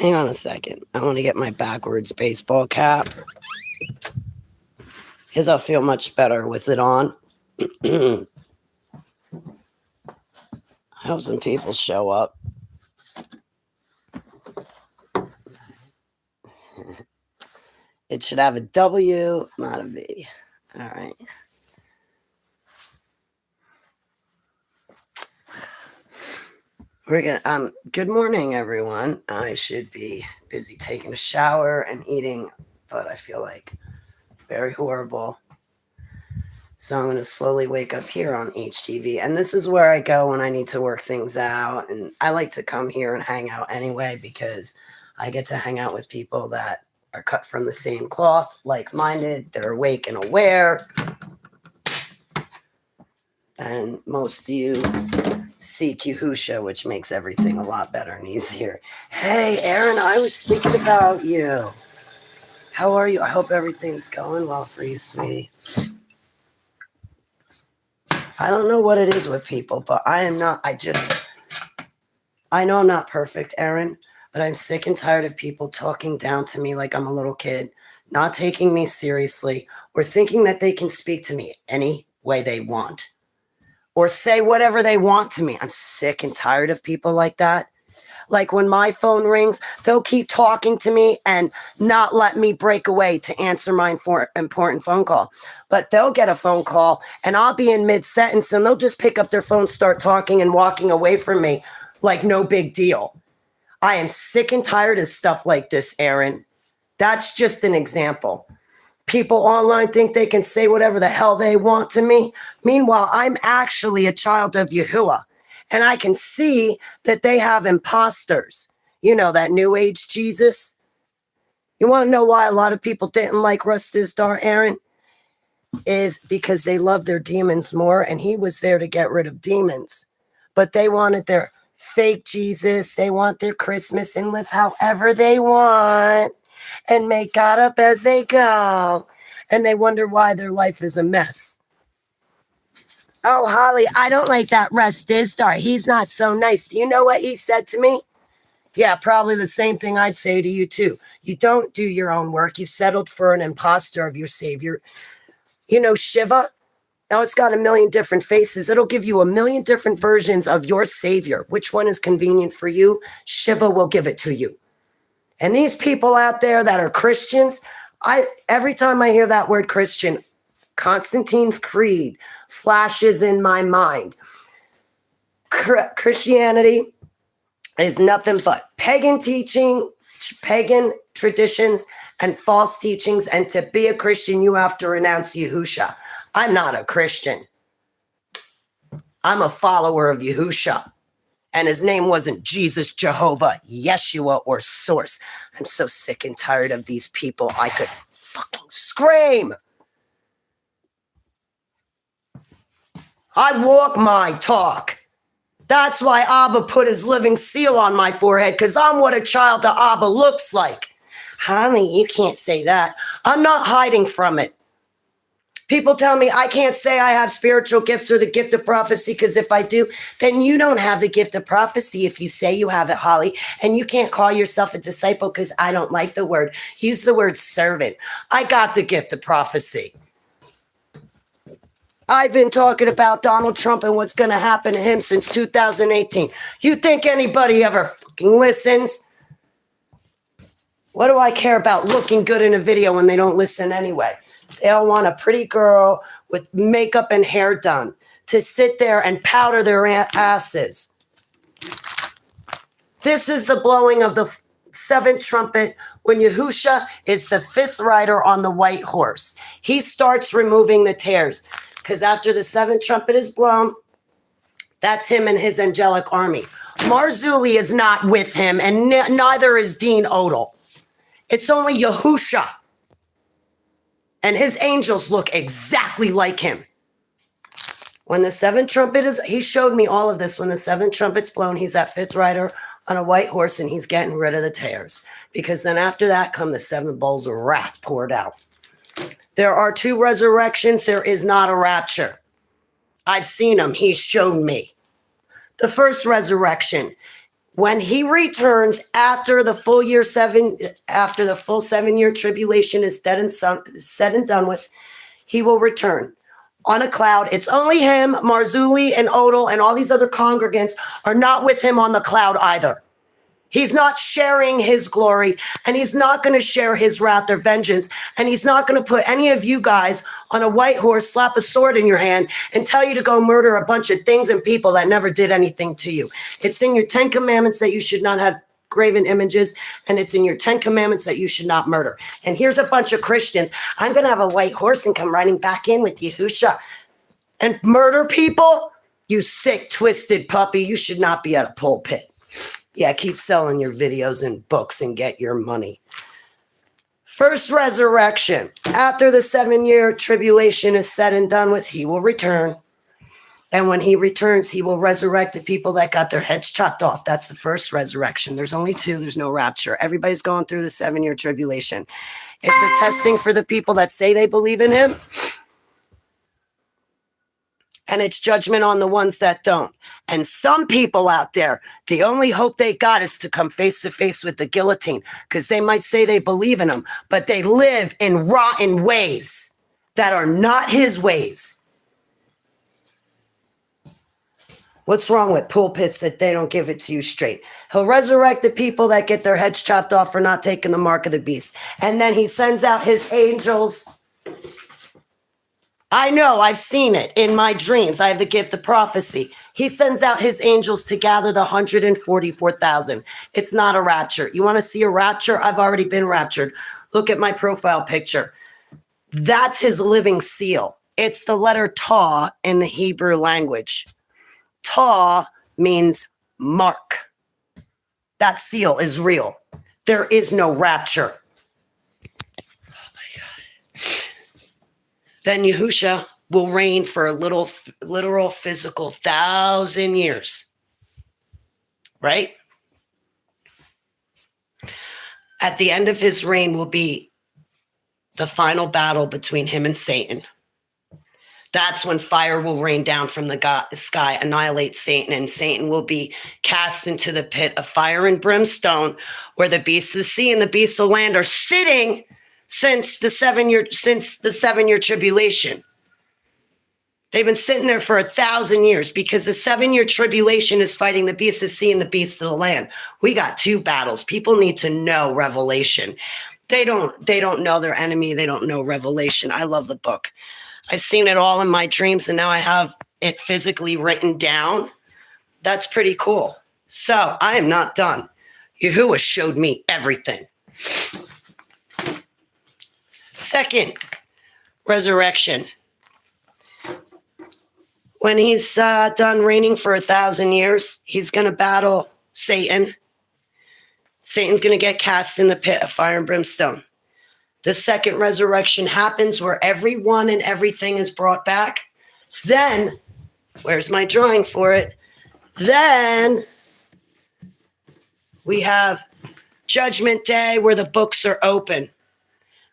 Hang on a second. I want to get my backwards baseball cap because I'll feel much better with it on. I hope some people show up. It should have a W, not a V. All right. We're gonna good morning, everyone. I should be busy taking a shower and eating, but I feel like very horrible. So I'm gonna slowly wake up here on HTV. And this is where I go when I need to work things out. And I like to come here and hang out anyway because I get to hang out with people that are cut from the same cloth, like-minded, they're awake and aware. And most of you seek Yahusha, which makes everything a lot better and easier. Hey, Aaron, I was thinking about you. How are you? I hope everything's going well for you, sweetie. I don't know what it is with people, but I know I'm not perfect, Aaron, but I'm sick and tired of people talking down to me like I'm a little kid, not taking me seriously, or thinking that they can speak to me any way they want. Or say whatever they want to me. I'm sick and tired of people like that. Like when my phone rings, they'll keep talking to me and not let me break away to answer my important phone call. But they'll get a phone call and I'll be in mid-sentence and they'll just pick up their phone, start talking and walking away from me like no big deal. I am sick and tired of stuff like this, Aaron. That's just an example. People online think they can say whatever the hell they want to me. Meanwhile, I'm actually a child of Yahuwah. And I can see that they have imposters. You know, that new age Jesus. You want to know why a lot of people didn't like Russ Dizdar, Aaron? Is because they love their demons more. And he was there to get rid of demons. But they wanted their fake Jesus. They want their Christmas and live however they want. And make God up as they go. And they wonder why their life is a mess. Oh, Holly, I don't like that Russ Dizdar. He's not so nice. Do you know what he said to me? Yeah, probably the same thing I'd say to you, too. You don't do your own work. You settled for an imposter of your savior. You know, Shiva? Now it's got a million different faces. It'll give you a million different versions of your savior. Which one is convenient for you? Shiva will give it to you. And these people out there that are Christians, every time I hear that word Christian, Constantine's Creed flashes in my mind. Christianity is nothing but pagan teaching, pagan traditions, and false teachings. And to be a Christian, you have to renounce Yahusha. I'm not a Christian. I'm a follower of Yahusha. And his name wasn't Jesus, Jehovah, Yeshua, or Source. I'm so sick and tired of these people. I could fucking scream. I walk my talk. That's why Abba put his living seal on my forehead, because I'm what a child of Abba looks like. Honey, you can't say that. I'm not hiding from it. People tell me I can't say I have spiritual gifts or the gift of prophecy, because if I do, then you don't have the gift of prophecy if you say you have it, Holly. And you can't call yourself a disciple because I don't like the word. Use the word servant. I got the gift of prophecy. I've been talking about Donald Trump and what's going to happen to him since 2018. You think anybody ever fucking listens? What do I care about looking good in a video when they don't listen anyway? They all want a pretty girl with makeup and hair done to sit there and powder their asses. This is the blowing of the seventh trumpet when Yahusha is the fifth rider on the white horse. He starts removing the tares. Because after the seventh trumpet is blown, that's him and his angelic army. Marzuli is not with him, and neither is Dean Odell. It's only Yahusha. And his angels look exactly like him. When the seventh trumpet is, he showed me all of this. When the seventh trumpet's blown, he's that fifth rider on a white horse, and he's getting rid of the tares. Because then after that come the seven bowls of wrath poured out. There are two resurrections. There is not a rapture. I've seen them. He's shown me. The first resurrection, When he returns after the full 7-year tribulation is said and done with, he will return on a cloud. It's only him, Marzulli and Odell, and all these other congregants are not with him on the cloud either. He's not sharing his glory, and he's not going to share his wrath or vengeance, and he's not going to put any of you guys on a white horse, slap a sword in your hand, and tell you to go murder a bunch of things and people that never did anything to you. It's in your 10 commandments that you should not have graven images, and it's in your 10 commandments that you should not murder. And here's a bunch of Christians. I'm going to have a white horse and come riding back in with Yahusha and murder people? You sick, twisted puppy. You should not be at a pulpit. Yeah, keep selling your videos and books and get your money. First resurrection. After the 7-year tribulation is said and done with, he will return. And when he returns, he will resurrect the people that got their heads chopped off. That's the first resurrection. There's only 2. There's no rapture. Everybody's going through the 7-year tribulation. It's a testing for the people that say they believe in him. And it's judgment on the ones that don't. And some people out there, the only hope they got is to come face to face with the guillotine, because they might say they believe in him, but they live in rotten ways that are not his ways. What's wrong with pulpits that they don't give it to you straight? He'll resurrect the people that get their heads chopped off for not taking the mark of the beast. And then he sends out his angels. I know, I've seen it in my dreams. I have the gift of prophecy. He sends out his angels to gather the 144,000. It's not a rapture. You want to see a rapture? I've already been raptured. Look at my profile picture. That's his living seal. It's the letter Taw in the Hebrew language. Taw means mark. That seal is real. There is no rapture. Oh my God. Then Yahusha will reign for a literal physical 1,000 years. Right? At the end of his reign will be the final battle between him and Satan. That's when fire will rain down from the sky, annihilate Satan, and Satan will be cast into the pit of fire and brimstone, where the beasts of the sea and the beasts of the land are sitting since the 7-year tribulation. They've been sitting there for 1,000 years, because the 7-year tribulation is fighting the beasts of the sea and the beasts of the land. We got 2 battles. People need to know Revelation. They don't know their enemy. They don't know Revelation. I love the book. I've seen it all in my dreams, and now I have it physically written down. That's pretty cool. So I am not done. Yahuwah showed me everything. Second resurrection. When he's done reigning for 1,000 years, he's going to battle Satan. Satan's going to get cast in the pit of fire and brimstone. The second resurrection happens, where everyone and everything is brought back. Then, where's my drawing for it? Then we have Judgment Day, where the books are open.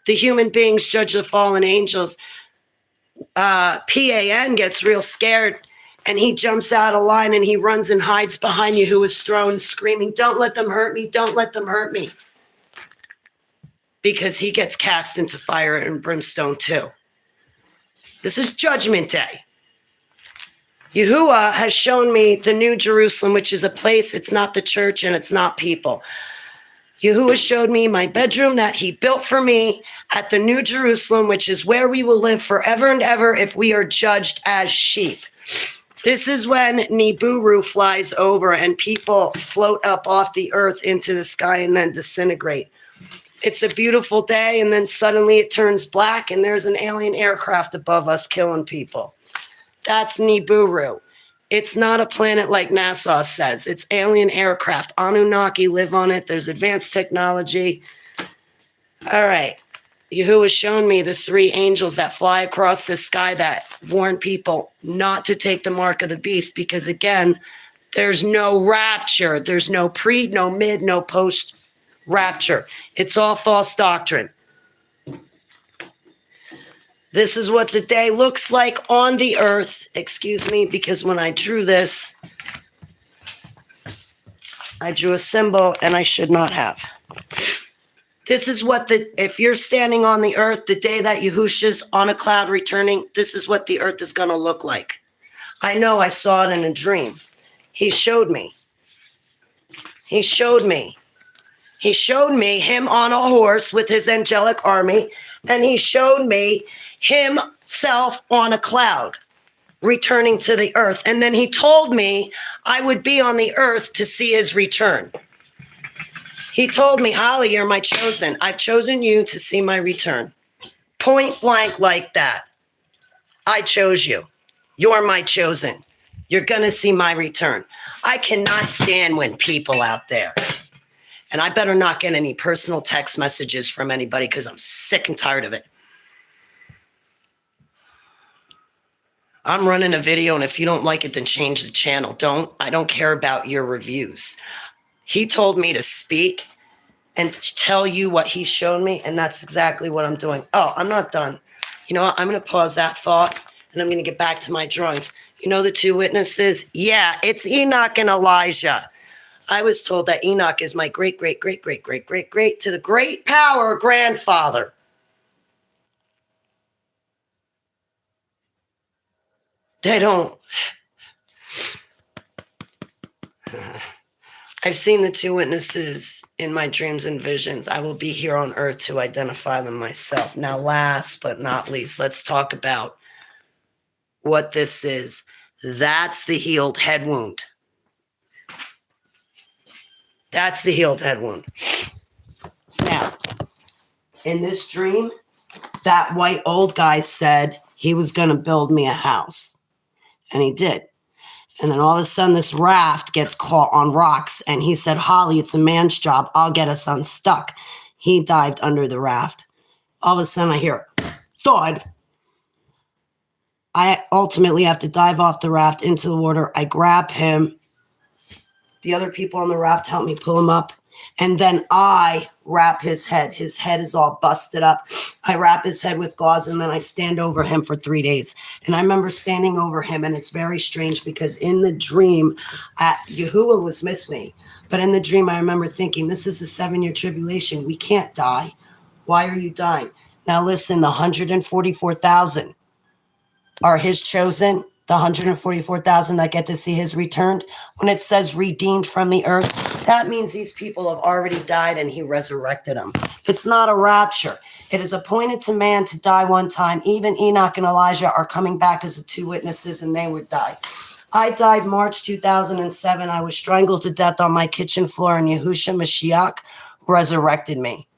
The human beings judge the fallen angels. PAN gets real scared, and he jumps out of line, and he runs and hides behind Yahuwah's throne, screaming, "Don't let them hurt me, don't let them hurt me." Because he gets cast into fire and brimstone too. This is Judgment Day. Yahuwah has shown me the New Jerusalem, which is a place. It's not the church, and it's not people. Yahuwah showed me my bedroom that he built for me at the New Jerusalem, which is where we will live forever and ever if we are judged as sheep. This is when Nibiru flies over and people float up off the earth into the sky and then disintegrate. It's a beautiful day, and then suddenly it turns black, and there's an alien aircraft above us killing people. That's Nibiru. It's not a planet like NASA says. It's alien aircraft. Anunnaki live on it. There's advanced technology. All right. Yahuwah shown me the 3 angels that fly across the sky that warn people not to take the mark of the beast, because, again, there's no rapture. There's no pre, no mid, no post rapture. It's all false doctrine. This is what the day looks like on the earth. Excuse me, because when I drew this, I drew a symbol and I should not have. This is what if you're standing on the earth the day that Yahusha's on a cloud returning, this is what the earth is going to look like. I know, I saw it in a dream. He showed me. He showed me. He showed me him on a horse with his angelic army, and he showed me himself on a cloud returning to the earth. And then he told me I would be on the earth to see his return. He told me, Holly, you're my chosen. I've chosen you to see my return. Point blank like that. I chose you. You're my chosen. You're going to see my return. I cannot stand when people out there, and I better not get any personal text messages from anybody because I'm sick and tired of it. I'm running a video, and if you don't like it, then change the channel. I don't care about your reviews. He told me to speak and tell you what he showed me, and that's exactly what I'm doing. Oh, I'm not done. You know what? I'm going to pause that thought, and I'm going to get back to my drawings. You know the two witnesses? Yeah, it's Enoch and Elijah. I was told that Enoch is my great, great, great, great, great, great, great, to the great power grandfather. They don't. I've seen the two witnesses in my dreams and visions. I will be here on earth to identify them myself. Now, last but not least, let's talk about what this is. That's the healed head wound. That's the healed head wound. Now, in this dream, that white old guy said he was going to build me a house. And he did. And then all of a sudden, this raft gets caught on rocks. And he said, Holly, it's a man's job. I'll get us unstuck. He dived under the raft. All of a sudden, I hear a thud. I ultimately have to dive off the raft into the water. I grab him. The other people on the raft help me pull him up. And then I wrap his head. His head is all busted up. I wrap his head with gauze, and then I stand over him for 3 days. And I remember standing over him, and it's very strange because in the dream, Yahuwah was with me. But in the dream, I remember thinking, this is a 7-year tribulation. We can't die. Why are you dying? Now listen, the 144,000 are his chosen. The 144,000 that get to see his return. When it says redeemed from the earth, that means these people have already died and he resurrected them. It's not a rapture. It is appointed to man to die one time. Even Enoch and Elijah are coming back as the two witnesses, and they would die. I died March 2007. I was strangled to death on my kitchen floor, and Yahushua Mashiach resurrected me.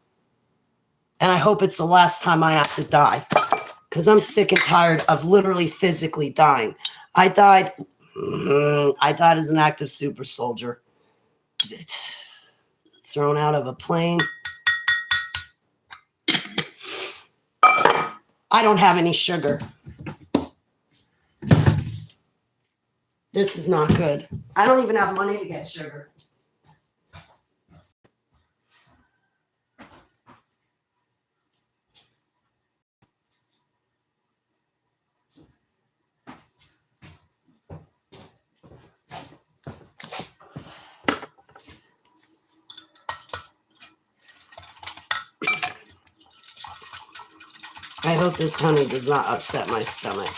And I hope it's the last time I have to die, because I'm sick and tired of literally physically dying. I died as an active super soldier. Thrown out of a plane. I don't have any sugar. This is not good. I don't even have money to get sugar. I hope this honey does not upset my stomach.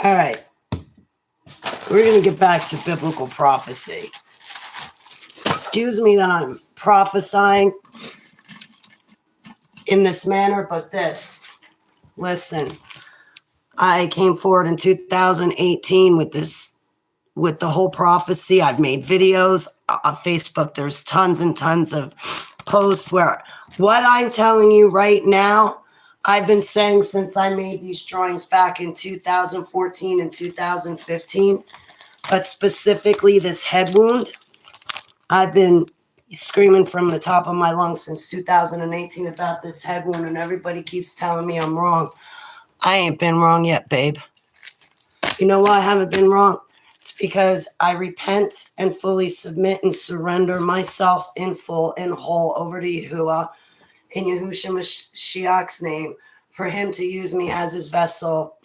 All right. We're going to get back to biblical prophecy. Excuse me that I'm prophesying in this manner, but listen, I came forward in 2018 with the whole prophecy. I've made videos on Facebook. There's tons and tons of posts where what I'm telling you right now, I've been saying since I made these drawings back in 2014 and 2015, but specifically this head wound, I've been screaming from the top of my lungs since 2018 about this head wound, and everybody keeps telling me I'm wrong. I ain't been wrong yet, babe. You know why I haven't been wrong? It's because I repent and fully submit and surrender myself in full and whole over to Yahuwah in Yahushua Mashiach's name for him to use me as his vessel,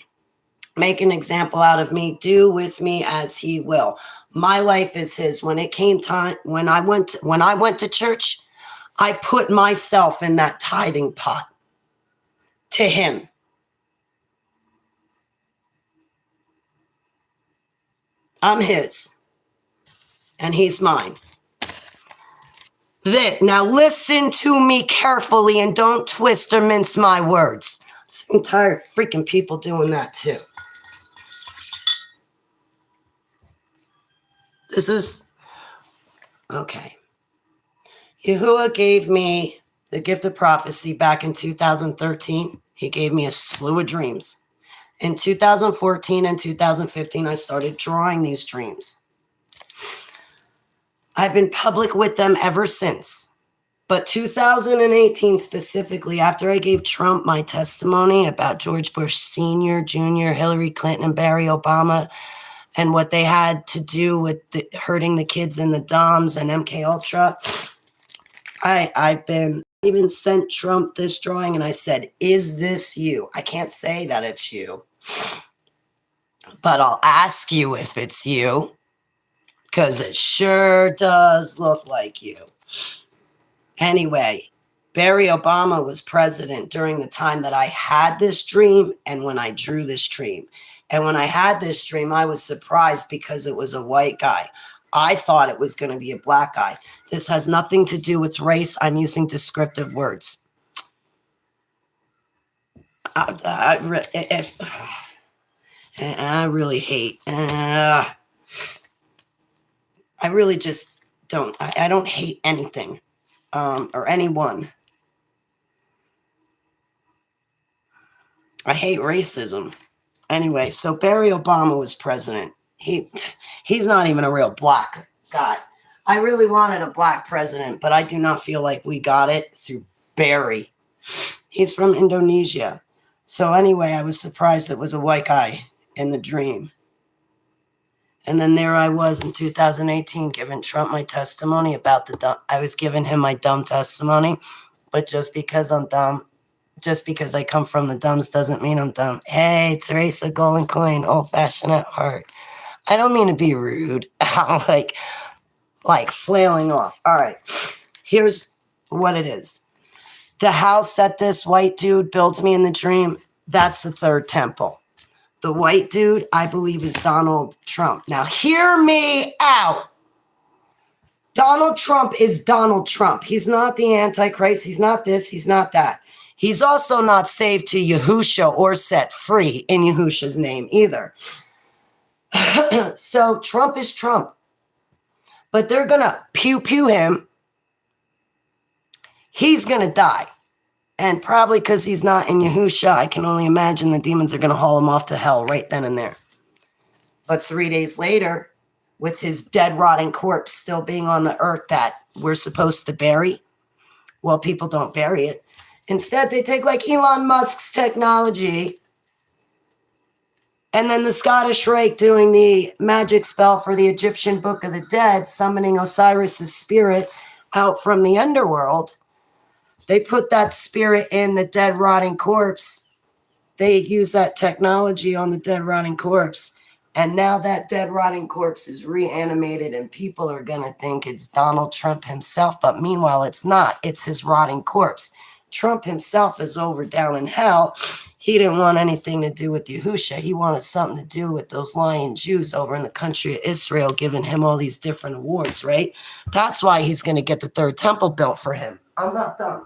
make an example out of me, do with me as he will. My life is his. When it came time, when I went to church, I put myself in that tithing pot to him. I'm his, and he's mine. Vic, now listen to me carefully and don't twist or mince my words. I'm tired of freaking people doing that too. This is, okay. Yahuwah gave me the gift of prophecy back in 2013. He gave me a slew of dreams. In 2014 and 2015, I started drawing these dreams. I've been public with them ever since. But 2018 specifically, after I gave Trump my testimony about George Bush Sr., Jr., Hillary Clinton, and Barack Obama, and what they had to do with hurting the kids in the DOMs and MK Ultra, I've been even sent Trump this drawing, and I said, "Is this you?" I can't say that it's you, but I'll ask you if it's you, because it sure does look like you. Anyway, Barack Obama was president during the time that I had this dream and when I drew this dream. And when I had this dream, I was surprised because it was a white guy. I thought it was going to be a black guy. This has nothing to do with race. I'm using descriptive words. I really hate. I really just don't. I don't hate anything or anyone. I hate racism. Anyway, so Barack Obama was president. He's not even a real black guy. I really wanted a black president, but I do not feel like we got it through Barry. He's from Indonesia. So anyway, I was surprised it was a white guy in the dream. And then there I was in 2018 giving Trump my testimony about I was giving him my dumb testimony, but just because I'm dumb, just because I come from the dumbs doesn't mean I'm dumb. Hey, Teresa Golden Coin, old-fashioned at heart. I don't mean to be rude. I'm like flailing off. All right, here's what it is. The house that this white dude builds me in the dream, that's the third temple. The white dude, I believe, is Donald Trump. Now, hear me out. Donald Trump is Donald Trump. He's not the Antichrist. He's not this. He's not that. He's also not saved to Yahusha or set free in Yahusha's name either. So Trump is Trump. But they're going to pew-pew him. He's going to die. And probably because he's not in Yahusha, I can only imagine the demons are going to haul him off to hell right then and there. But 3 days later, with his dead, rotting corpse still being on the earth that we're supposed to bury, well, people don't bury it. Instead, they take like Elon Musk's technology and then the Scottish Rite doing the magic spell for the Egyptian Book of the Dead, summoning Osiris's spirit out from the underworld. They put that spirit in the dead, rotting corpse. They use that technology on the dead, rotting corpse. And now that dead, rotting corpse is reanimated and people are going to think it's Donald Trump himself. But meanwhile, it's not. It's his rotting corpse. Trump himself is over down in hell. He didn't want anything to do with Yahusha. He wanted something to do with those lying Jews over in the country of Israel, giving him all these different awards, right? That's why he's going to get the third temple built for him. I'm not done.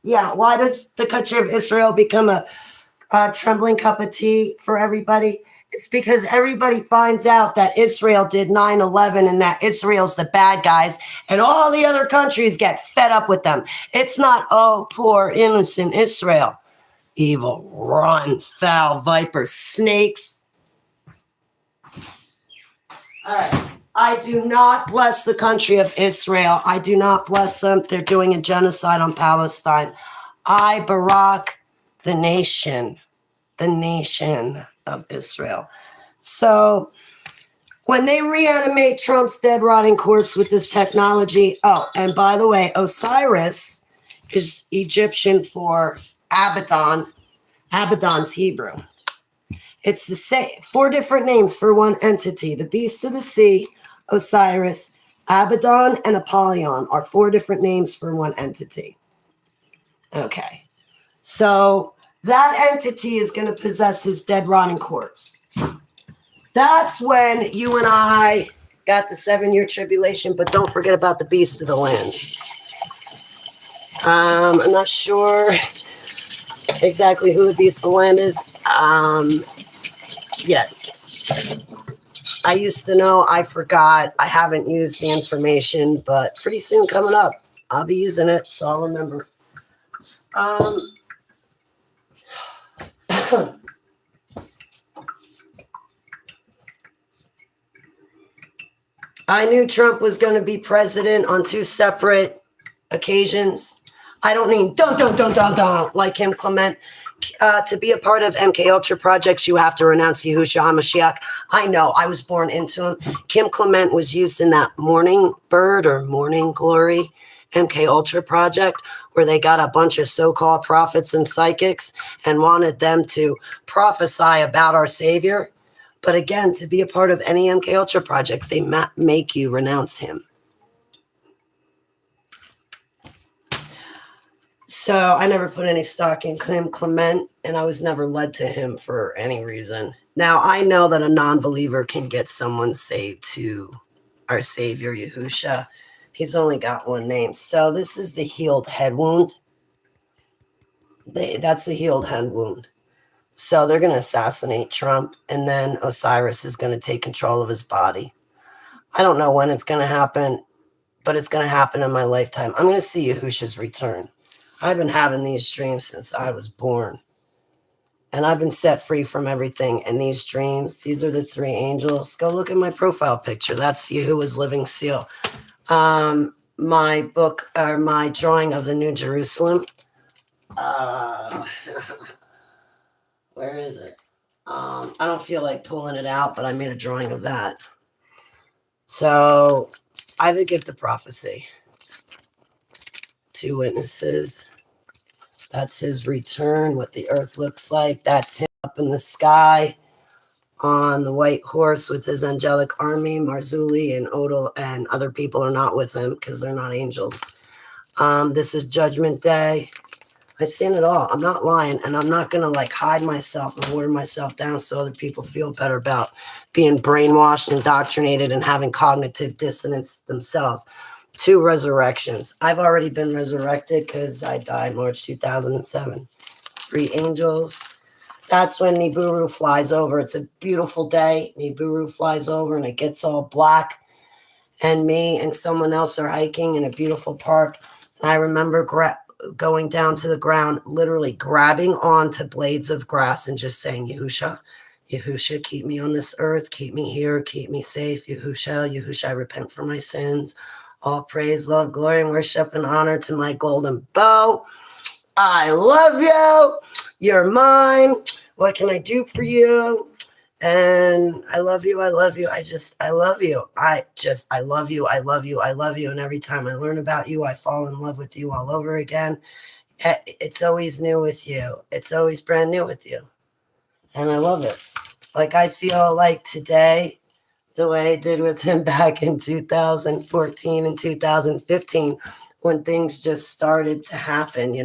Yeah, why does the country of Israel become a trembling cup of tea for everybody? It's because everybody finds out that Israel did 9/11 and that Israel's the bad guys, and all the other countries get fed up with them. It's not, oh, poor, innocent Israel. Evil, rotten, foul vipers, snakes. All right. I do not bless the country of Israel. I do not bless them. They're doing a genocide on Palestine. I, Barack, the nation of Israel. So when they reanimate Trump's dead, rotting corpse with this technology, oh, and by the way, Osiris is Egyptian for Abaddon. Abaddon's Hebrew. It's the same, 4 different names for one entity. The beast of the sea, Osiris, Abaddon, and Apollyon are 4 different names for one entity. Okay. So that entity is going to possess his dead, rotting corpse. That's when you and I got the 7-year tribulation, but don't forget about the beast of the land. I'm not sure exactly who the beast of the land is yet. I used to know, I forgot. I haven't used the information, but pretty soon coming up, I'll be using it, so I'll remember. I knew Trump was going to be president on 2 separate occasions. I don't mean don't like him, Clement. To be a part of MK Ultra projects, you have to renounce Yahushua HaMashiach. I know, I was born into him. Kim Clement was used in that Morning Bird or Morning Glory MK Ultra project, where they got a bunch of so-called prophets and psychics and wanted them to prophesy about our Savior. But again, to be a part of any MK Ultra projects, they make you renounce him. So I never put any stock in Kim Clement, and I was never led to him for any reason. Now, I know that a non-believer can get someone saved to our Savior, Yahusha. He's only got one name. So this is the healed head wound. That's the healed head wound. So they're going to assassinate Trump, and then Osiris is going to take control of his body. I don't know when it's going to happen, but it's going to happen in my lifetime. I'm going to see Yahusha's return. I've been having these dreams since I was born. And I've been set free from everything. And these dreams, these are the 3 angels. Go look at my profile picture. That's Yahuwah's living seal. My book, or my drawing of the New Jerusalem. Where is it? I don't feel like pulling it out, but I made a drawing of that. So I have a gift of prophecy. 2 witnesses. That's his return, what the earth looks like. That's him up in the sky on the white horse with his angelic army. Marzuli and Odal and other people are not with him because they're not angels. This is Judgment Day. I seen it all. I'm not lying, and I'm not going to hide myself and water myself down so other people feel better about being brainwashed, indoctrinated, and having cognitive dissonance themselves. 2 resurrections. I've already been resurrected because I died March 2007. 3 angels. That's when Nibiru flies over. It's a beautiful day. Nibiru flies over and it gets all black. And me and someone else are hiking in a beautiful park. And I remember going down to the ground, literally grabbing onto blades of grass and just saying, Yahusha, Yahusha, keep me on this earth. Keep me here. Keep me safe. Yahusha, Yahusha, I repent for my sins. All praise, love, glory, and worship and honor to my golden bow. I love you. You're mine. What can I do for you? And I love you. I love you. I love you. I love you. I love you. I love you. And every time I learn about you, I fall in love with you all over again. It's always new with you. It's always brand new with you. And I love it. I feel like today, the way I did with him back in 2014 and 2015, when things just started to happen,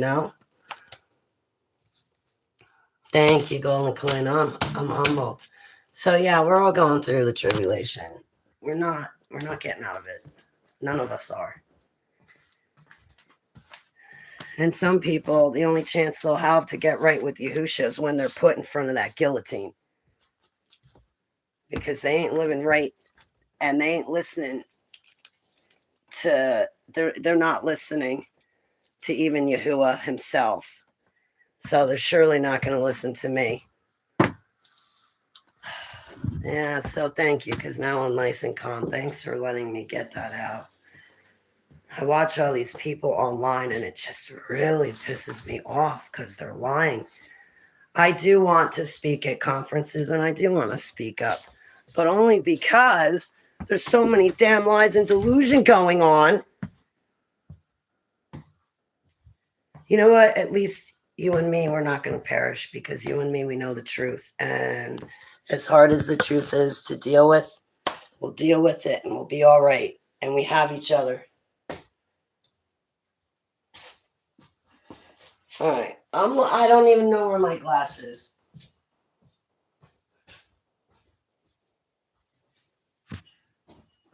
Thank you, Golden Coin. I'm humbled. So yeah, we're all going through the tribulation. We're not getting out of it. None of us are. And some people, the only chance they'll have to get right with Yahusha is when they're put in front of that guillotine. Because they ain't living right. And they ain't listening to, they're not listening to even Yahuwah himself. So they're surely not going to listen to me. Yeah, so thank you, because now I'm nice and calm. Thanks for letting me get that out. I watch all these people online and it just really pisses me off because they're lying. I do want to speak at conferences and I do want to speak up, but only because there's so many damn lies and delusion going on. You know what? At least you and me, we're not going to perish because you and me, we know the truth. And as hard as the truth is to deal with, we'll deal with it and we'll be all right. And we have each other. All right. I don't even know where my glass is.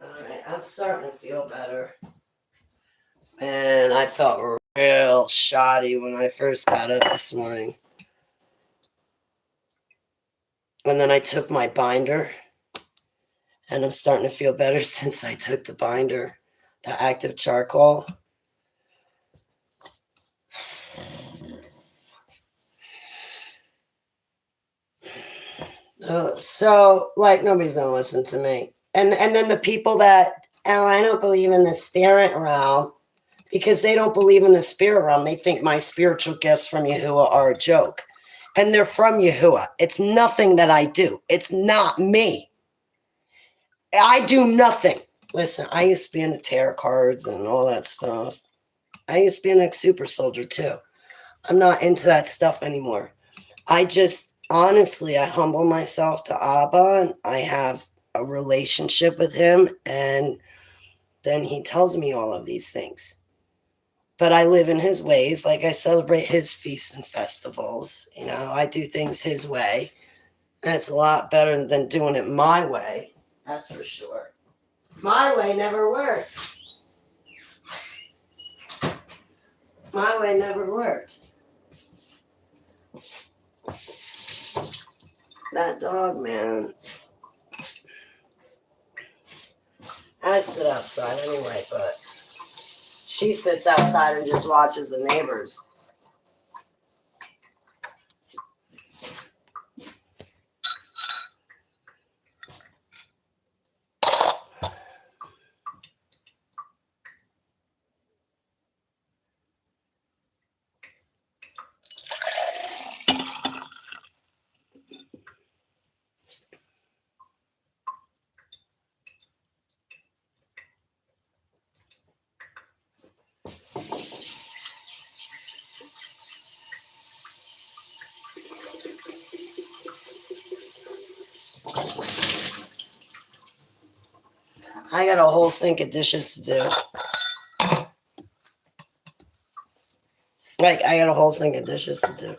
All right. I'm starting to feel better. And I felt real shoddy when I first got up this morning. And then I took my binder. And I'm starting to feel better since I took the binder, the active charcoal. So, like, nobody's going to listen to me. And then the people that, oh, I don't believe in the spirit realm, because they don't believe in the spirit realm. They think my spiritual gifts from Yahuwah are a joke. And they're from Yahuwah. It's nothing that I do. It's not me. I do nothing. Listen, I used to be into tarot cards and all that stuff. I used to be a super soldier too. I'm not into that stuff anymore. I just, honestly, I humble myself to Abba and I have a relationship with him. And then he tells me all of these things. But I live in his ways. Like I celebrate his feasts and festivals. You know, I do things his way. And it's a lot better than doing it my way. That's for sure. My way never worked. My way never worked. That dog, man. I sit outside anyway, but she sits outside and just watches the neighbors. I got a whole sink of dishes to do. Like, I got a whole sink of dishes to do.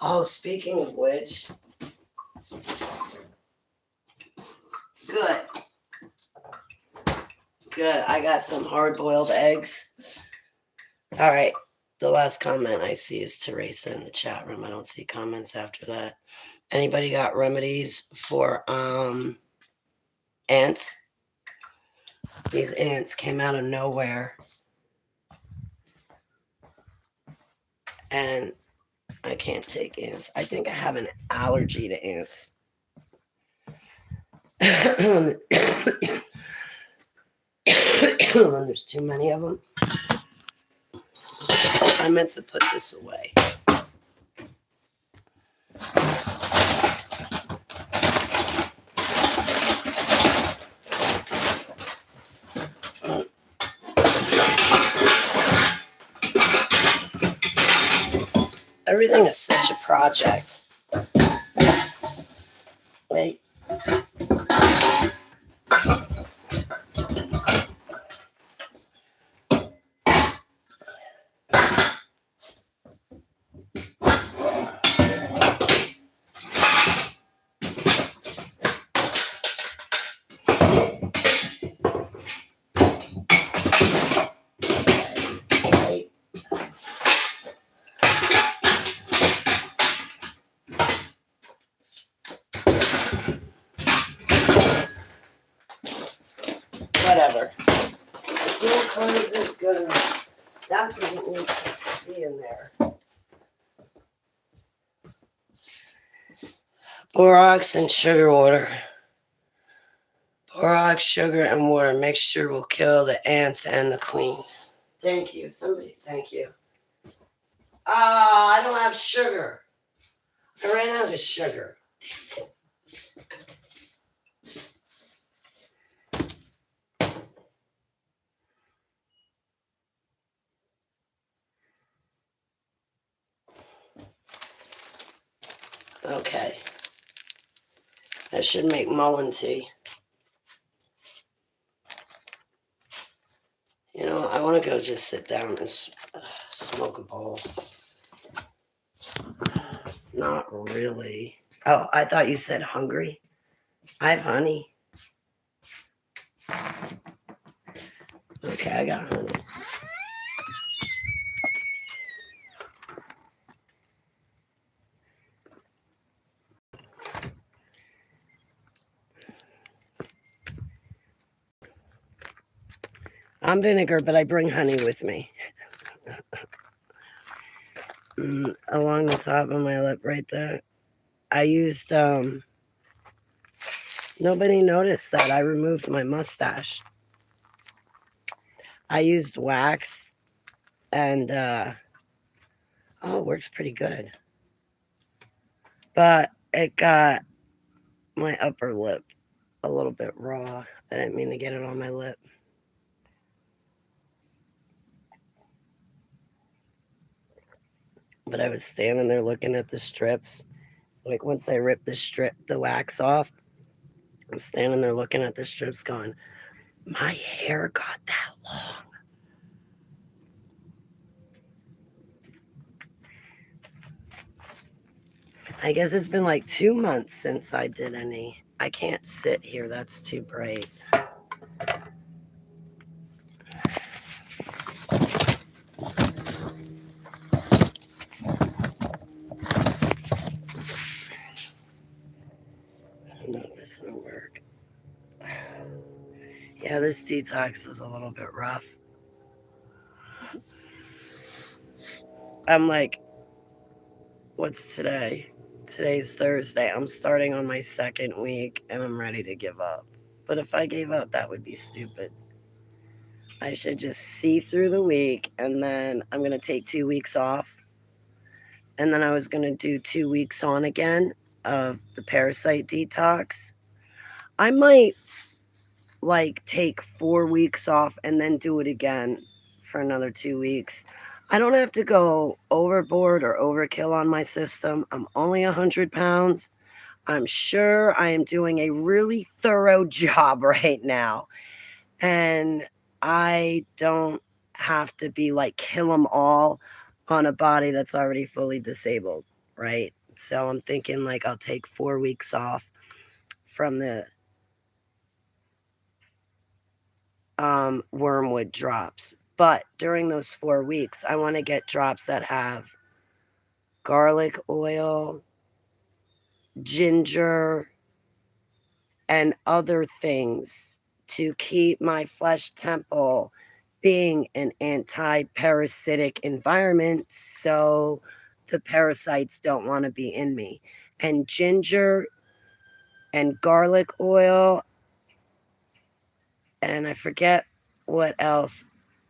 Oh, speaking of which. Good. Good. I got some hard-boiled eggs. All right. The last comment I see is Teresa in the chat room. I don't see comments after that. Anybody got remedies for ants? These ants came out of nowhere. And I can't take ants. I think I have an allergy to ants. When there's too many of them. I meant to put this away. Everything is such a project. Wait. Whatever. The door closes good enough. That doesn't need to be in there. Borax and sugar water. Borax, sugar, and water mixture will kill the ants and the queen. Thank you. Somebody, thank you. I don't have sugar. I ran out of sugar. Okay. I should make mullein tea. You know, I want to go just sit down and smoke a bowl. Not really. Oh, I thought you said hungry. I have honey. Okay, I got honey. I'm vinegar, but I bring honey with me. Along the top of my lip right there. I used, nobody noticed that I removed my mustache. I used wax and, oh, it works pretty good. But it got my upper lip a little bit raw. I didn't mean to get it on my lip. But I was standing there looking at the strips. Like once I ripped the wax off, I'm standing there looking at the strips going, my hair got that long. I guess it's been like 2 months since I did any. I can't sit here. That's too bright. No, this won't work. Yeah, this detox is a little bit rough. I'm like, what's today? Today's Thursday. I'm starting on my 2nd week and I'm ready to give up. But if I gave up, that would be stupid. I should just see through the week and then I'm going to take 2 weeks off. And then I was going to do 2 weeks on again of the parasite detox. I might like take 4 weeks off and then do it again for another 2 weeks. I don't have to go overboard or overkill on my system. I'm only 100 pounds. I'm sure I am doing a really thorough job right now. And I don't have to be like kill them all on a body that's already fully disabled, right? So I'm thinking like I'll take 4 weeks off from the wormwood drops. But during those 4 weeks, I want to get drops that have garlic oil, ginger, and other things to keep my flesh temple being an anti-parasitic environment so the parasites don't want to be in me. And ginger and garlic oil, and I forget what else,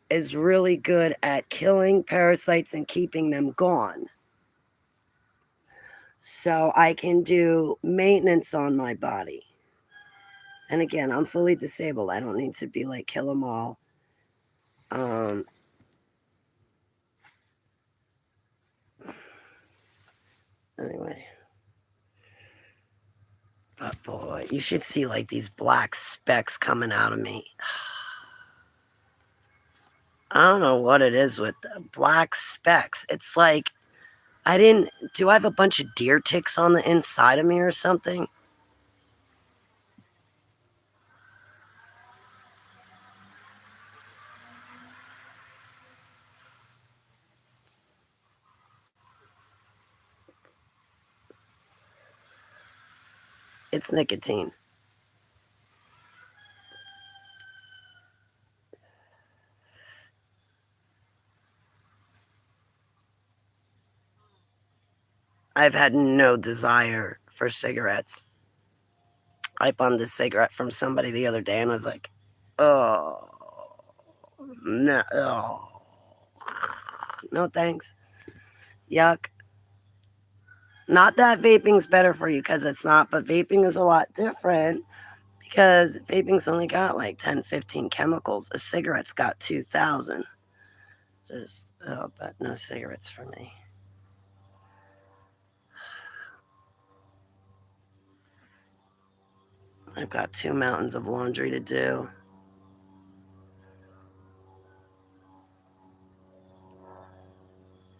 is really good at killing parasites and keeping them gone. So I can do maintenance on my body. And again, I'm fully disabled. I don't need to be like kill them all. Anyway. But boy, you should see like these black specks coming out of me. I don't know what it is with the black specks. It's like, do I have a bunch of deer ticks on the inside of me or something? It's nicotine. I've had no desire for cigarettes. I bummed a cigarette from somebody the other day and was like, oh, no. Oh. No thanks. Yuck. Not that vaping's better for you, because it's not, but vaping is a lot different because vaping's only got like 10, 15 chemicals. A cigarette's got 2,000. But no cigarettes for me. I've got 2 mountains of laundry to do.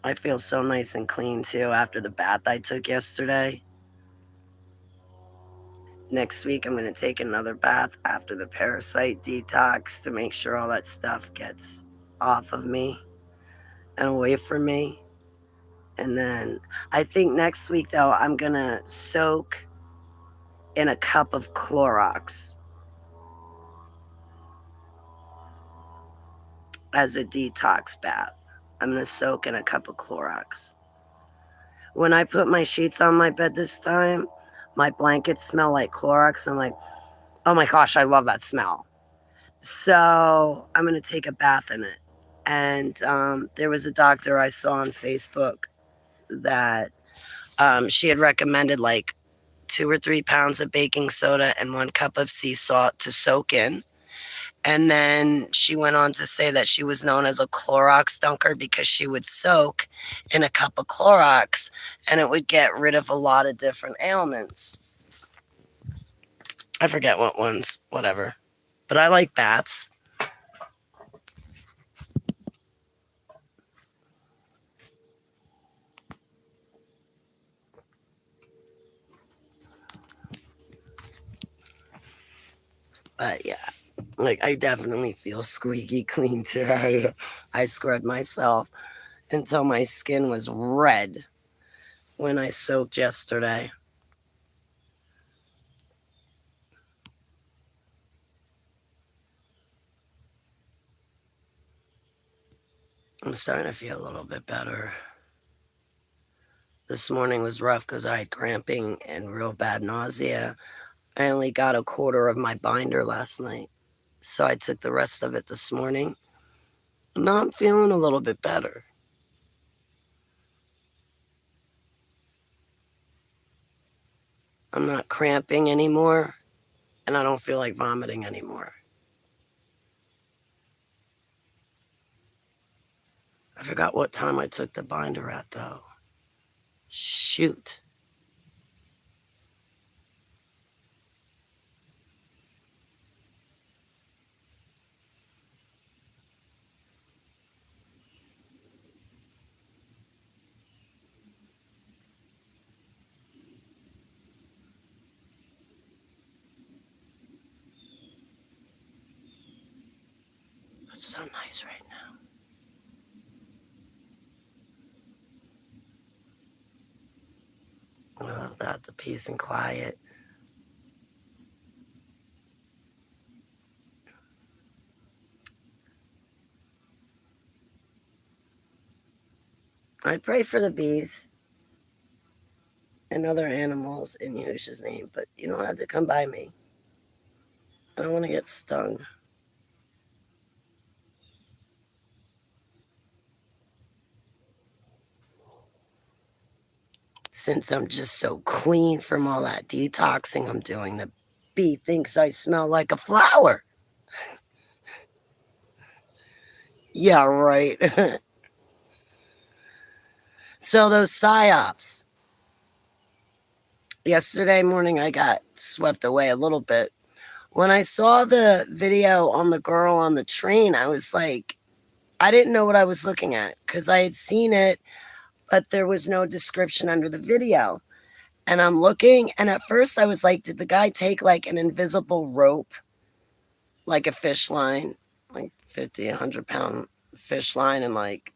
I feel so nice and clean too after the bath I took yesterday. Next week, I'm going to take another bath after the parasite detox to make sure all that stuff gets off of me and away from me. And then I think next week, though, I'm going to soak in a cup of Clorox as a detox bath. I'm going to soak in a cup of Clorox. When I put my sheets on my bed this time, my blankets smell like Clorox. I'm like, oh my gosh, I love that smell. So I'm going to take a bath in it. And there was a doctor I saw on Facebook that she had recommended like 2 or 3 pounds of baking soda and 1 cup of sea salt to soak in. And then she went on to say that she was known as a Clorox dunker because she would soak in a cup of Clorox and it would get rid of a lot of different ailments. I forget what ones, whatever. But I like baths. But yeah, like I definitely feel squeaky clean today. I scrubbed myself until my skin was red when I soaked yesterday. I'm starting to feel a little bit better. This morning was rough because I had cramping and real bad nausea. I only got a quarter of my binder last night, so I took the rest of it this morning. Now I'm feeling a little bit better. I'm not cramping anymore, and I don't feel like vomiting anymore. I forgot what time I took the binder at, though. Shoot. It's so nice right now. I love that, the peace and quiet. I pray for the bees and other animals in Yahushua's name, but you don't have to come by me. I don't want to get stung. Since I'm just so clean from all that detoxing I'm doing, the bee thinks I smell like a flower. Yeah, right. So those psyops. Yesterday morning, I got swept away a little bit. When I saw the video on the girl on the train, I was like, I didn't know what I was looking at because I had seen it, but there was no description under the video. And I'm looking, and at first I was like, did the guy take like an invisible rope, like a fish line, like 50, 100-pound fish line, and like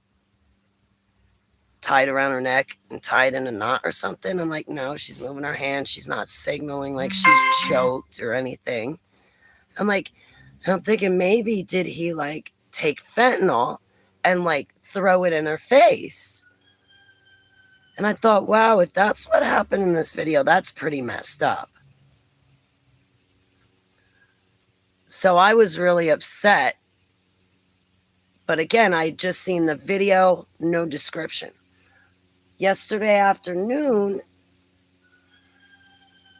tied around her neck and tied in a knot or something? I'm like, no, she's moving her hand. She's not signaling like she's choked or anything. I'm like, and I'm thinking maybe did he like take fentanyl and like throw it in her face? And I thought, wow, if that's what happened in this video, that's pretty messed up. So I was really upset, But again, I just seen the video, no description. Yesterday afternoon,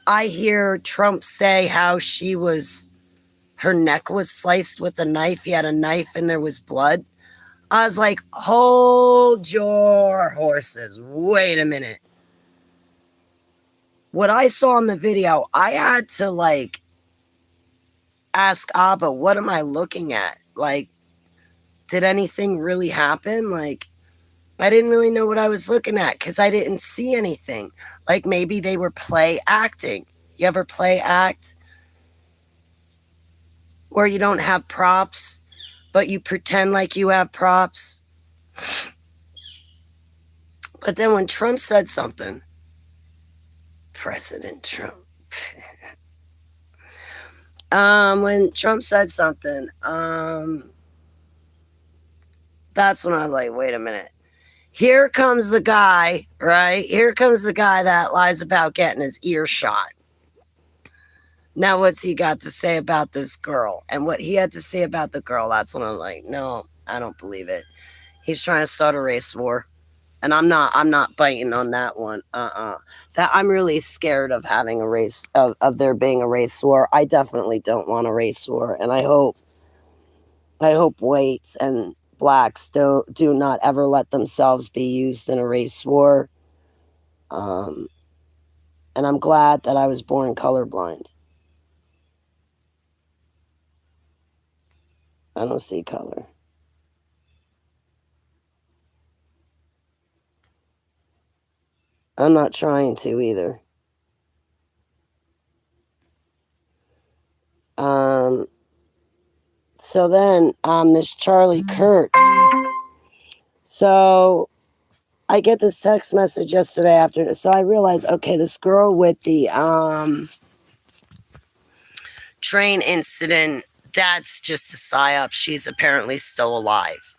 I hear Trump say how her neck was sliced with a knife. He had a knife and there was blood. I was like, hold your horses. Wait a minute. What I saw in the video, I had to like ask Abba, what am I looking at? Like, did anything really happen? Like, I didn't really know what I was looking at because I didn't see anything. Like maybe they were play acting. You ever play act? Where you don't have props, but you pretend like you have props. But then when Trump said something, President Trump, when Trump said something, that's when I was like, wait a minute. Here comes the guy, right? Here comes the guy that lies about getting his ear shot. Now, what's he got to say about this girl? And what he had to say about the girl, that's when I'm like, no, I don't believe it. He's trying to start a race war. And I'm not biting on that one. That I'm really scared of having a race, of there being a race war. I definitely don't want a race war. And I hope whites and blacks do not ever let themselves be used in a race war. And I'm glad that I was born colorblind. I don't see color. I'm not trying to either. So then, this Charlie Kirk. So I get this text message yesterday after. So I realized, okay, this girl with the train incident, that's just a psyop. She's apparently still alive.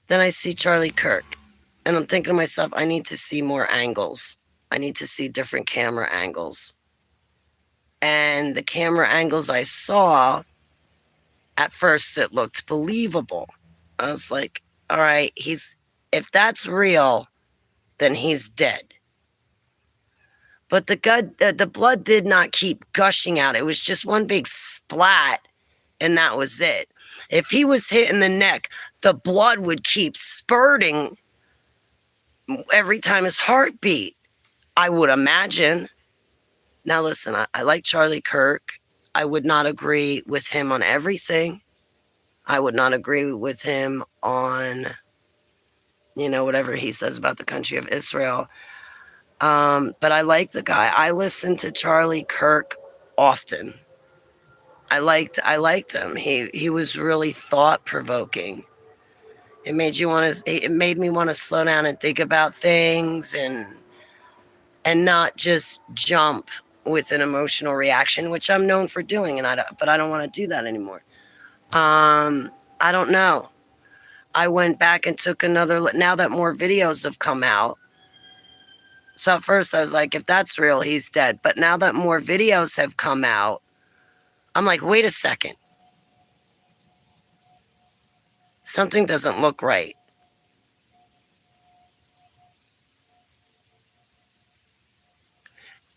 Then I see Charlie Kirk. And I'm thinking to myself, I need to see more angles. I need to see different camera angles. And the camera angles I saw, at first it looked believable. I was like, all right, if that's real, then he's dead. But the blood did not keep gushing out. It was just one big splat, and that was it. If he was hit in the neck, the blood would keep spurting every time his heart beat, I would imagine. Now listen, I like Charlie Kirk. I would not agree with him on everything. I would not agree with him on, whatever he says about the country of Israel. But I like the guy. I listen to Charlie Kirk often. I liked him. He was really thought-provoking. It made me want to slow down and think about things and not just jump with an emotional reaction, which I'm known for doing, but I don't want to do that anymore. I don't know. I went back and took another look now that more videos have come out. So at first I was like, if that's real, he's dead. But now that more videos have come out, I'm like, wait a second. Something doesn't look right.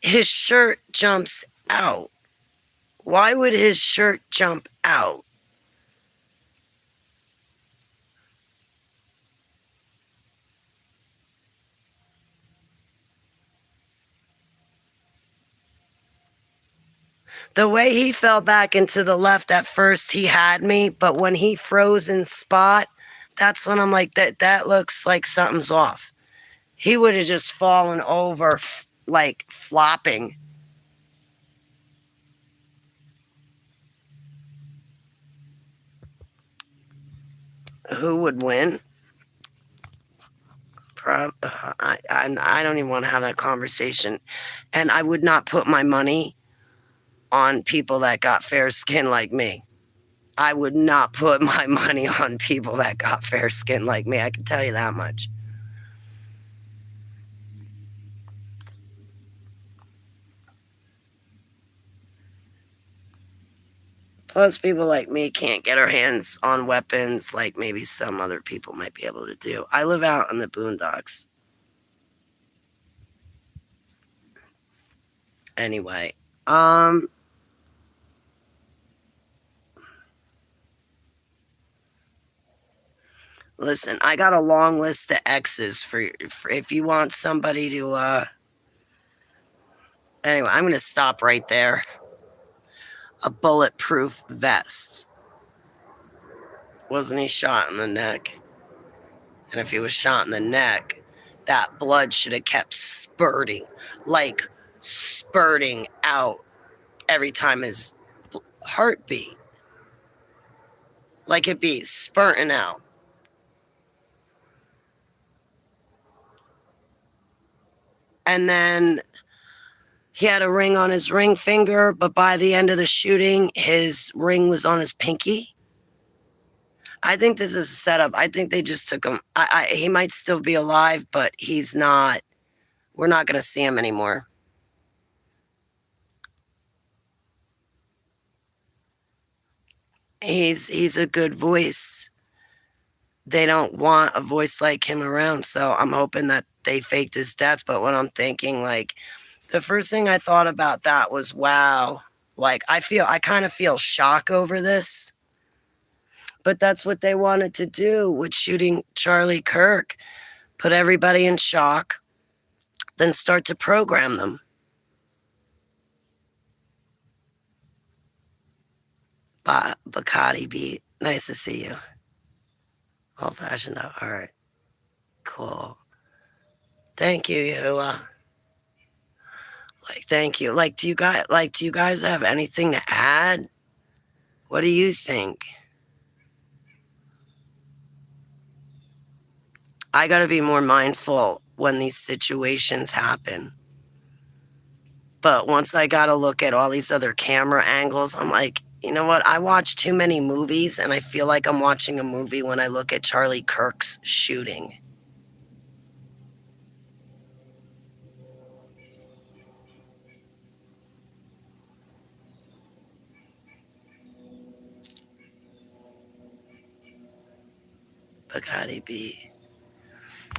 His shirt jumps out. Why would his shirt jump out? The way he fell back into the left at first, he had me. But when he froze in spot, that's when I'm like, that looks like something's off. He would have just fallen over, like flopping. Who would win? I don't even want to have that conversation. And I would not put my money on people that got fair skin like me. I would not put my money on people that got fair skin like me. I can tell you that much. Most people like me can't get our hands on weapons like maybe some other people might be able to do. I live out in the boondocks. Anyway, listen, I got a long list of X's for if you want somebody to, anyway, I'm going to stop right there. A bulletproof vest. Wasn't he shot in the neck? And if he was shot in the neck, that blood should have kept spurting, like spurting out every time his heart beat. Like it'd be spurting out. And then he had a ring on his ring finger, but by the end of the shooting, his ring was on his pinky. I think this is a setup. I think they just took him. He might still be alive, but he's not. We're not going to see him anymore. He's a good voice. They don't want a voice like him around, so I'm hoping that they faked his death. But when I'm thinking, like, the first thing I thought about that was, wow, like I kind of feel shock over this. But that's what they wanted to do with shooting Charlie Kirk. Put everybody in shock, then start to program them. Bacardi beat. Nice to see you. Old fashioned. All right. Cool. Thank you, Yahuwah. Like, thank you. Do you guys have anything to add? What do you think? I got to be more mindful when these situations happen. But once I got to look at all these other camera angles, I'm like, you know what? I watch too many movies, and I feel like I'm watching a movie when I look at Charlie Kirk's shooting. Bacardi B.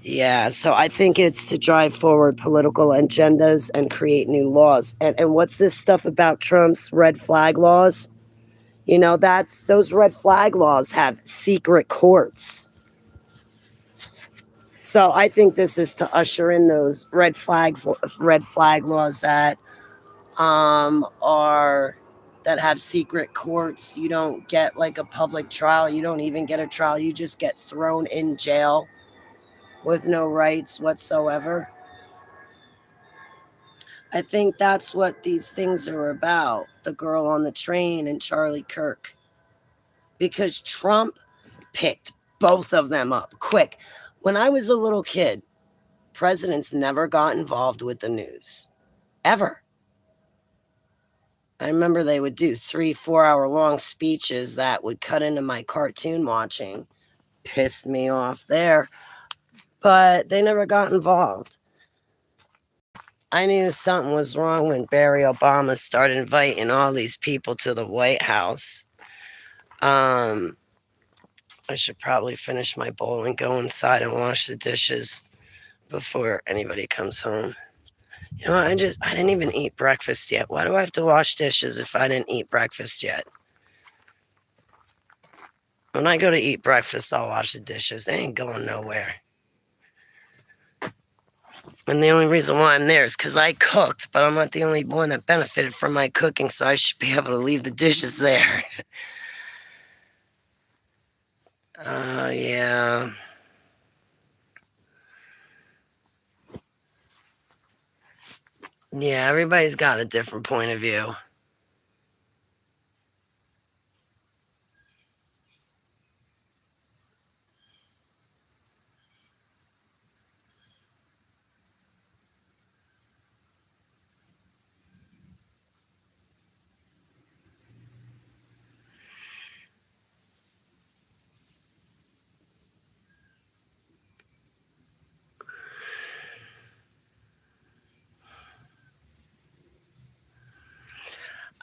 Yeah, so I think it's to drive forward political agendas and create new laws. And what's this stuff about Trump's red flag laws? You know, those red flag laws have secret courts. So I think this is to usher in those red flag laws that are that have secret courts. You don't get like a public trial. You don't even get a trial. You just get thrown in jail with no rights whatsoever. I think that's what these things are about. The girl on the train and Charlie Kirk. Because Trump picked both of them up quick. When I was a little kid, presidents never got involved with the news. Ever. I remember they would do 3-4 hour long speeches that would cut into my cartoon watching. Pissed me off there. But they never got involved. I knew something was wrong when Barry Obama started inviting all these people to the White House. I should probably finish my bowl and go inside and wash the dishes before anybody comes home. You know, I didn't even eat breakfast yet. Why do I have to wash dishes if I didn't eat breakfast yet? When I go to eat breakfast, I'll wash the dishes. They ain't going nowhere. And the only reason why I'm there is because I cooked, but I'm not the only one that benefited from my cooking, so I should be able to leave the dishes there. Yeah. Yeah, everybody's got a different point of view.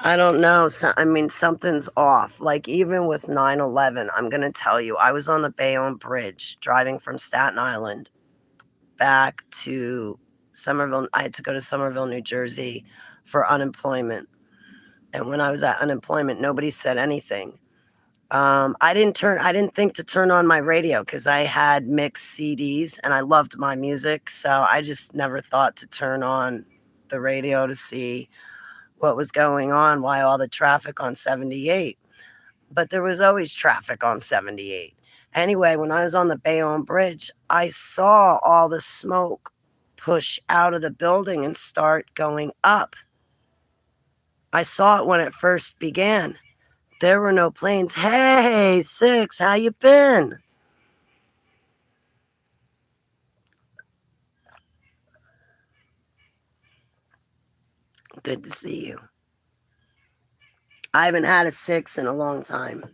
I don't know. So, I mean, something's off. Like, even with 9/11, I'm going to tell you, I was on the Bayonne Bridge driving from Staten Island back to Somerville. I had to go to Somerville, New Jersey for unemployment. And when I was at unemployment, nobody said anything. I didn't think to turn on my radio because I had mixed CDs and I loved my music. So I just never thought to turn on the radio to see what was going on, why all the traffic on 78. But there was always traffic on 78. Anyway, when I was on the Bayonne Bridge, I saw all the smoke push out of the building and start going up. I saw it when it first began. There were no planes. Hey, Six, how you been? Good to see you. I haven't had a Six in a long time.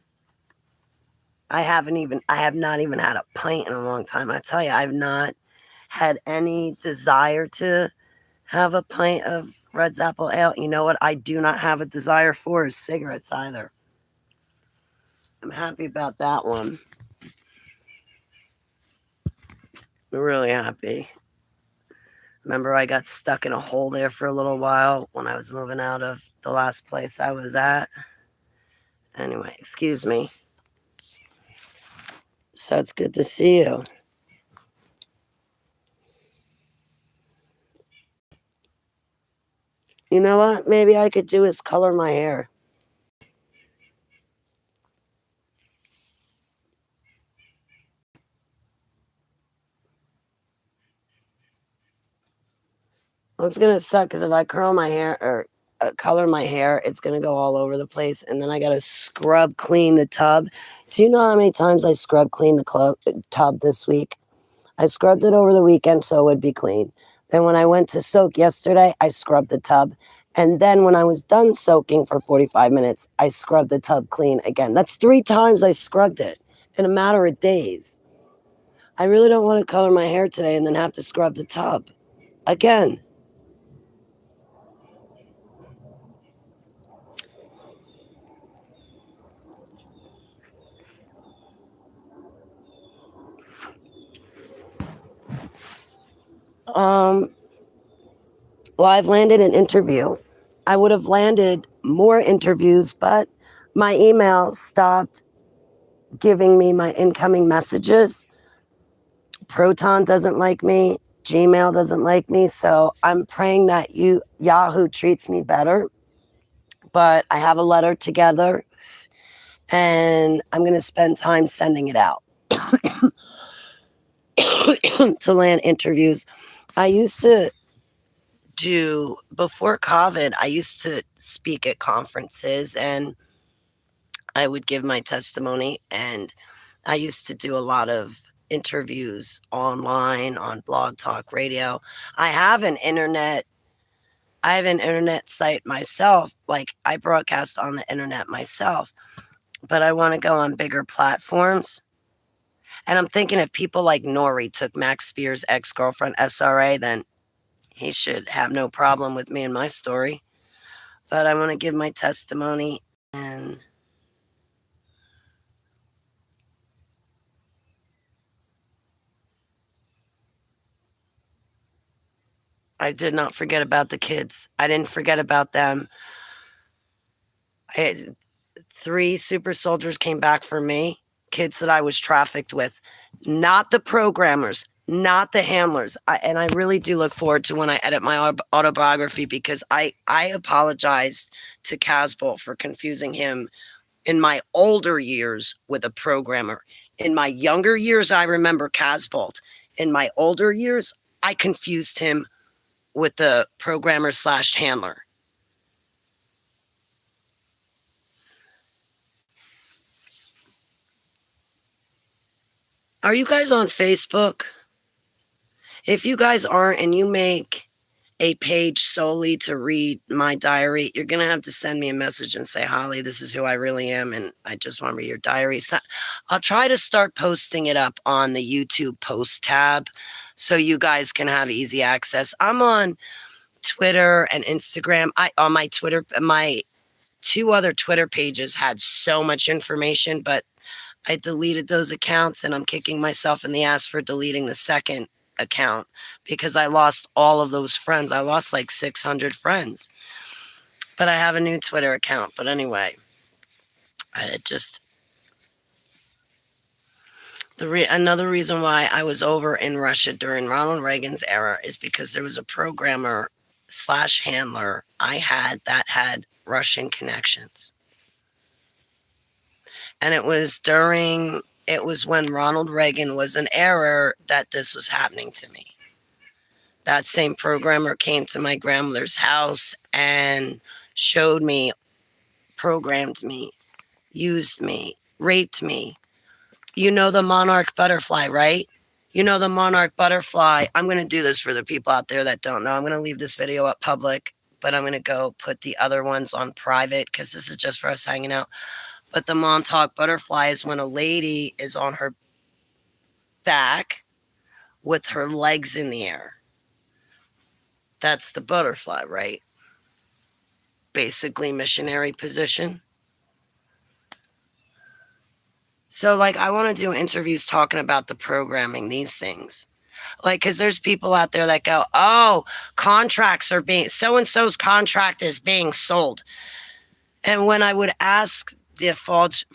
I have not even had a pint in a long time. I tell you, I've not had any desire to have a pint of Red's Apple Ale. You know what I do not have a desire for is cigarettes either. I'm happy about that one. I'm really happy. Remember, I got stuck in a hole there for a little while when I was moving out of the last place I was at. Anyway, excuse me. So it's good to see you. You know what? Maybe I could do is color my hair. Well, it's gonna suck because if I curl my hair or color my hair, it's gonna go all over the place, and then I gotta scrub clean the tub. Do you know how many times I scrub clean the tub this week? I scrubbed it over the weekend so it would be clean. Then when I went to soak yesterday, I scrubbed the tub. And then when I was done soaking for 45 minutes, I scrubbed the tub clean again. That's 3 times I scrubbed it in a matter of days. I really don't want to color my hair today and then have to scrub the tub again. Um, well, I've landed an interview. I would have landed more interviews, but my email stopped giving me my incoming messages. Proton doesn't like me. Gmail doesn't like me. So I'm praying that Yahoo treats me better. But I have a letter together and I'm going to spend time sending it out to land interviews. I used to before COVID, I used to speak at conferences and I would give my testimony, and I used to do a lot of interviews online on Blog Talk Radio. I have an internet site myself. Like, I broadcast on the internet myself, but I want to go on bigger platforms. And I'm thinking if people like Nori took Max Spears' ex-girlfriend SRA, then he should have no problem with me and my story. But I want to give my testimony, and I did not forget about the kids. I didn't forget about them. 3 super soldiers came back for me, kids that I was trafficked with, not the programmers, not the handlers. And I really do look forward to when I edit my autobiography, because I apologized to Casbolt for confusing him in my older years with a programmer. In my younger years, I remember Casbolt. In my older years, I confused him with the programmer/handler. Are you guys on Facebook? If you guys aren't and you make a page solely to read my diary, you're going to have to send me a message and say, Holly, this is who I really am, and I just want to read your diary. So I'll try to start posting it up on the YouTube post tab so you guys can have easy access. I'm on Twitter and Instagram. On my Twitter, my 2 other Twitter pages had so much information, but I deleted those accounts, and I'm kicking myself in the ass for deleting the second account because I lost all of those friends. I lost like 600 friends. But I have a new Twitter account. But anyway, another reason why I was over in Russia during Ronald Reagan's era is because there was a programmer / handler I had that had Russian connections. And it was when Ronald Reagan was in error that this was happening to me. That same programmer came to my grandmother's house and showed me, programmed me, used me, raped me. You know the monarch butterfly, right? You know the monarch butterfly. I'm going to do this for the people out there that don't know. I'm going to leave this video up public, but I'm going to go put the other ones on private because this is just for us hanging out. But the montauk butterfly is when a lady is on her back with her legs in the air. That's the butterfly, right? Basically missionary position. So, like, I want to do interviews talking about the programming, these things. Like, because there's people out there that go, oh, contracts are being, so-and-so's contract is being sold. And when I would ask the frauds,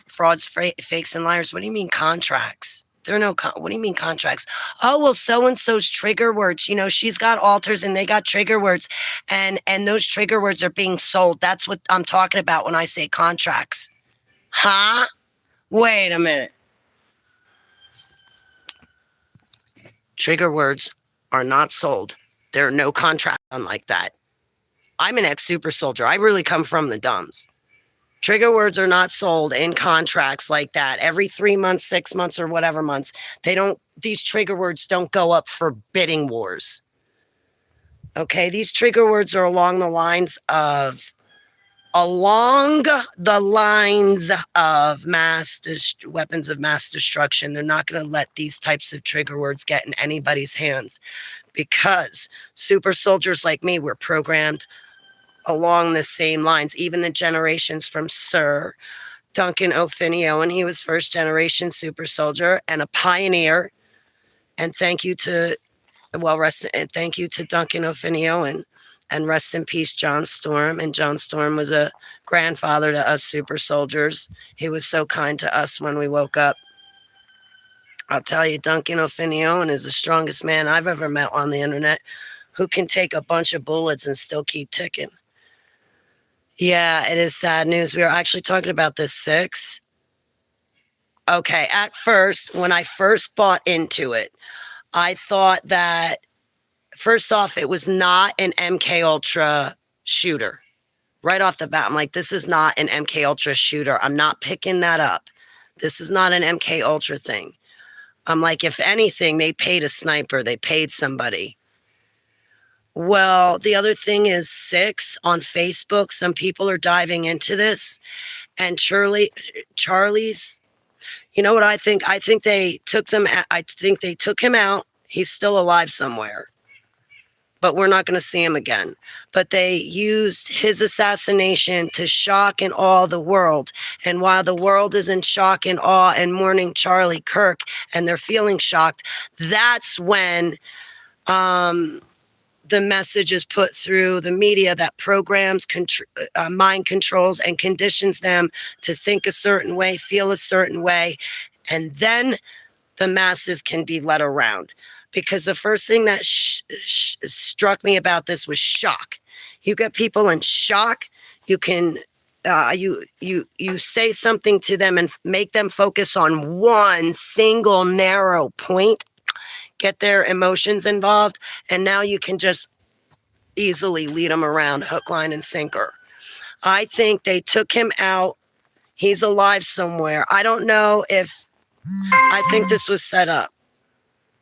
fakes, and liars, what do you mean contracts? There are no, what do you mean contracts? Oh, well, so-and-so's trigger words, she's got altars and they got trigger words, and those trigger words are being sold. That's what I'm talking about when I say contracts. Huh? Wait a minute. Trigger words are not sold. There are no contracts like that. I'm an ex-super soldier. I really come from the dumbs. Trigger words are not sold in contracts like that. Every 3 months, 6 months, or whatever months, these trigger words don't go up for bidding wars. Okay, these trigger words are along the lines of weapons of mass destruction. They're not going to let these types of trigger words get in anybody's hands because super soldiers like me were programmed along the same lines. Even the generations from Sir Duncan O'Finio, and he was first generation super soldier and a pioneer. And thank you to Duncan O'Finio and rest in peace, John Storm. And John Storm was a grandfather to us super soldiers. He was so kind to us when we woke up. I'll tell you, Duncan O'Finio is the strongest man I've ever met on the internet who can take a bunch of bullets and still keep ticking. Yeah, it is sad news. We were actually talking about this 6. Okay, at first, when I first bought into it, I thought that, first off, it was not an MK Ultra shooter. Right off the bat, I'm like, this is not an MK Ultra shooter. I'm not picking that up. This is not an MK Ultra thing. I'm like, if anything, they paid a sniper. They paid somebody. Well, the other thing is 6 on Facebook. Some people are diving into this. And Charlie's, you know what I think? I think they took him out. He's still alive somewhere. But we're not going to see him again. But they used his assassination to shock and awe the world. And while the world is in shock and awe and mourning Charlie Kirk, and they're feeling shocked, that's when the message is put through the media that programs mind controls and conditions them to think a certain way, feel a certain way, and then the masses can be led around. Because the first thing that struck me about this was shock. You get people in shock. You can you say something to them and make them focus on one single narrow point, get their emotions involved, and now you can just easily lead them around hook, line, and sinker. I think they took him out. He's alive somewhere. I don't know if, I think this was set up.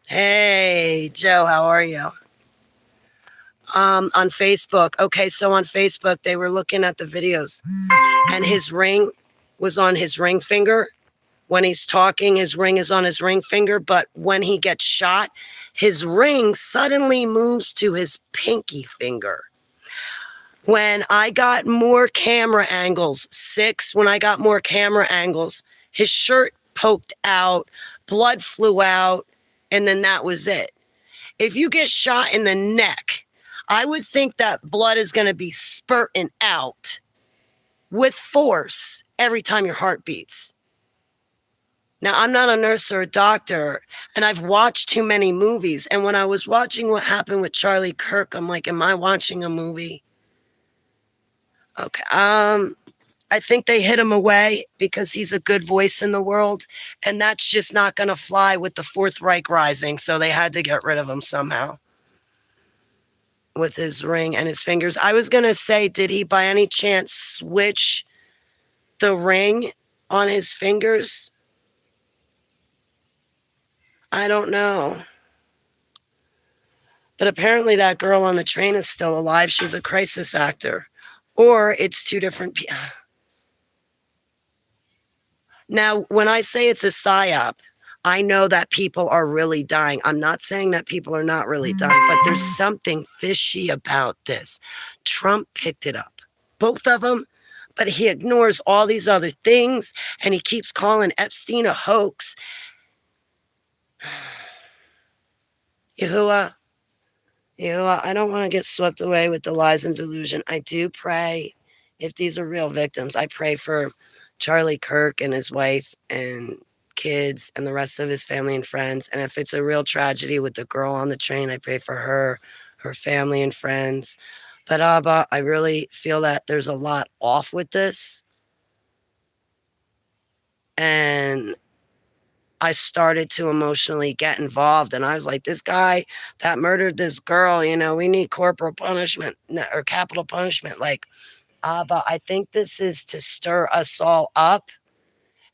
Hey, Joe, how are you? On Facebook. Okay, so on Facebook, they were looking at the videos, and his ring was on his ring finger. When he's talking, his ring is on his ring finger, but when he gets shot, his ring suddenly moves to his pinky finger. When I got more camera angles, 6, when I got more camera angles, his shirt poked out, blood flew out, and then that was it. If you get shot in the neck, I would think that blood is going to be spurting out with force every time your heart beats. Now, I'm not a nurse or a doctor, and I've watched too many movies. And when I was watching what happened with Charlie Kirk, I'm like, am I watching a movie? Okay. I think they hid him away because he's a good voice in the world, and that's just not going to fly with the Fourth Reich rising. So they had to get rid of him somehow with his ring and his fingers. I was going to say, did he by any chance switch the ring on his fingers? I don't know. But apparently that girl on the train is still alive. She's a crisis actor. Or it's two different people. Now, when I say it's a psyop, I know that people are really dying. I'm not saying that people are not really dying, but there's something fishy about this. Trump picked it up, both of them, but he ignores all these other things, and he keeps calling Epstein a hoax. Yahuwah, I don't want to get swept away with the lies and delusion. I do pray, if these are real victims, I pray for Charlie Kirk and his wife and kids and the rest of his family and friends. And if it's a real tragedy with the girl on the train, I pray for her, her family and friends. But Abba, I really feel that there's a lot off with this. And I started to emotionally get involved. And I was like, this guy that murdered this girl, we need corporal punishment or capital punishment. Like, Abba, I think this is to stir us all up.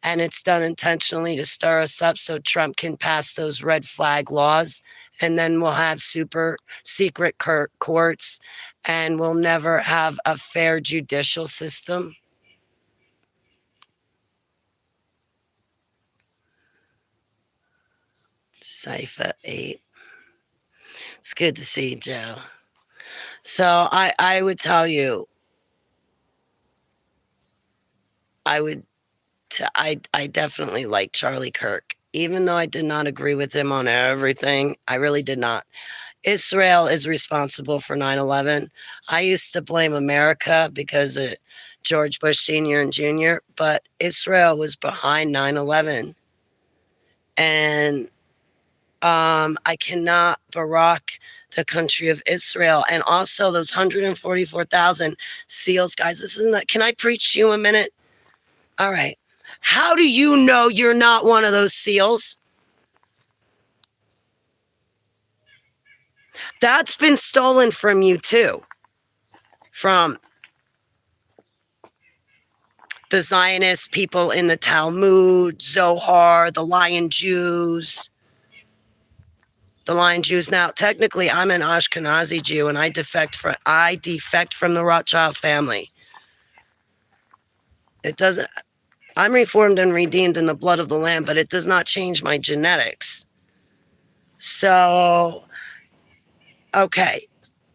And it's done intentionally to stir us up so Trump can pass those red flag laws. And then we'll have super secret courts, and we'll never have a fair judicial system. Cypher 8. It's good to see you, Joe. So I would tell you, I definitely like Charlie Kirk. Even though I did not agree with him on everything, I really did not. Israel is responsible for 9/11. I used to blame America because of George Bush Sr. and Jr., but Israel was behind 9/11. And I cannot barack the country of Israel. And also those 144,000 SEALs, guys, this isn't that. Can I preach to you a minute? All right. How do you know you're not one of those SEALs? That's been stolen from you too. From the Zionist people in the Talmud, Zohar, the Lion Jews. The Lion Jews. Now, technically, I'm an Ashkenazi Jew, and I defect from the Rothschild family. It doesn't. I'm reformed and redeemed in the blood of the Lamb, but it does not change my genetics. So, okay.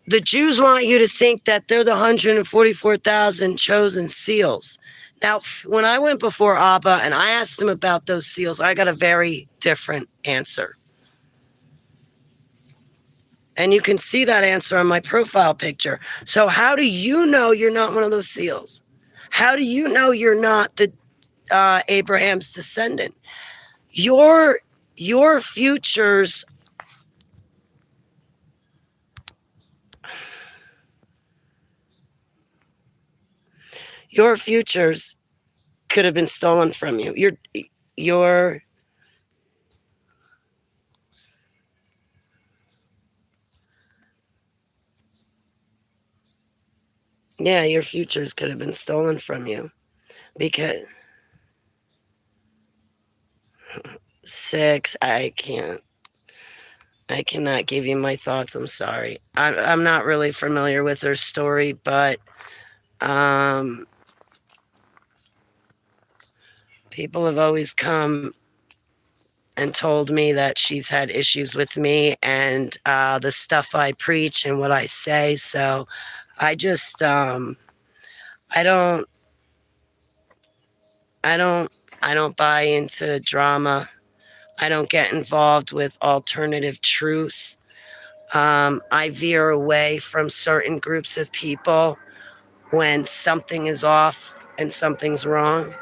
The Jews want you to think that they're the 144,000 chosen SEALs. Now, when I went before Abba and I asked him about those SEALs, I got a very different answer. And you can see that answer on my profile picture. So how do you know you're not one of those SEALs? How do you know you're not the Abraham's descendant? Your futures could have been stolen from you. Your futures could have been stolen from you because 6, I cannot give you my thoughts. I'm sorry. I'm not really familiar with her story, but people have always come and told me that she's had issues with me and the stuff I preach and what I say. So I just, I don't, I don't, I don't buy into drama. I don't get involved with alternative truth. I veer away from certain groups of people when something is off and something's wrong.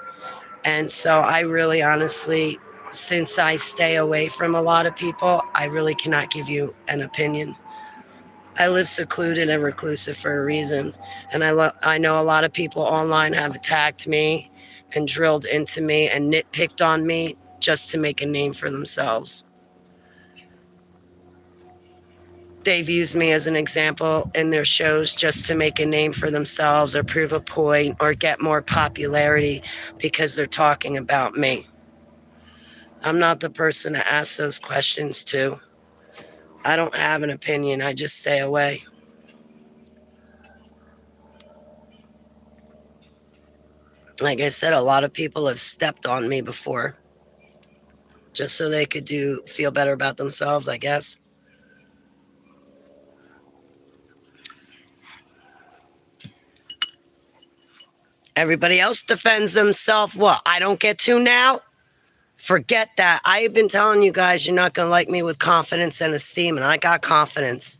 And so I really honestly, since I stay away from a lot of people, I really cannot give you an opinion. I live secluded and reclusive for a reason. And I know a lot of people online have attacked me and drilled into me and nitpicked on me just to make a name for themselves. They've used me as an example in their shows just to make a name for themselves or prove a point or get more popularity because they're talking about me. I'm not the person to ask those questions to. I don't have an opinion. I just stay away. Like I said, a lot of people have stepped on me before just so they could feel better about themselves, I guess. Everybody else defends themselves. What? I don't get to now? Forget that. I've been telling you guys you're not going to like me with confidence and esteem, and I got confidence.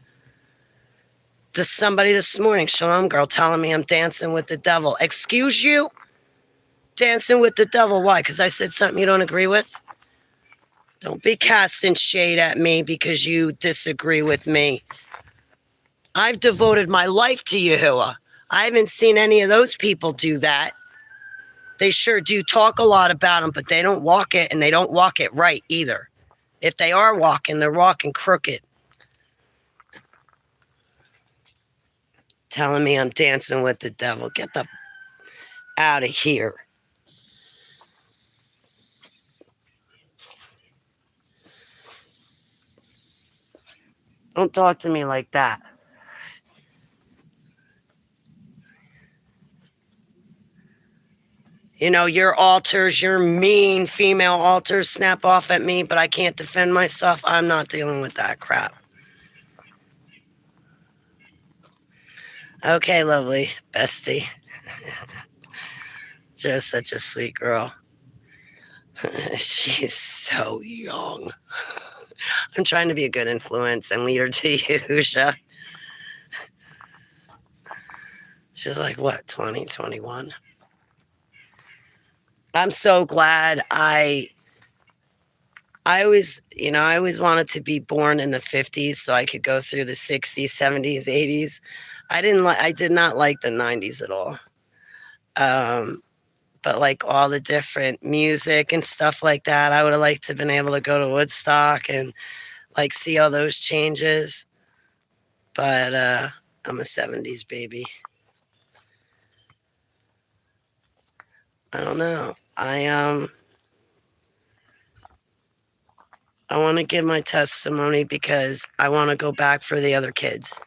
There's somebody this morning, Shalom Girl, telling me I'm dancing with the devil. Excuse you? Dancing with the devil. Why? Because I said something you don't agree with? Don't be casting shade at me because you disagree with me. I've devoted my life to Yahuwah. I haven't seen any of those people do that. They sure do talk a lot about him, but they don't walk it, and they don't walk it right either. If they are walking, they're walking crooked. Telling me I'm dancing with the devil. Get the out of here. Don't talk to me like that. You know, your altars, your mean female altars snap off at me, but I can't defend myself. I'm not dealing with that crap. Okay, lovely bestie. Just such a sweet girl. She's so young. I'm trying to be a good influence and lead her to Yahusha. She's like, what, 20, 21? I'm so glad I always wanted to be born in the 50s so I could go through the 60s, 70s, 80s. I did not like the 90s at all. But like all the different music and stuff like that, I would have liked to have been able to go to Woodstock and like see all those changes. But I'm a 70s baby. I don't know. I want to give my testimony because I want to go back for the other kids.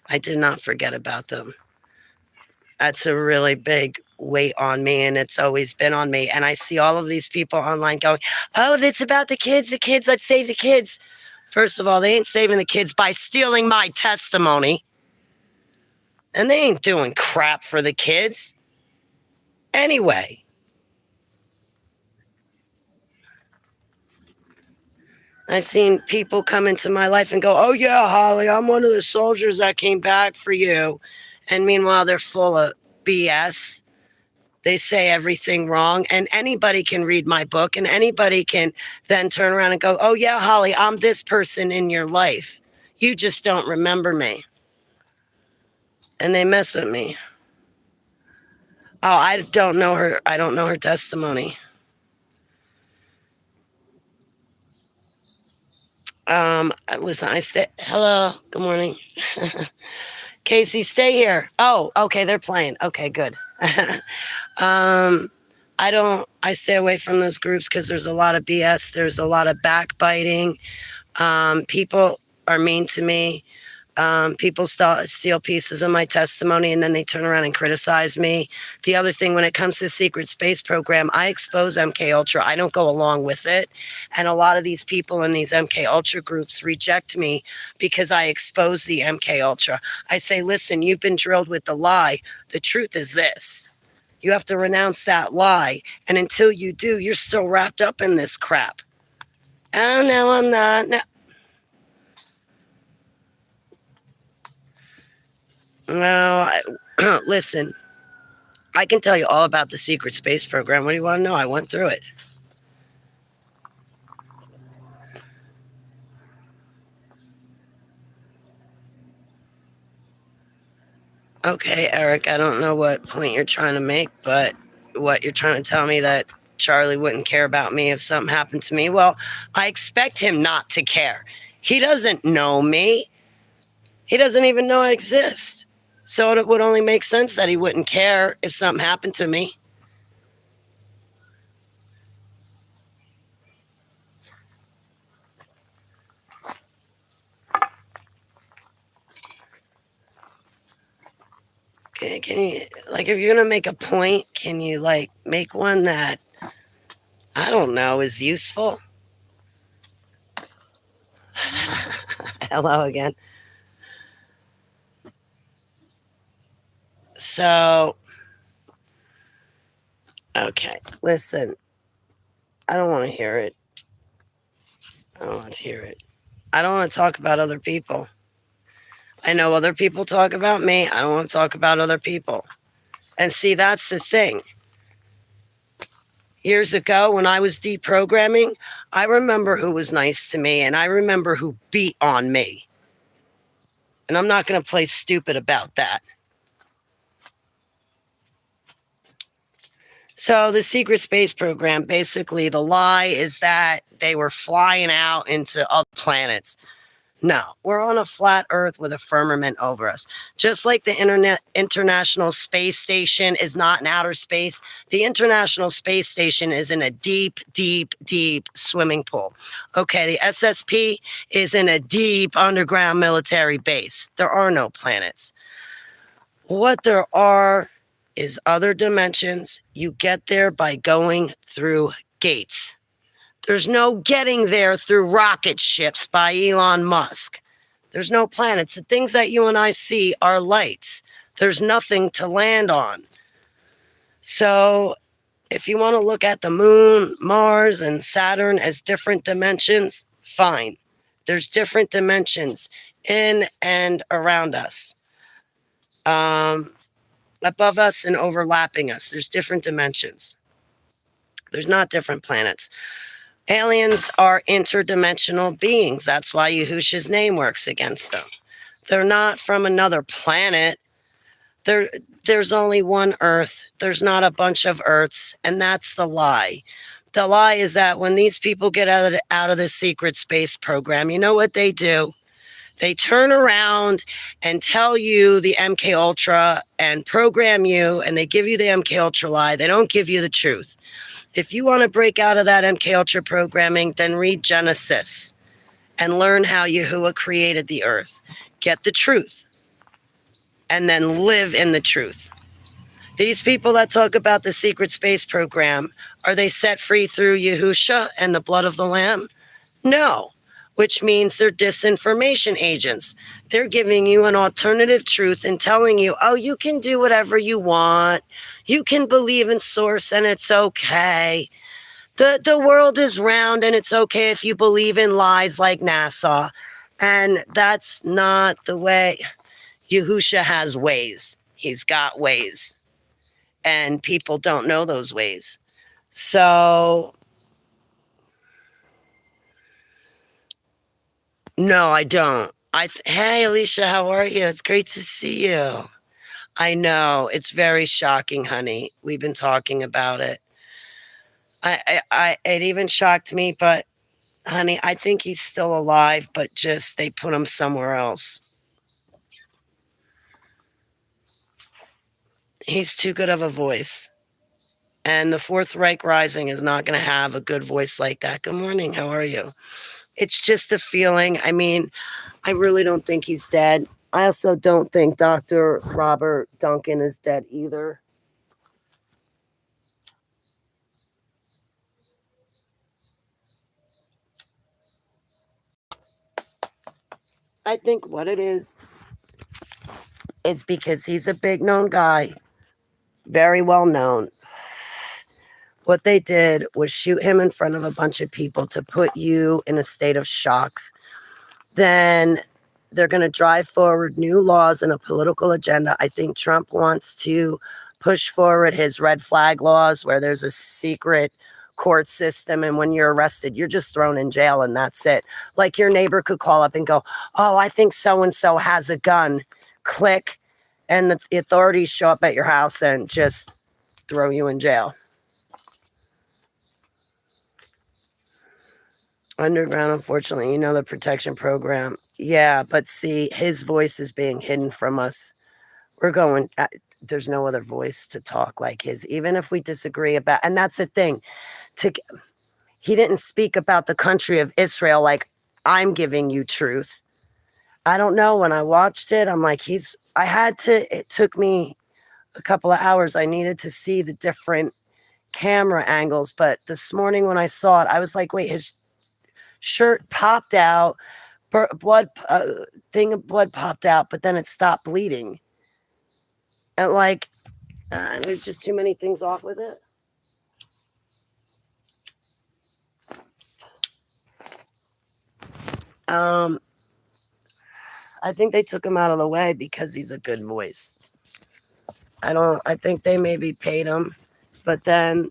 I did not forget about them. That's a really big weight on me, and it's always been on me. And I see all of these people online going, oh, it's about the kids, let's save the kids. First of all, they ain't saving the kids by stealing my testimony. And they ain't doing crap for the kids. Anyway. I've seen people come into my life and go, oh, yeah, Holly, I'm one of the soldiers that came back for you. And meanwhile, they're full of BS. They say everything wrong. And anybody can read my book, and anybody can then turn around and go, oh, yeah, Holly, I'm this person in your life. You just don't remember me. And they mess with me. Oh, I don't know her. I don't know her testimony. Listen, hello, good morning. Casey, stay here. Oh, okay, they're playing. Okay, good. I stay away from those groups because there's a lot of BS. There's a lot of backbiting. People are mean to me. People steal pieces of my testimony and then they turn around and criticize me. The other thing, when it comes to the secret space program, I expose MK Ultra. I don't go along with it. And a lot of these people in these MK Ultra groups reject me because I expose the MK Ultra. I say, listen, you've been drilled with the lie. The truth is this. You have to renounce that lie. And until you do, you're still wrapped up in this crap. Oh, no, I'm not. No. No, listen, I can tell you all about the secret space program. What do you want to know? I went through it. Okay, Eric, I don't know what point you're trying to make, but what you're trying to tell me that Charlie wouldn't care about me if something happened to me. Well, I expect him not to care. He doesn't know me. He doesn't even know I exist. So it would only make sense that he wouldn't care if something happened to me. Can you, like, if you're going to make a point, can you, like, make one that, I don't know, is useful? Hello again. So, okay, listen, I don't want to hear it. I don't want to hear it. I don't want to talk about other people. I know other people talk about me. I don't want to talk about other people. And see, that's the thing. Years ago, when I was deprogramming, I remember who was nice to me and I remember who beat on me. And I'm not going to play stupid about that. So the secret space program, basically the lie is that they were flying out into other planets. No, we're on a flat earth with a firmament over us. Just like the International Space Station is not in outer space, the International Space Station is in a deep, deep, deep swimming pool. Okay, the SSP is in a deep underground military base. There are no planets. What there are is other dimensions. You get there by going through gates. There's no getting there through rocket ships by Elon Musk. There's no planets. The things that you and I see are lights. There's nothing to land on. So if you want to look at the moon, Mars, and Saturn as different dimensions, fine. There's different dimensions in and around us. Above us and overlapping us. There's different dimensions. There's not different planets. Aliens are interdimensional beings. That's why Yahusha's name works against them. They're not from another planet. There's only one Earth. There's not a bunch of Earths, and that's the lie. The lie is that when these people get out of the secret space program, you know what they do? They turn around and tell you the MK Ultra and program you, and they give you the MK Ultra lie. They don't give you the truth. If you want to break out of that MK Ultra programming, then read Genesis and learn how Yahuwah created the earth. Get the truth and then live in the truth. These people that talk about the secret space program, are they set free through Yahusha and the blood of the Lamb? No, which means they're disinformation agents. They're giving you an alternative truth and telling you, oh, you can do whatever you want. You can believe in source and it's okay. The world is round and it's okay if you believe in lies like NASA. And that's not the way. Yahusha has ways. He's got ways. And people don't know those ways. So, no, I don't. Hey, Alicia, how are you? It's great to see you. I know. It's very shocking, honey. We've been talking about it. It even shocked me, but honey, I think he's still alive, but just they put him somewhere else. He's too good of a voice. And the Fourth Reich Rising is not going to have a good voice like that. Good morning. How are you? It's just a feeling. I mean, I really don't think he's dead. I also don't think Dr. Robert Duncan is dead either. I think what it is because he's a big known guy, very well known. What they did was shoot him in front of a bunch of people to put you in a state of shock. Then they're going to drive forward new laws and a political agenda. I think Trump wants to push forward his red flag laws where there's a secret court system, and when you're arrested, you're just thrown in jail and that's it. Like your neighbor could call up and go, "Oh, I think so and so has a gun." Click, and the authorities show up at your house and just throw you in jail. Underground, unfortunately, the protection program. Yeah, but see, his voice is being hidden from us. We're going, there's no other voice to talk like his, even if we disagree about, and that's the thing. To, he didn't speak about the country of Israel like I'm giving you truth. I don't know. When I watched it, I'm like, it took me a couple of hours. I needed to see the different camera angles. But this morning when I saw it, I was like, wait, his shirt popped out, thing of blood popped out, but then it stopped bleeding. And like, there's just too many things off with it. I think they took him out of the way because he's a good voice. I think they maybe paid him, but then,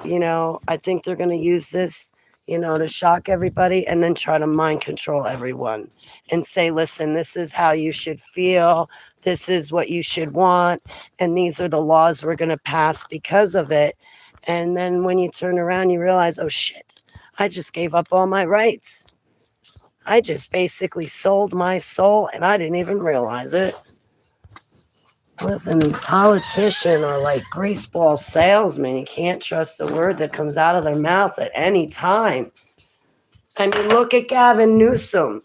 I think they're going to use this, to shock everybody and then try to mind control everyone and say, listen, this is how you should feel. This is what you should want. And these are the laws we're going to pass because of it. And then when you turn around, you realize, oh shit, I just gave up all my rights. I just basically sold my soul and I didn't even realize it. Listen, these politicians are like greaseball salesmen. You can't trust a word that comes out of their mouth at any time. I mean, look at Gavin Newsom.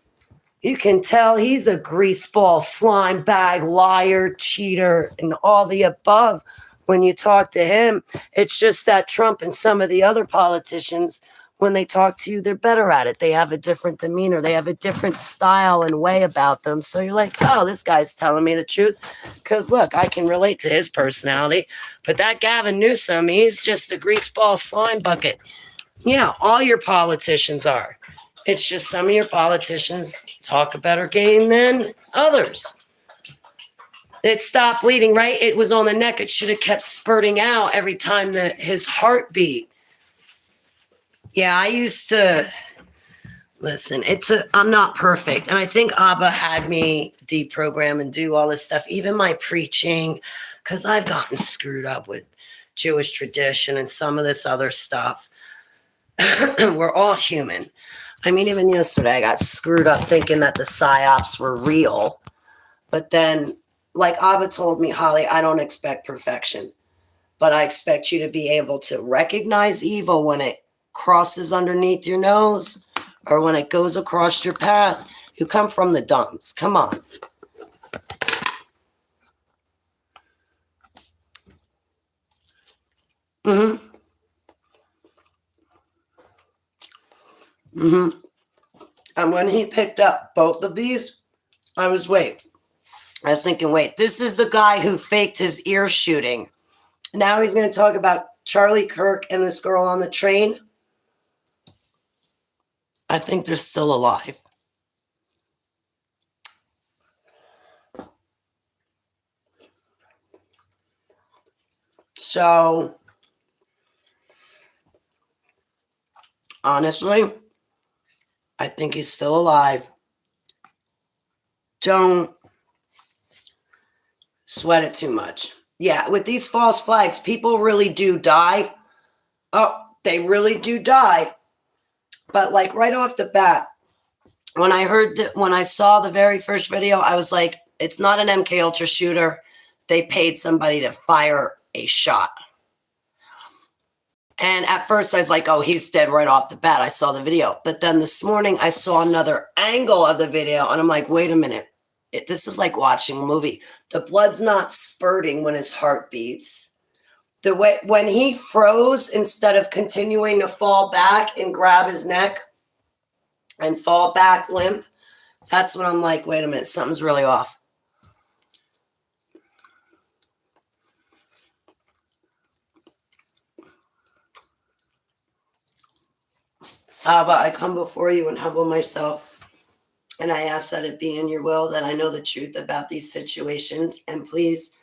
You can tell he's a greaseball, slime bag, liar, cheater, and all the above. When you talk to him, it's just that Trump and some of the other politicians, when they talk to you, they're better at it. They have a different demeanor. They have a different style and way about them. So you're like, oh, this guy's telling me the truth. Because look, I can relate to his personality. But that Gavin Newsom, he's just a greaseball slime bucket. Yeah, all your politicians are. It's just some of your politicians talk a better game than others. It stopped bleeding, right? It was on the neck. It should have kept spurting out every time his heart beat. Yeah, I used to listen. I'm not perfect. And I think Abba had me deprogram and do all this stuff, even my preaching, because I've gotten screwed up with Jewish tradition and some of this other stuff. We're all human. I mean, even yesterday, I got screwed up thinking that the psyops were real. But then, like Abba told me, Holly, I don't expect perfection. But I expect you to be able to recognize evil when it crosses underneath your nose or when it goes across your path. You come from the dumps. Come on. Mm-hmm. Mm-hmm. And when he picked up both of these, I was thinking, wait, this is the guy who faked his ear shooting. Now he's going to talk about Charlie Kirk and this girl on the train. I think they're still alive. So, honestly, I think he's still alive. Don't sweat it too much. Yeah, with these false flags, people really do die. Oh, they really do die. But like right off the bat, when I saw the very first video, I was like, it's not an MK Ultra shooter. They paid somebody to fire a shot. And at first I was like, oh, he's dead right off the bat. I saw the video. But then this morning I saw another angle of the video and I'm like, wait a minute. This is like watching a movie. The blood's not spurting when his heart beats. The way when he froze, instead of continuing to fall back and grab his neck and fall back limp, that's when I'm like, wait a minute, something's really off. But I come before you and humble myself, and I ask that it be in your will that I know the truth about these situations, and please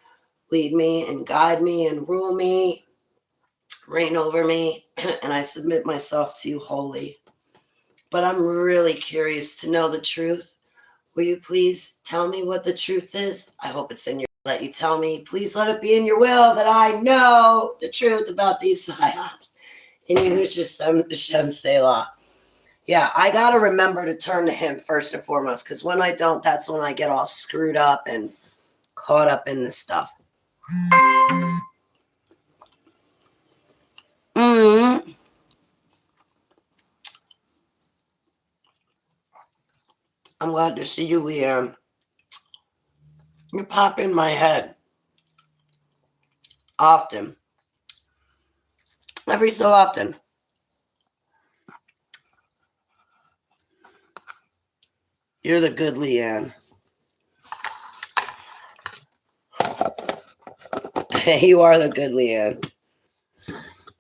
lead me and guide me and rule me, reign over me, and I submit myself to you wholly. But I'm really curious to know the truth. Will you please tell me what the truth is? I hope it's in your will that you tell me. Please let it be in your will that I know the truth about these psyops. In Yahushua Shem Selah. Yeah, I got to remember to turn to him first and foremost, because when I don't, that's when I get all screwed up and caught up in this stuff. Mm-hmm. I'm glad to see you, Leanne. You pop in my head often. Every so often. You're the good Leanne. You are the good Leanne.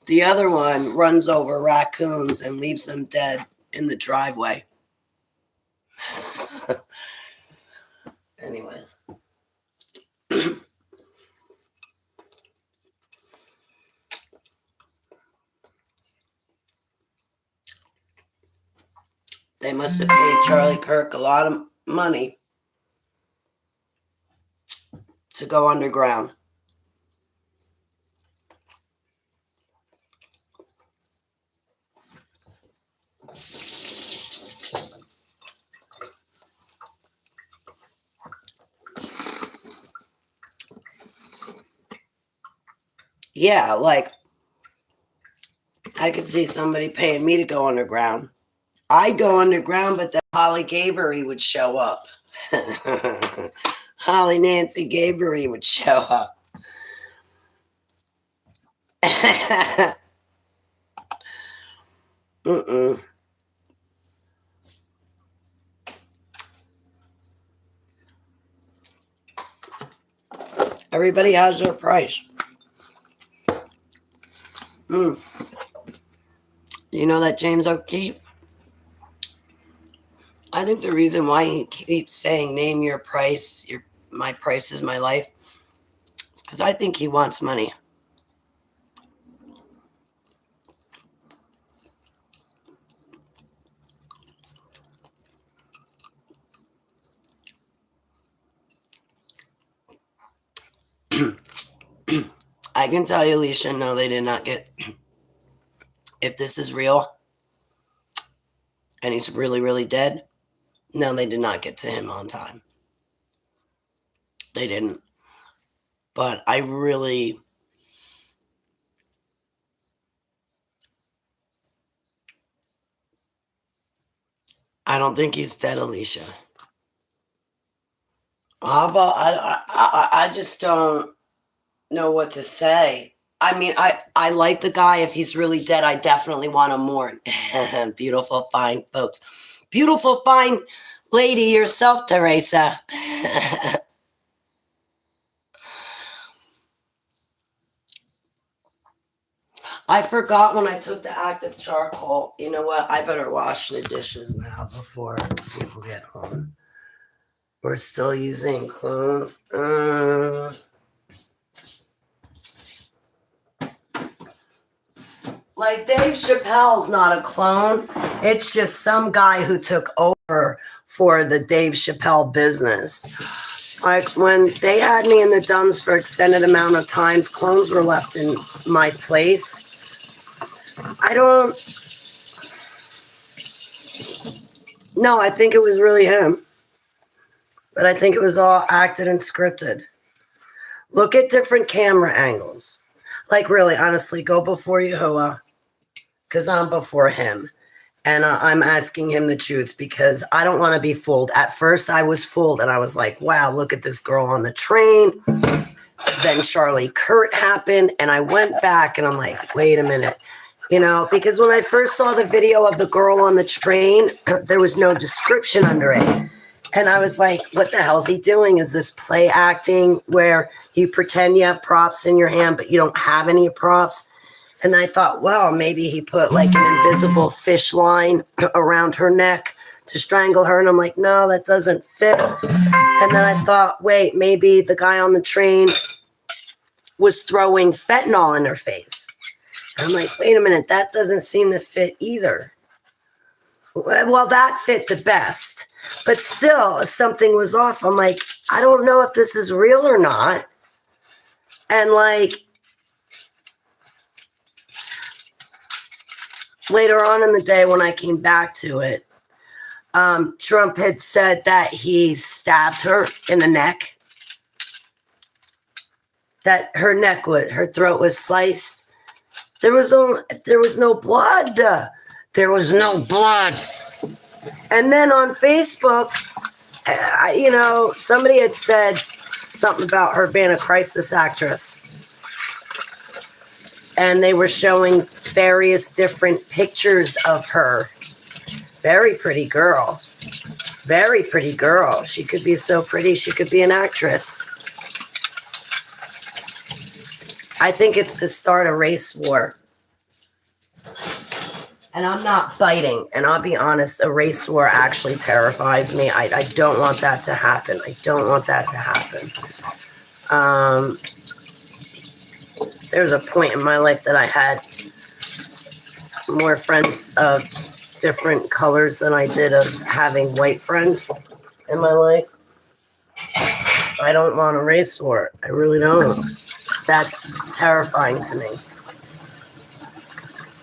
The other one runs over raccoons and leaves them dead in the driveway. Anyway. They must have paid Charlie Kirk a lot of money to go underground. Yeah, like, I could see somebody paying me to go underground. I'd go underground, but then Holly Gabery would show up. Holly Nancy Gabery would show up. Mm-mm. Everybody has their price. You know that James O'Keefe? I think the reason why he keeps saying, name your price, my price is my life, is because I think he wants money. I can tell you, Alicia, no, they did not get, if this is real and he's really, really dead, no, they did not get to him on time. They didn't. But I don't think he's dead, Alicia. I just don't know what to say. I mean, I like the guy. If he's really dead, I definitely want to mourn. Beautiful, fine folks. Beautiful, fine lady yourself, Teresa. I forgot when I took the active charcoal. You know what? I better wash the dishes now before people get home. We're still using clones. Like Dave Chappelle's not a clone. It's just some guy who took over for the Dave Chappelle business. Like when they had me in the dumps for extended amount of times, clones were left in my place. No, I think it was really him. But I think it was all acted and scripted. Look at different camera angles. Like really, honestly, go before Yahuwah because I'm before him. And I'm asking him the truth because I don't want to be fooled. At first, I was fooled and I was like, wow, look at this girl on the train. Then Charlie Kurt happened. And I went back and I'm like, wait a minute. You know, because when I first saw the video of the girl on the train, there was no description under it. And I was like, what the hell is he doing? Is this play acting where you pretend you have props in your hand, but you don't have any props? And I thought, well, maybe he put like an invisible fish line around her neck to strangle her. And I'm like, no, that doesn't fit. And then I thought, wait, maybe the guy on the train was throwing fentanyl in her face. And I'm like, wait a minute, that doesn't seem to fit either. Well, that fit the best. But still, something was off. I'm like, I don't know if this is real or not. And like, later on in the day when I came back to it, Trump had said that he stabbed her in the neck, that her throat was sliced. There was no blood. There was no blood. And then on Facebook, somebody had said something about her being a crisis actress. And they were showing various different pictures of her. Very pretty girl. Very pretty girl. She could be so pretty, she could be an actress. I think it's to start a race war. And I'm not fighting. And I'll be honest, a race war actually terrifies me. I don't want that to happen. I don't want that to happen. There was a point in my life that I had more friends of different colors than I did of having white friends in my life. I don't want a race war. I really don't. That's terrifying to me.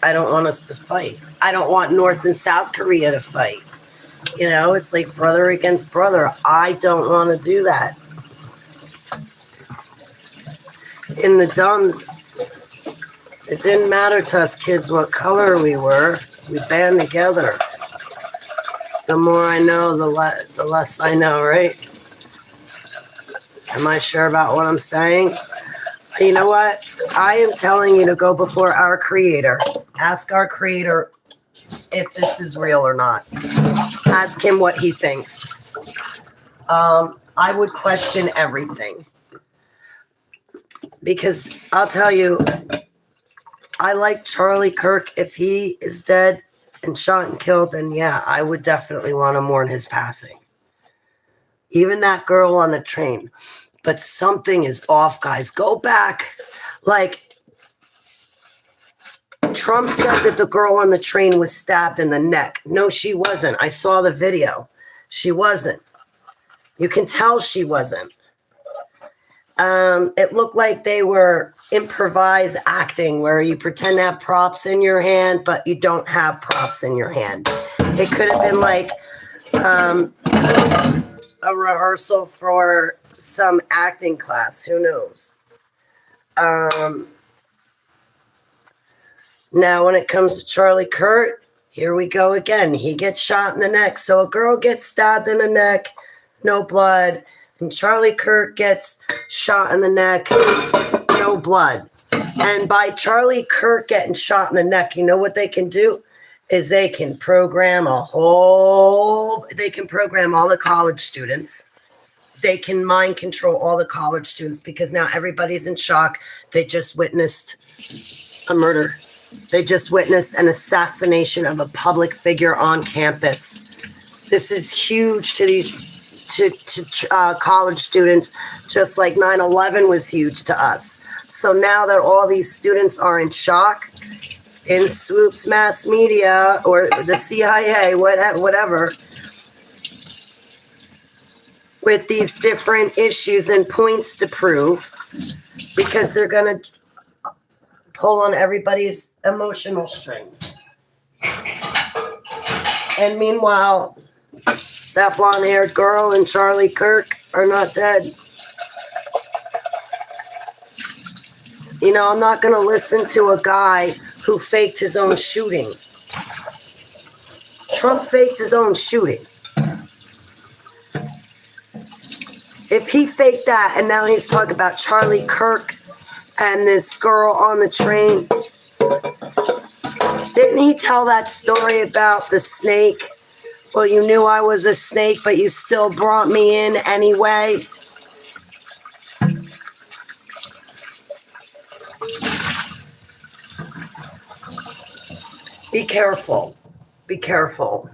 I don't want us to fight. I don't want North and South Korea to fight. You know, it's like brother against brother. I don't want to do that. In the Duns, it didn't matter to us kids what color we were. We band together. The more I know, the less I know, right? Am I sure about what I'm saying? You know what? I am telling you to go before our Creator. Ask our Creator if this is real or not. Ask him what he thinks. I would question everything. Because I'll tell you, I like Charlie Kirk. If he is dead and shot and killed, then yeah, I would definitely want to mourn his passing. Even that girl on the train. But something is off, guys. Go back. Like, Trump said that the girl on the train was stabbed in the neck. No, she wasn't. I saw the video. She wasn't. You can tell she wasn't. It looked like they were improvised acting where you pretend to have props in your hand, but you don't have props in your hand. It could have been like a rehearsal for some acting class. Who knows? Now, when it comes to Charlie Kurt, here we go again. He gets shot in the neck. So a girl gets stabbed in the neck, no blood. And Charlie Kirk gets shot in the neck, no blood. And by Charlie Kirk getting shot in the neck, you know what they can do? Is they can program all the college students. They can mind control all the college students because now everybody's in shock. They just witnessed a murder. They just witnessed an assassination of a public figure on campus. This is huge to these college students, just like 9/11 was huge to us. So now that all these students are in shock, in swoops mass media or the CIA, whatever, with these different issues and points to prove, because they're going to pull on everybody's emotional strings. And meanwhile, that blonde-haired girl and Charlie Kirk are not dead. You know, I'm not going to listen to a guy who faked his own shooting. Trump faked his own shooting. If he faked that and now he's talking about Charlie Kirk and this girl on the train, didn't he tell that story about the snake? Well, you knew I was a snake, but you still brought me in anyway. Be careful. Be careful.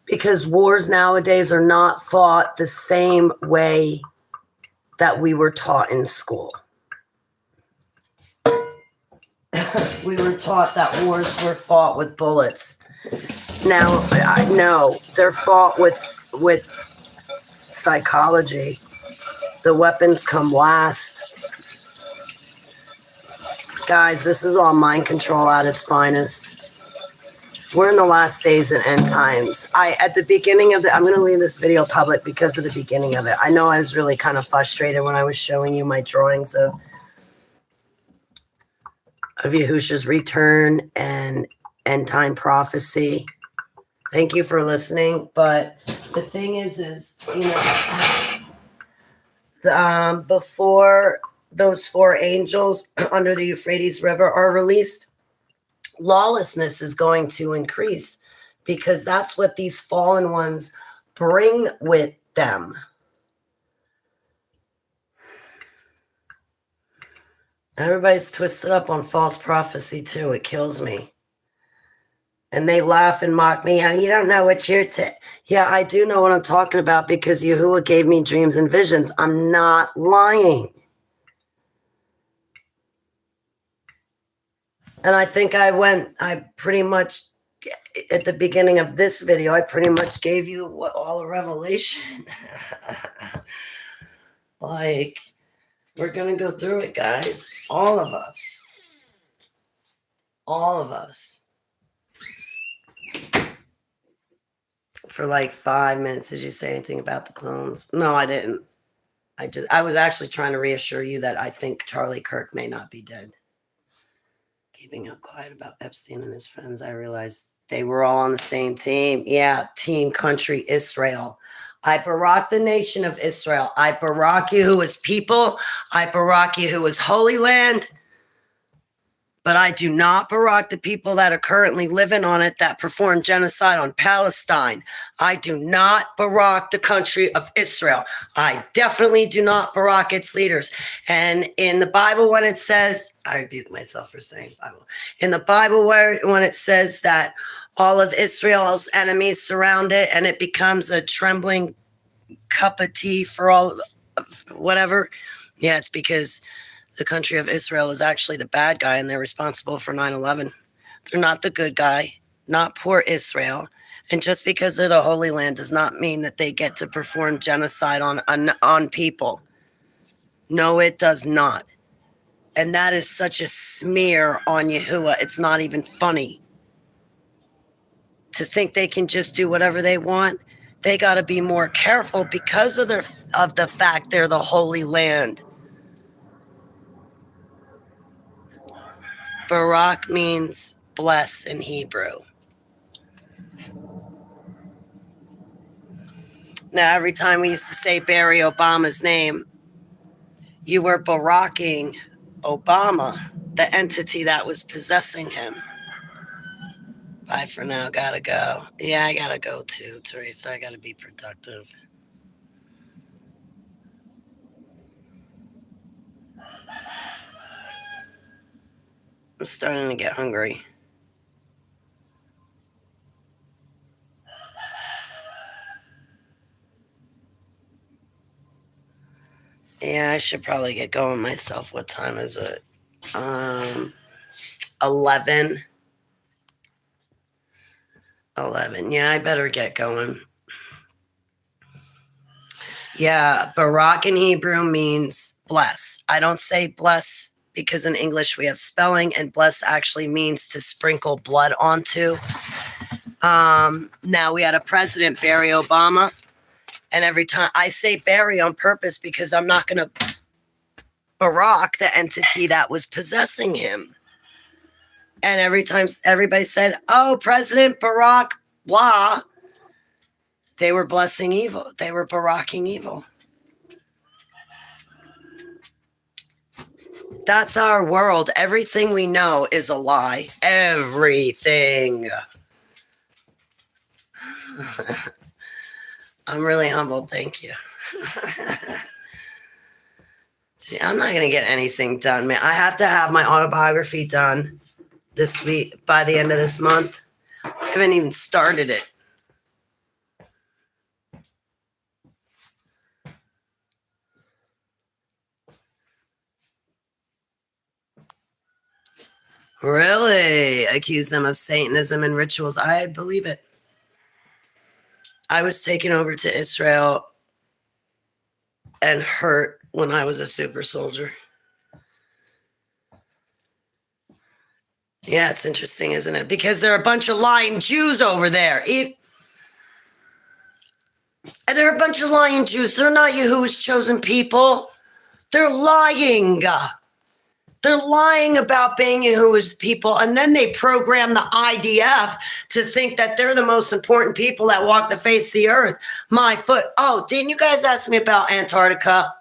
Because wars nowadays are not fought the same way that we were taught in school. We were taught that wars were fought with bullets. Now, I know they're fought with psychology. The weapons come last. Guys, this is all mind control at its finest. We're in the last days and end times. At the beginning of I'm going to leave this video public because of the beginning of it. I know I was really kind of frustrated when I was showing you my drawings of Yahushua's return and end time prophecy. Thank you for listening. But the thing is, before those 4 angels under the Euphrates River are released, lawlessness is going to increase because that's what these fallen ones bring with them. Everybody's twisted up on false prophecy too. It kills me. And they laugh and mock me. You don't know what you're Yeah, I do know what I'm talking about because Yahuwah gave me dreams and visions. I'm not lying. And I think I pretty much, at the beginning of this video, I pretty much gave you all a revelation. Like, we're going to go through it, guys. All of us. All of us. For like 5 minutes, did you say anything about the clones? No, I didn't. I was actually trying to reassure you that I think Charlie Kirk may not be dead. Keeping up quiet about Epstein and his friends, I realized they were all on the same team. Yeah, team country Israel. I barak the nation of Israel. I barak you who is people. I barak you who is holy land. But I do not barak the people that are currently living on it that perform genocide on Palestine. I do not barak the country of Israel. I definitely do not barak its leaders. And in the Bible, when it says, I rebuke myself for saying Bible. In the Bible, when it says that all of Israel's enemies surround it and it becomes a trembling cup of tea for all whatever, yeah, it's because the country of Israel is actually the bad guy and they're responsible for 9/11. They're not the good guy, not poor Israel. And just because they're the Holy Land does not mean that they get to perform genocide on people. No, it does not. And that is such a smear on Yahuwah. It's not even funny. To think they can just do whatever they want, they got to be more careful because of the fact they're the Holy Land. Barak means bless in Hebrew. Now, every time we used to say Barry Obama's name, you were baraking Obama, the entity that was possessing him. Bye for now. Gotta go. Yeah, I gotta go too, Teresa. I gotta be productive. I'm starting to get hungry. Yeah, I should probably get going myself. What time is it? 11. 11. Yeah, I better get going. Yeah, Barak in Hebrew means bless. I don't say bless because in English we have spelling, and bless actually means to sprinkle blood onto. Now we had a president, Barry Obama, and every time I say Barry on purpose because I'm not going to Barak the entity that was possessing him. And every time everybody said, oh, President Barack, blah, they were blessing evil. They were baracking evil. That's our world. Everything we know is a lie. Everything. I'm really humbled. Thank you. See, I'm not going to get anything done, man. I have to have my autobiography done this week by the end of this month. I haven't even started it. Really? Accuse them of Satanism and rituals. I believe it. I was taken over to Israel and hurt when I was a super soldier. Yeah, it's interesting, isn't it? Because there are a bunch of lying Jews over there. And they're a bunch of lying Jews. They're not Yahuwah's chosen people. They're lying. They're lying about being Yahuwah's people, and then they program the IDF to think that they're the most important people that walk the face of the earth. My foot. Oh, didn't you guys ask me about Antarctica?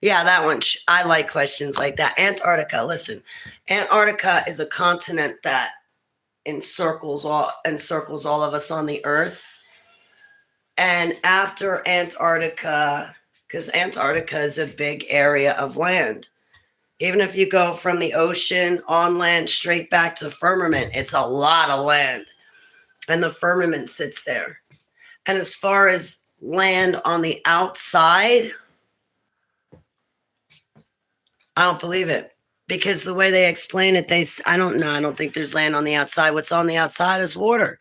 Yeah, that one. I like questions like that. Antarctica. Listen, Antarctica is a continent that encircles all of us on the earth. And after Antarctica, because Antarctica is a big area of land. Even if you go from the ocean on land straight back to the firmament, it's a lot of land. And the firmament sits there. And as far as land on the outside, I don't believe it. Because the way they explain it, I don't know. I don't think there's land on the outside. What's on the outside is water.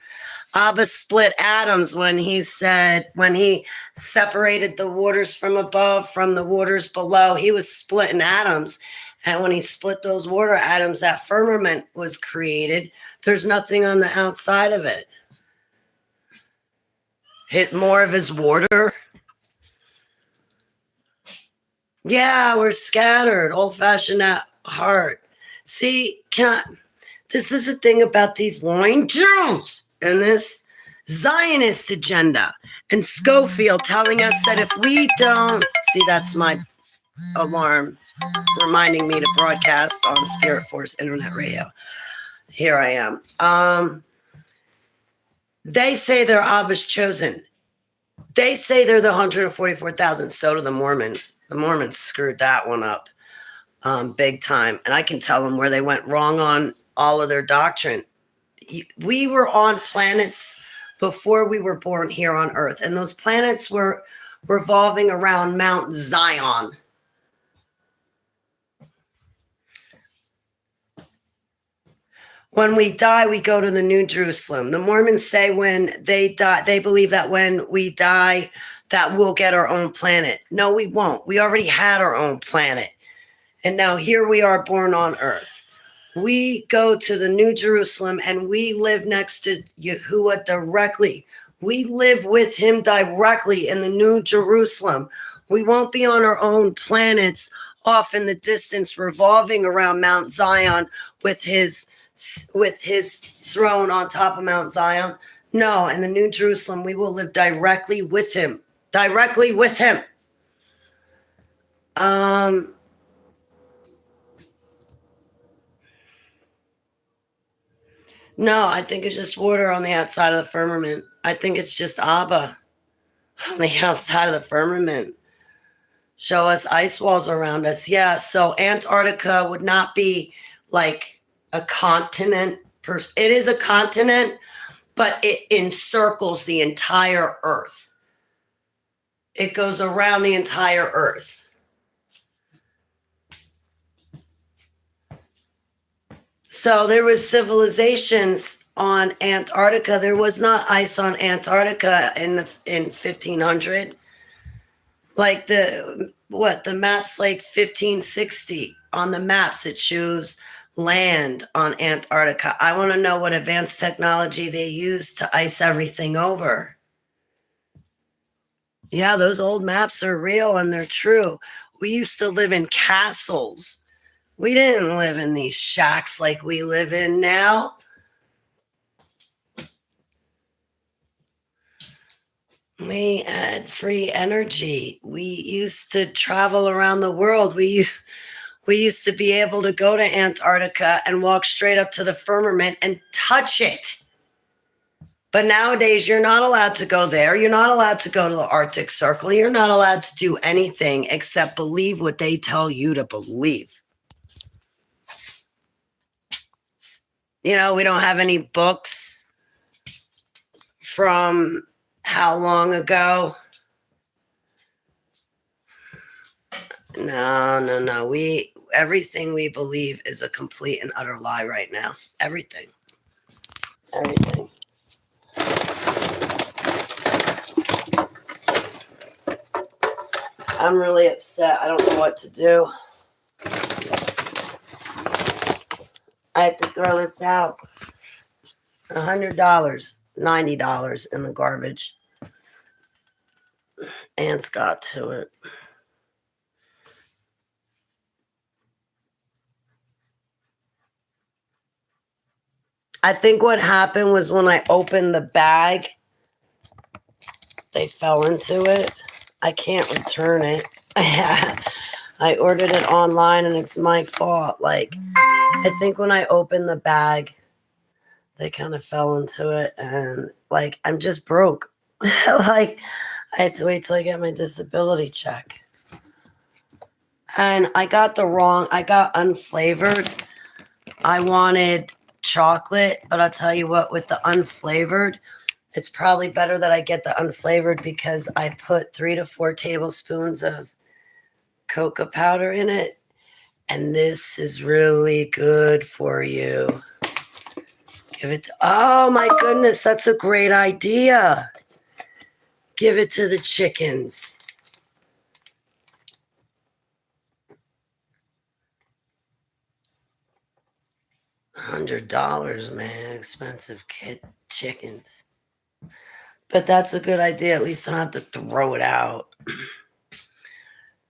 Abba split atoms when he separated the waters from above from the waters below. He was splitting atoms. And when he split those water atoms, that firmament was created. There's nothing on the outside of it. Hit more of his water. Yeah, we're scattered, old-fashioned at heart. See, this is the thing about these lying Jews and this Zionist agenda. And Schofield telling us that if we don't... See, that's my alarm reminding me to broadcast on Spirit Force Internet Radio. Here I am. They say they're Abba's chosen. They say they're the 144,000. So do the Mormons. The Mormons screwed that one up big time. And I can tell them where they went wrong on all of their doctrine. We were on planets before we were born here on Earth. And those planets were revolving around Mount Zion. When we die, we go to the New Jerusalem. The Mormons say when they die, they believe that when we die, that we'll get our own planet. No, we won't. We already had our own planet. And now here we are born on earth. We go to the New Jerusalem and we live next to Yahuwah directly. We live with him directly in the New Jerusalem. We won't be on our own planets off in the distance revolving around Mount Zion with his throne on top of Mount Zion. No, in the New Jerusalem, we will live directly with him. Directly with him. No, I think it's just water on the outside of the firmament. I think it's just Abba on the outside of the firmament. Show us ice walls around us. Yeah, so Antarctica would not be like a continent. It is a continent, but it encircles the entire earth. It goes around the entire earth. So there was civilizations on Antarctica. There was not ice on Antarctica in 1500. Like the map's like 1560. On the maps, it shows land on Antarctica. I want to know what advanced technology they use to ice everything over. Yeah, those old maps are real and they're true. We used to live in castles We didn't live in these shacks like we live in now. We had free energy. We used to travel around the world. We used to be able to go to Antarctica and walk straight up to the firmament and touch it. But nowadays, you're not allowed to go there. You're not allowed to go to the Arctic Circle. You're not allowed to do anything except believe what they tell you to believe. We don't have any books from how long ago? No. Everything we believe is a complete and utter lie right now. Everything. I'm really upset. I don't know what to do. I have to throw this out. $100, $90 in the garbage. Ants got to it. I think what happened was when I opened the bag, they fell into it. I can't return it. I ordered it online and it's my fault. I think when I opened the bag, they kind of fell into it and I'm just broke. I had to wait till I get my disability check. And I got unflavored. I wanted chocolate, but I'll tell you what, with the unflavored, it's probably better that I get the unflavored because I put 3 to 4 tablespoons of cocoa powder in it. And this is really good for you. Oh my goodness, that's a great idea. Give it to the chickens. $100, man, expensive chickens. But that's a good idea. At least I don't have to throw it out.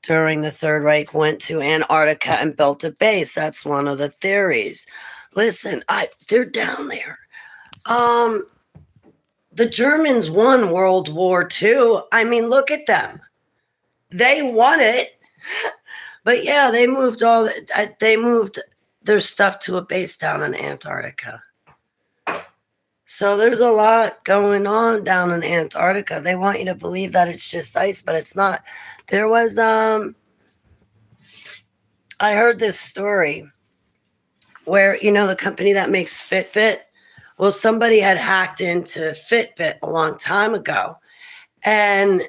During the Third Reich, went to Antarctica and built a base. That's one of the theories. Listen, they're down there. The Germans won World War II. I mean, look at them. They won it. But yeah, they moved their stuff to a base down in Antarctica. So there's a lot going on down in Antarctica. They want you to believe that it's just ice, but it's not. There was, I heard this story where, the company that makes Fitbit, well, somebody had hacked into Fitbit a long time ago. And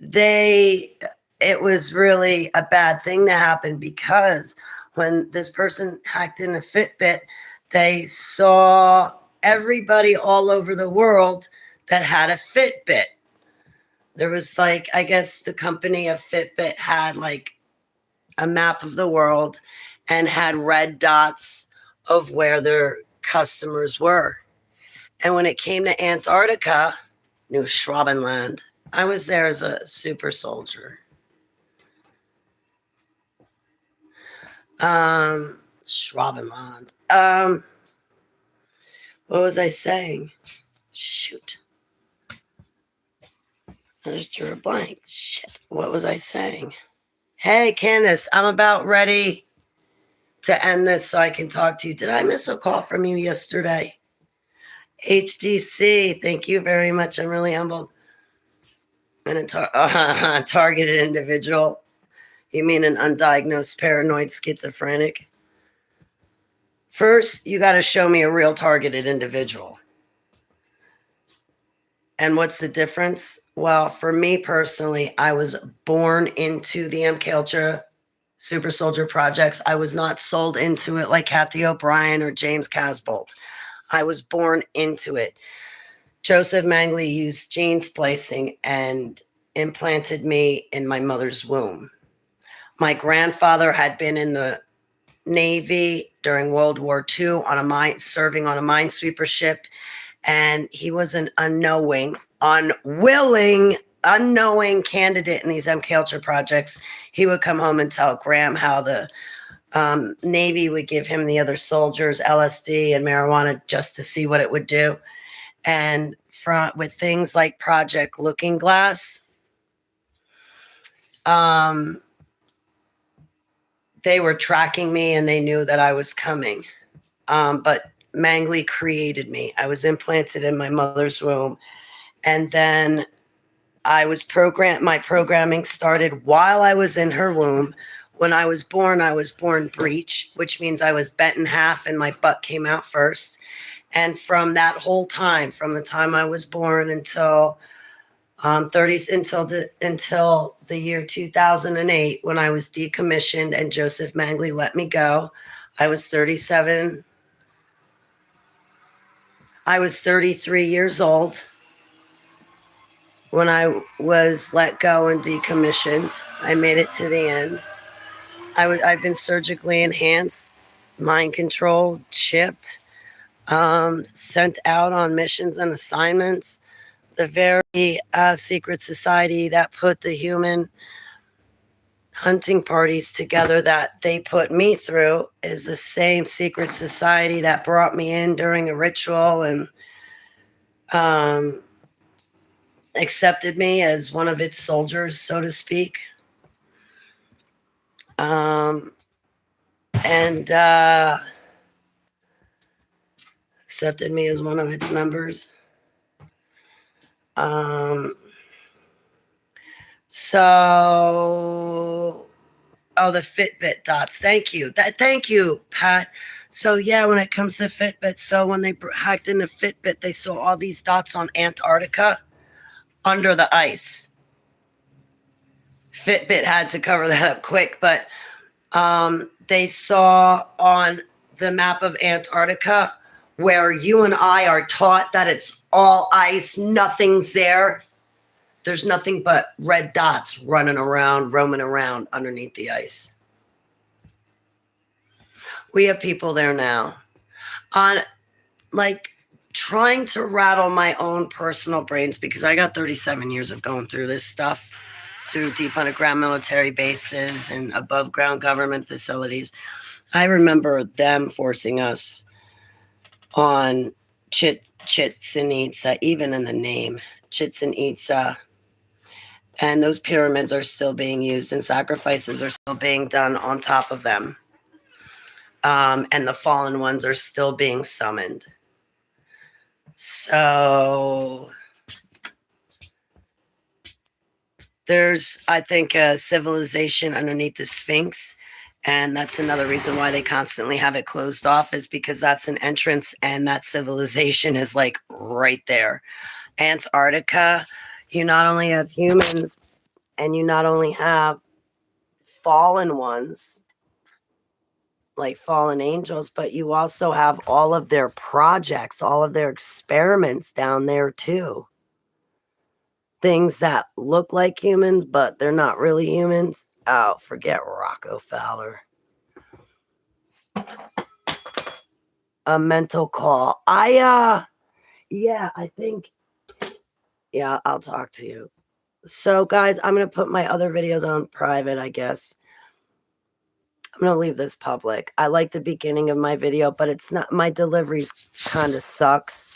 it was really a bad thing to happen because when this person hacked into Fitbit, they saw everybody all over the world that had a Fitbit. There was I guess the company of Fitbit had a map of the world and had red dots of where their customers were. And when it came to Antarctica, New Schwabenland, I was there as a super soldier. Schwabenland. What was I saying? Shoot. I just drew a blank. Shit. What was I saying? Hey, Candace, I'm about ready to end this so I can talk to you. Did I miss a call from you yesterday? HDC, thank you very much. I'm really humbled. And a targeted individual. You mean an undiagnosed paranoid schizophrenic? First, you got to show me a real targeted individual. And what's the difference? Well, for me personally, I was born into the MK Ultra Super Soldier projects. I was not sold into it like Kathy O'Brien or James Casbolt. I was born into it. Joseph Mengele used gene splicing and implanted me in my mother's womb. My grandfather had been in the Navy during World War II serving on a minesweeper ship. And he was an unknowing candidate in these MK Ultra projects. He would come home and tell Graham how the Navy would give him the other soldiers LSD and marijuana just to see what it would do. And with things like Project Looking Glass, they were tracking me and they knew that I was coming. But Mangley created me. I was implanted in my mother's womb. And then I was my programming started while I was in her womb. When I was born breech, which means I was bent in half and my butt came out first. And from that whole time, from the time I was born until 30s, until the year 2008, when I was decommissioned and Joseph Mangley let me go, I was 37. I was 33 years old when I was let go and decommissioned. I made it to the end. I've been surgically enhanced, mind controlled, chipped, sent out on missions and assignments. The very secret society that put the human hunting parties together that they put me through is the same secret society that brought me in during a ritual and accepted me as one of its soldiers, so to speak. And accepted me as one of its members. The Fitbit dots. Thank you. Thank you, Pat. So yeah, when it comes to Fitbit, so when they hacked into Fitbit, they saw all these dots on Antarctica under the ice. Fitbit had to cover that up quick, but they saw on the map of Antarctica where you and I are taught that it's all ice, nothing's there. There's nothing but red dots roaming around underneath the ice. We have people there now. On trying to rattle my own personal brains, because I got 37 years of going through this stuff, through deep underground military bases and above ground government facilities. I remember them forcing us on Chichen Itza, even in the name, Chichen Itza. And those pyramids are still being used and sacrifices are still being done on top of them. And the fallen ones are still being summoned. So there's, I think, a civilization underneath the Sphinx. And that's another reason why they constantly have it closed off, is because that's an entrance and that civilization is right there. Antarctica, you not only have humans and you not only have fallen ones, like fallen angels, but you also have all of their projects, all of their experiments down there too. Things that look like humans, but they're not really humans. Oh, forget Rocco Fowler. A mental call. I think, I'll talk to you. So guys, I'm going to put my other videos on private, I guess. I'm going to leave this public. I like the beginning of my video, but it's not, my deliveries kind of sucks.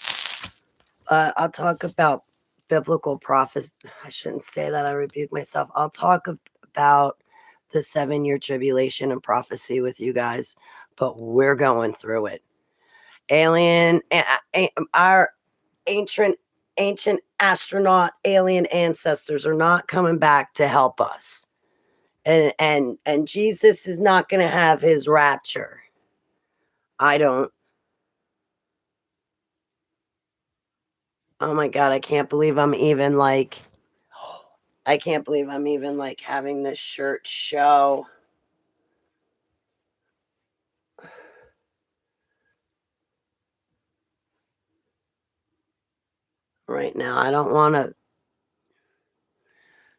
I'll talk about biblical prophecy. I shouldn't say that. I rebuke myself. I'll talk about the 7-year tribulation and prophecy with you guys, but we're going through it. Our ancient astronaut alien ancestors are not coming back to help us. And Jesus is not going to have his rapture. I don't. Oh my God, I can't believe I'm even having this shirt show. Right now, I don't want to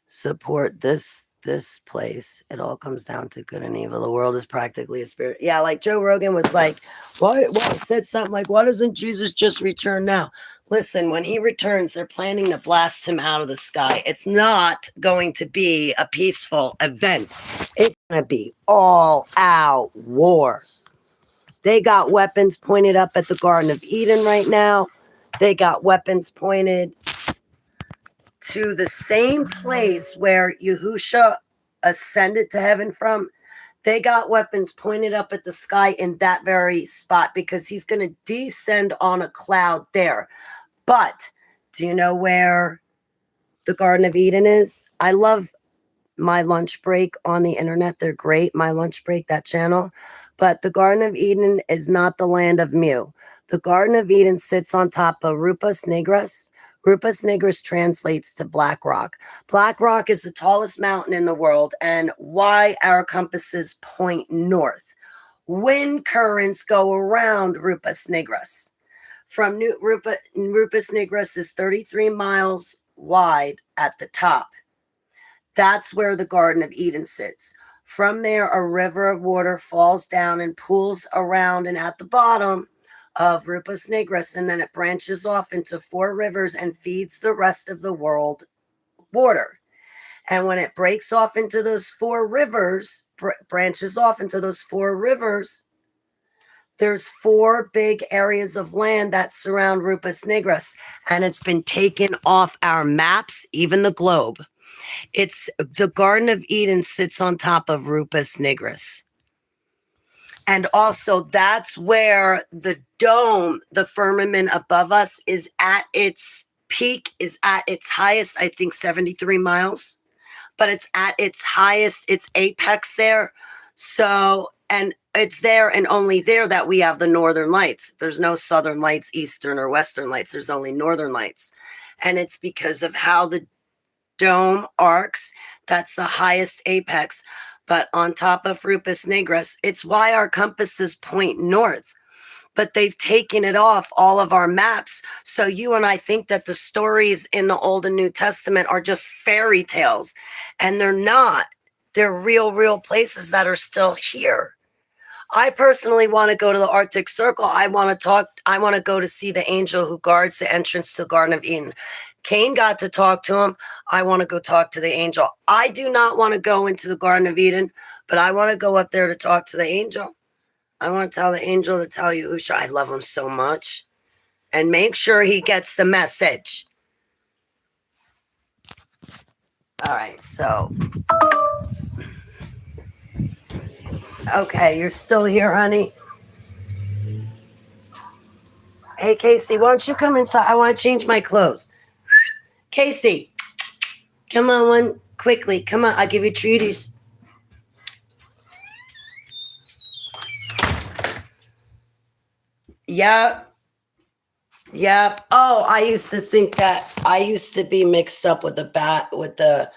support this place. It all comes down to good and evil. The world is practically a spirit. Yeah, like Joe Rogan was like, what said something like, why doesn't Jesus just return now? Listen, when he returns, they're planning to blast him out of the sky. It's not going to be a peaceful event. to be all out war. They got weapons pointed up at the Garden of Eden right now. They got weapons pointed to the same place where Yahusha ascended to heaven from. They got weapons pointed up at the sky in that very spot because he's going to descend on a cloud there. But do you know where the Garden of Eden is? I love My Lunch Break on the internet. They're great. My Lunch Break, that channel. But the Garden of Eden is not the land of Mu. The Garden of Eden sits on top of Rupas Negras. Rupas Negras translates to Black Rock. Black Rock is the tallest mountain in the world, and why our compasses point north. Wind currents go around Rupas Negras. From Rupas Negras is 33 miles wide at the top. That's where the Garden of Eden sits. From there, a river of water falls down and pools around and at the bottom of Rupas Negras, and then it branches off into 4 rivers and feeds the rest of the world water. And when it breaks off into those 4 rivers, branches off into those 4 rivers, there's 4 big areas of land that surround Rupas Negras, and it's been taken off our maps, even the globe. It's the Garden of Eden sits on top of Rupas Negras. And also that's where the dome, the firmament above us, is at its peak, is at its highest, I think 73 miles, but it's at its highest, its apex there. So, and it's there and only there that we have the northern lights. There's no southern lights, eastern or western lights. There's only northern lights. And it's because of how the dome arcs. That's the highest apex. But on top of Rupas Negras, it's why our compasses point north. But they've taken it off all of our maps. So you and I think that the stories in the Old and New Testament are just fairy tales. And they're not. They're real places that are still here. I personally want to go to the Arctic Circle. I want to go to see the angel who guards the entrance to the Garden of Eden. Cain got to talk to him. I want to go talk to the angel. I do not want to go into the Garden of Eden, but I want to go up there to talk to the angel. I want to tell the angel to tell Yahusha I love him so much and make sure he gets the message. All right, so. Okay, you're still here, honey? Hey, Casey, why don't you come inside? I want to change my clothes. Casey, come on one quickly. Come on, I'll give you treaties. Yep. Oh, I used to think that I used to be mixed up with the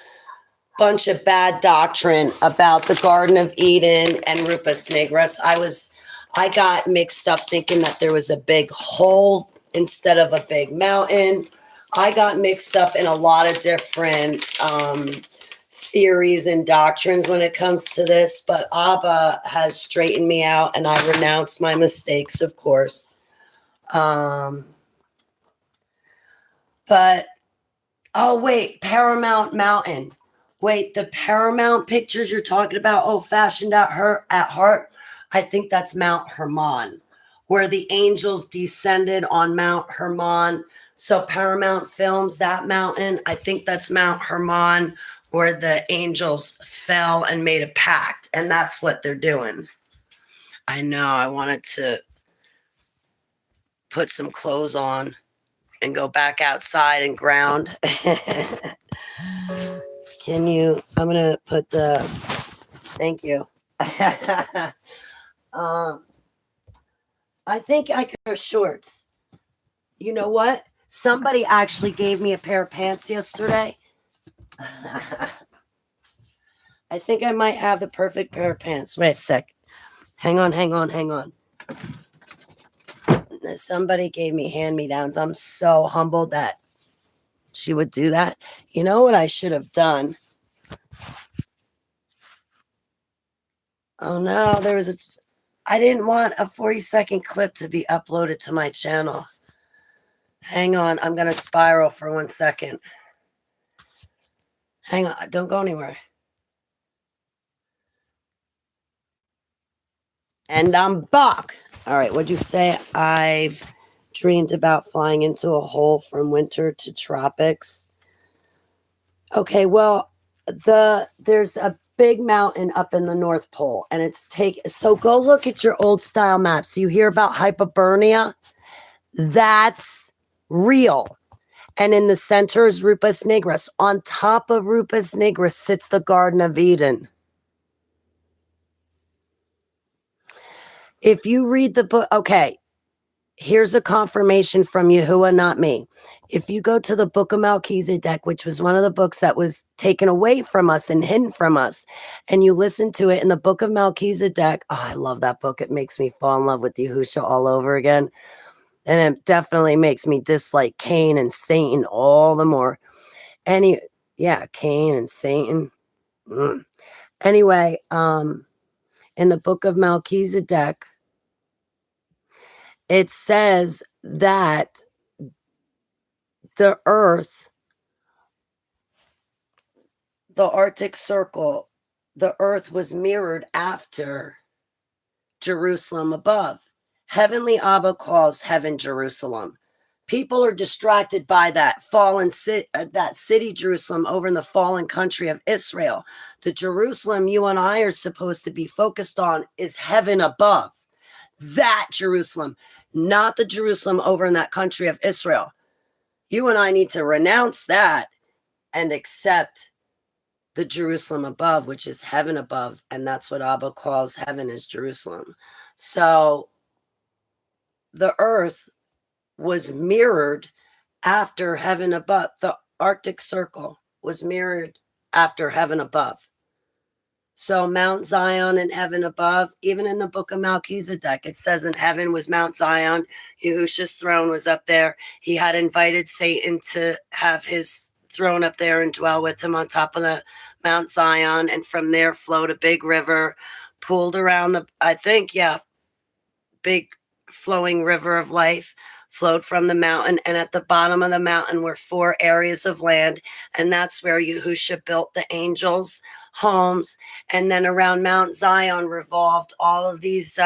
bunch of bad doctrine about the Garden of Eden and Rupas Negras. I got mixed up thinking that there was a big hole instead of a big mountain. I got mixed up in a lot of different theories and doctrines when it comes to this, but Abba has straightened me out and I renounce my mistakes, of course. But, oh wait, Paramount Mountain. Wait, the Paramount pictures you're talking about, fashioned at heart, I think that's Mount Hermon, where the angels descended on Mount Hermon. So Paramount films that mountain. I think that's Mount Hermon, where the angels fell and made a pact. And that's what they're doing. I know, I wanted to put some clothes on and go back outside and ground. I'm going to put thank you. I think I could wear shorts. You know what? Somebody actually gave me a pair of pants yesterday. I think I might have the perfect pair of pants. Wait a sec. Hang on. Somebody gave me hand-me-downs. I'm so humbled that she would do that. You know what I should have done? Oh no, I didn't want a 40-second clip to be uploaded to my channel. Hang on, I'm going to spiral for 1 second. Hang on, don't go anywhere. And I'm back. All right, what'd you say? I've dreamed about flying into a hole from winter to tropics. Okay, well, there's a big mountain up in the North Pole, and so go look at your old style maps. You hear about hypobernia? That's real. And in the center is Rupus Nigris. On top of Rupus Nigris sits the Garden of Eden. If you read the book, okay, here's a confirmation from Yahuwah, not me. If you go to the book of Melchizedek, which was one of the books that was taken away from us and hidden from us, and you listen to it in the book of Melchizedek, oh, I love that book. It makes me fall in love with Yahusha all over again. And it definitely makes me dislike Cain and Satan all the more. Cain and Satan. Anyway, in the book of Melchizedek, it says that the earth, the Arctic Circle, the earth was mirrored after Jerusalem above. Heavenly Abba calls heaven Jerusalem. People are distracted by that city Jerusalem over in the fallen country of Israel. The Jerusalem you and I are supposed to be focused on is heaven above. That Jerusalem, not the Jerusalem over in that country of Israel. You and I need to renounce that and accept the Jerusalem above, which is heaven above. And that's what Abba calls heaven, is Jerusalem. So the earth was mirrored after heaven above. The Arctic Circle was mirrored after heaven above. So Mount Zion and heaven above, even in the book of Melchizedek, it says in heaven was Mount Zion. Yahusha's throne was up there. He had invited Satan to have his throne up there and dwell with him on top of the Mount Zion. And from there flowed a big river, pooled around big flowing river of life, flowed from the mountain. And at the bottom of the mountain were 4 areas of land. And that's where Yahusha built the angels' homes. And then around Mount Zion revolved all of these,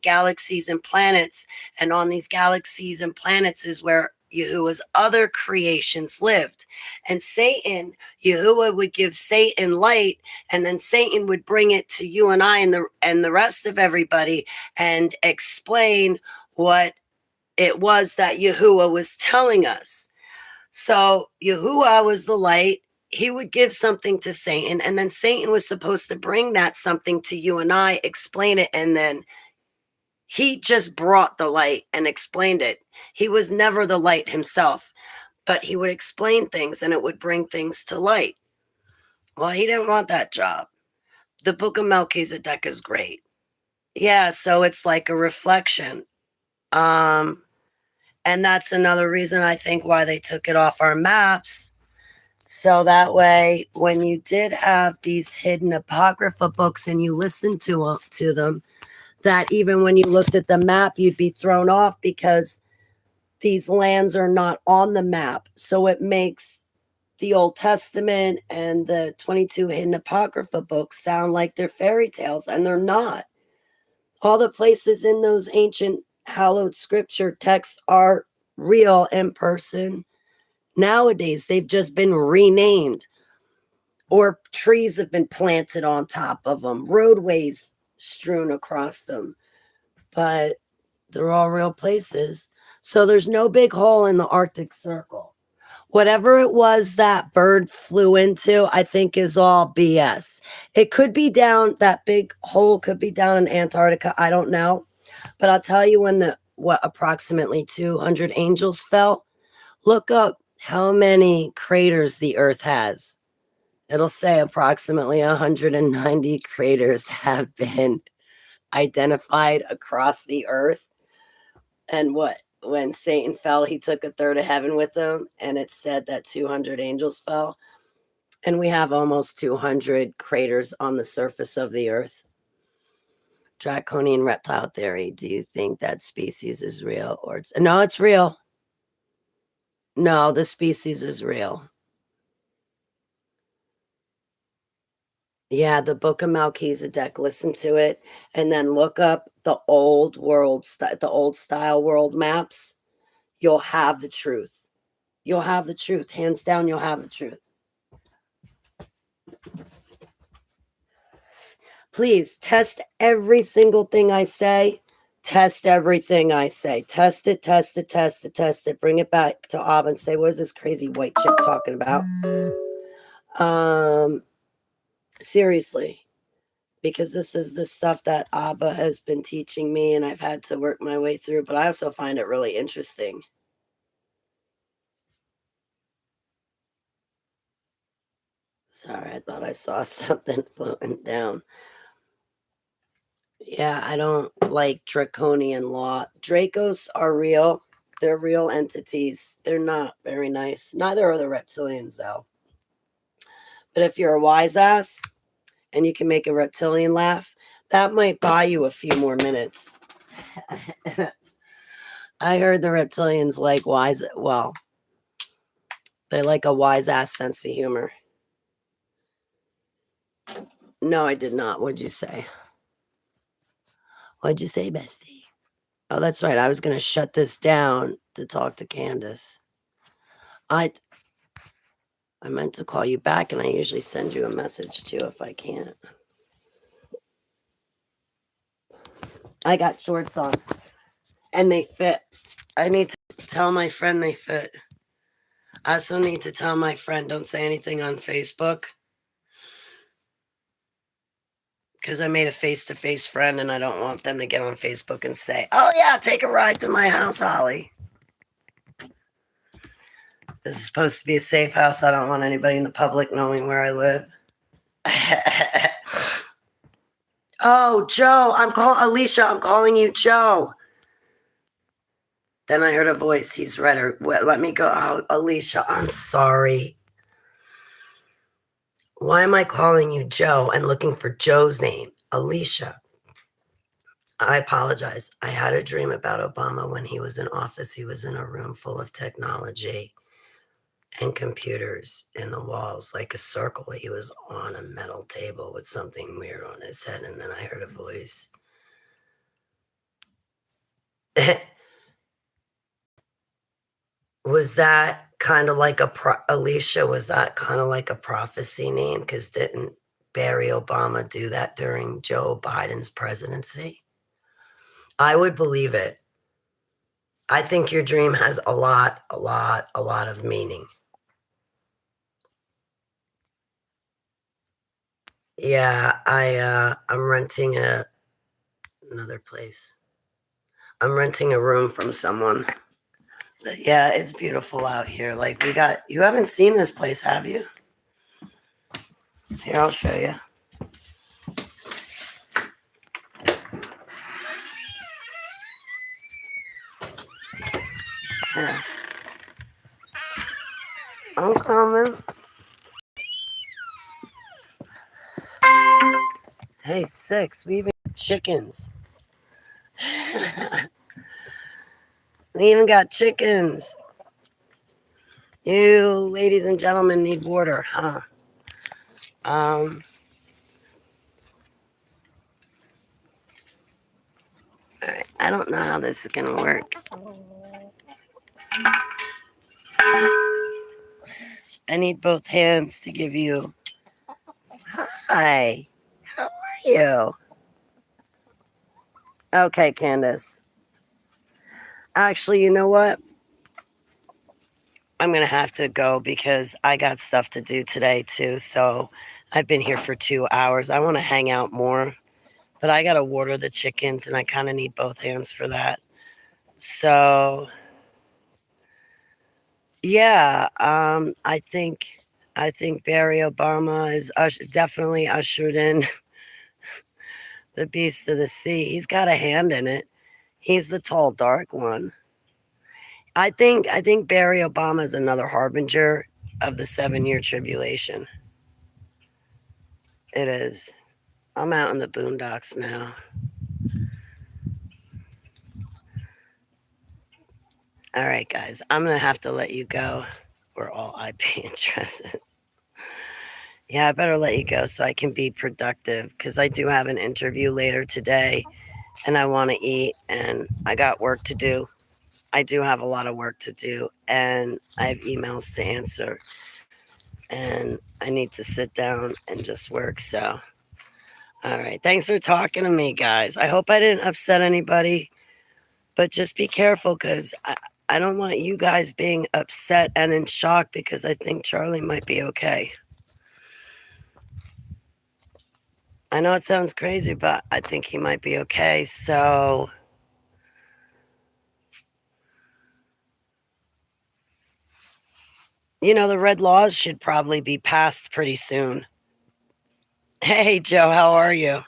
galaxies and planets. And on these galaxies and planets is where Yahuwah's other creations lived. And Satan, Yahuwah would give Satan light, and then Satan would bring it to you and I and the rest of everybody and explain what it was that Yahuwah was telling us. So Yahuwah was the light. He would give something to Satan, and then Satan was supposed to bring that something to you and I, explain it, and then he just brought the light and explained it. He was never the light himself, but he would explain things and it would bring things to light. Well, he didn't want that job. The book of Melchizedek is great. Yeah, so it's like a reflection. And that's another reason I think why they took it off our maps. So that way, when you did have these hidden apocrypha books and you listened to them, that even when you looked at the map, you'd be thrown off because these lands are not on the map. So it makes the Old Testament and the 22 hidden apocrypha books sound like they're fairy tales, and they're not. All the places in those ancient hallowed scripture texts are real in person. Nowadays, they've just been renamed, or trees have been planted on top of them, roadways strewn across them, but they're all real places. So there's no big hole in the Arctic Circle. Whatever it was that bird flew into, I think is all BS. It could be down, that big hole could be down in Antarctica. I don't know. But I'll tell you, when approximately 200 angels fell, look up how many craters the Earth has. It'll say approximately 190 craters have been identified across the Earth. And when Satan fell, he took a third of heaven with him, and it said that 200 angels fell. And we have almost 200 craters on the surface of the Earth. Draconian reptile theory. Do you think that species is real? No, it's real. No, the species is real. Yeah, the Book of Melchizedek, listen to it, and then look up the old the old style world maps. You'll have the truth. You'll have the truth. Hands down, you'll have the truth. Please test every single thing I say. Test everything I say. Test it, test it, test it, test it. Bring it back to Ab and say, what is this crazy white chick talking about? Um, seriously, because this is the stuff that Abba has been teaching me and I've had to work my way through, but I also find it really interesting. Sorry, I thought I saw something floating down. Yeah, I don't like draconian law. Dracos are real. They're real entities. They're not very nice. Neither are the reptilians, though. But if you're a wise ass and you can make a reptilian laugh, that might buy you a few more minutes. I heard the reptilians like wise, well, they like a wise ass sense of humor. No, I did not. What'd you say? What'd you say, bestie? Oh, that's right. I was going to shut this down to talk to Candace. I meant to call you back, and I usually send you a message too if I can't. I got shorts on, and they fit. I need to tell my friend they fit. I also need to tell my friend don't say anything on Facebook because I made a face-to-face friend, and I don't want them to get on Facebook and say, "Oh yeah, take a ride to my house, Holly." This is supposed to be a safe house. I don't want anybody in the public knowing where I live. Oh, Joe, I'm calling Alicia. I'm calling you Joe. Then I heard a voice. He's read her. Let me go. Oh, Alicia, I'm sorry. Why am I calling you Joe and looking for Joe's name? Alicia. I apologize. I had a dream about Obama when he was in office. He was in a room full of technology and computers in the walls, like a circle. He was on a metal table with something weird on his head. And then I heard a voice. Was that kind of like Alicia, was that kind of like a prophecy name? Because didn't Barry Obama do that during Joe Biden's presidency? I would believe it. I think your dream has a lot of meaning. Yeah, I'm renting another place. I'm renting a room from someone. But yeah, it's beautiful out here. Like you haven't seen this place, have you? Here, I'll show you. Yeah. I'm coming. Hey, 6, we even got chickens. We even got chickens. You ladies and gentlemen need water, huh? All right. I don't know how this is gonna work. I need both hands to give you. Hi. How are you? Okay, Candace. Actually, you know what? I'm gonna have to go because I got stuff to do today too. So I've been here for 2 hours. I want to hang out more, but I gotta water the chickens, and I kind of need both hands for that. So yeah, I think Barry Obama is definitely ushered in the beast of the sea. He's got a hand in it. He's the tall, dark one. I think Barry Obama is another harbinger of the 7-year tribulation. It is. I'm out in the boondocks now. All right, guys, I'm gonna have to let you go. We're all IP interested. Yeah, I better let you go so I can be productive because I do have an interview later today and I want to eat and I got work to do. I do have a lot of work to do and I have emails to answer and I need to sit down and just work. So, all right. Thanks for talking to me, guys. I hope I didn't upset anybody, but just be careful because I don't want you guys being upset and in shock because I think Charlie might be okay. I know it sounds crazy, but I think he might be okay. So, the red laws should probably be passed pretty soon. Hey, Joe, how are you?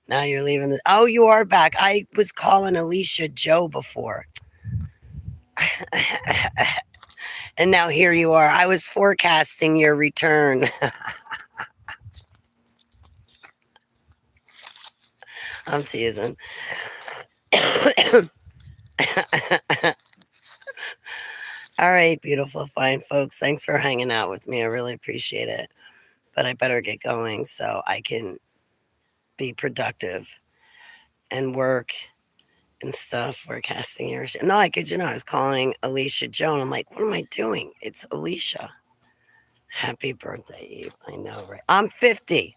Now you're leaving the. Oh, you are back. I was calling Alicia Joe before. And now here you are. I was forecasting your return. I'm teasing. All right, beautiful, fine folks. Thanks for hanging out with me. I really appreciate it. But I better get going so I can be productive and work and stuff. Forecasting your shit. No, I kid you not. I was calling Alicia Joan. I'm like, what am I doing? It's Alicia. Happy birthday, Eve. I know, right? I'm 50.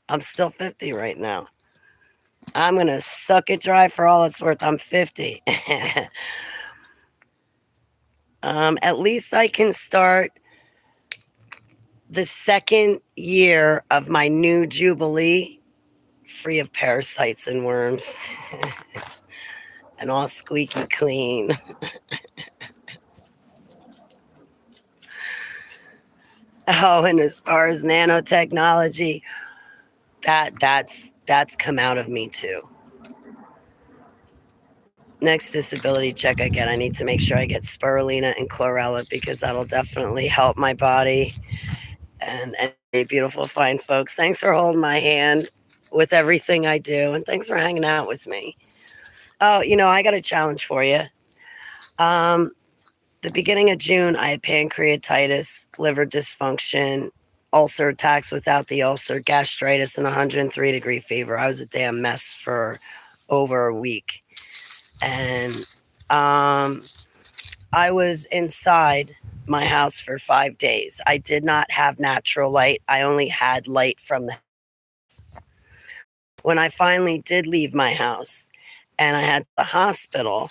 I'm still 50 right now. I'm going to suck it dry for all it's worth. I'm 50. At least I can start the second year of my new Jubilee free of parasites and worms and all squeaky clean. Oh, and as far as nanotechnology, that's come out of me too. Next disability check I get, I need to make sure I get spirulina and chlorella because that'll definitely help my body. And beautiful, fine folks, thanks for holding my hand with everything I do, and thanks for hanging out with me. Oh, I got a challenge for you. Um, the beginning of June, I had pancreatitis, liver dysfunction, ulcer attacks without the ulcer, gastritis, and 103-degree fever. I was a damn mess for over a week. And I was inside my house for 5 days. I did not have natural light. I only had light from the house. When I finally did leave my house and I had the hospital,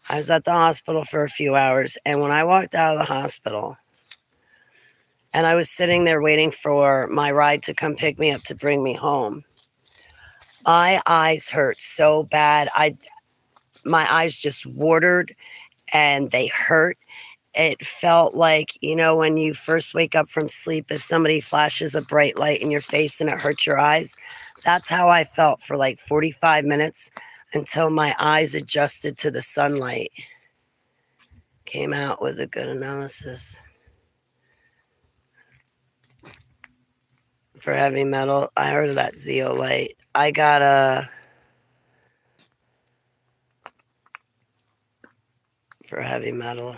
I was at the hospital for a few hours. And when I walked out of the hospital and I was sitting there waiting for my ride to come pick me up to bring me home, my eyes hurt so bad. My eyes just watered and they hurt. It felt like, when you first wake up from sleep, if somebody flashes a bright light in your face and it hurts your eyes, that's how I felt for like 45 minutes until my eyes adjusted to the sunlight. Came out with a good analysis. For heavy metal, I heard of that zeolite. I got for heavy metal.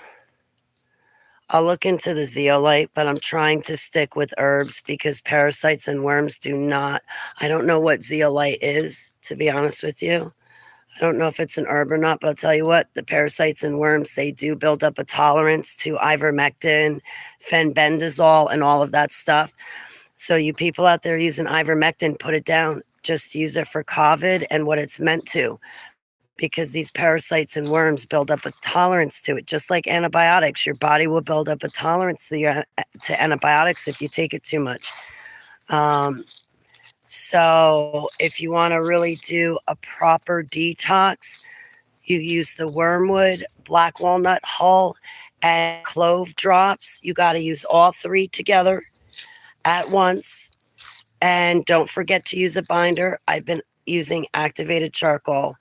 I'll look into the zeolite, but I'm trying to stick with herbs because parasites and worms do not. I don't know what zeolite is, to be honest with you. I don't know if it's an herb or not, but I'll tell you what, the parasites and worms, they do build up a tolerance to ivermectin, fenbendazole, and all of that stuff. So you people out there using ivermectin, put it down. Just use it for COVID and what it's meant to. Because these parasites and worms build up a tolerance to it, just like antibiotics. Your body will build up a tolerance to antibiotics if you take it too much. So if you want to really do a proper detox, you use the wormwood, black walnut hull, and clove drops. You got to use all three together at once. And don't forget to use a binder. I've been using activated charcoal.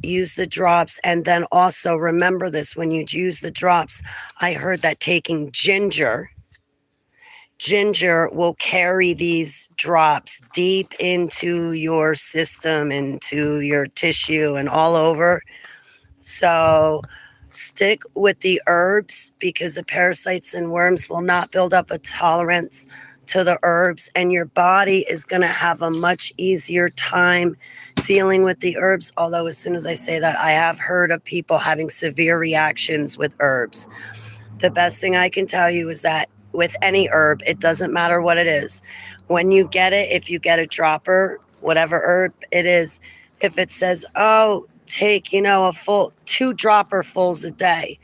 Use the drops, and then also remember this: when you use the drops, I heard that taking ginger will carry these drops deep into your system, into your tissue, and all over. So stick with the herbs because the parasites and worms will not build up a tolerance to the herbs, and your body is going to have a much easier time dealing with the herbs. Although, as soon as I say that, I have heard of people having severe reactions with herbs. The best thing I can tell you is that with any herb, it doesn't matter what it is. When you get it, if you get a dropper, whatever herb it is, if it says, oh, take, a full 2 dropperfuls a day.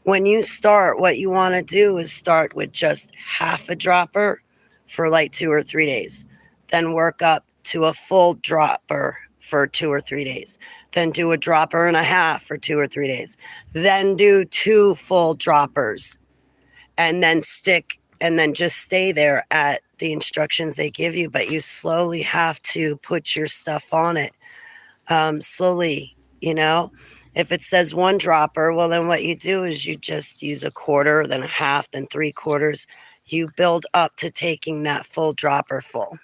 When you start, what you want to do is start with just half a dropper for like 2 or 3 days. Then work up to a full dropper for 2 or 3 days. Then do a dropper and a half for 2 or 3 days. Then do 2 full droppers and then stick and then just stay there at the instructions they give you. But you slowly have to put your stuff on it. Slowly, If it says 1 dropper, well, then what you do is you just use a quarter, then a half, then 3/4. You build up to taking that full dropper full.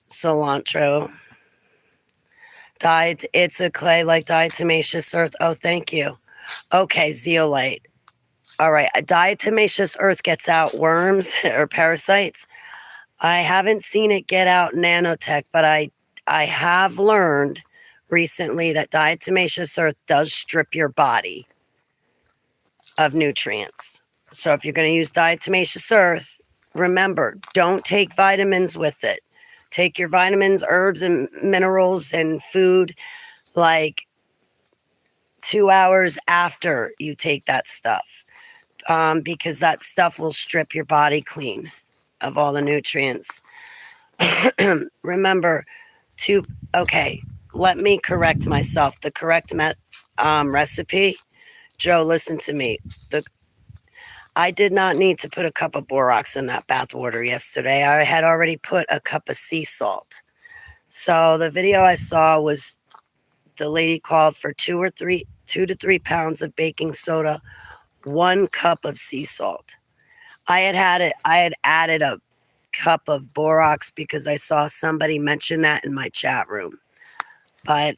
Cilantro. Dyed, it's a clay like diatomaceous earth. Oh, thank you. Okay, zeolite. All right, diatomaceous earth gets out worms or parasites. I haven't seen it get out nanotech, but I have learned recently that diatomaceous earth does strip your body of nutrients. So if you're going to use diatomaceous earth, remember, don't take vitamins with it. Take your vitamins, herbs, and minerals and food like 2 hours after you take that stuff, because that stuff will strip your body clean of all the nutrients. Remember okay, let me correct myself. The correct recipe, Joe, listen to me. I did not need to put a cup of borax in that bath water yesterday. I had already put a cup of sea salt. So the video I saw was the lady called for 2 to 3 pounds of baking soda, 1 cup of sea salt. I had added a cup of borax because I saw somebody mention that in my chat room. But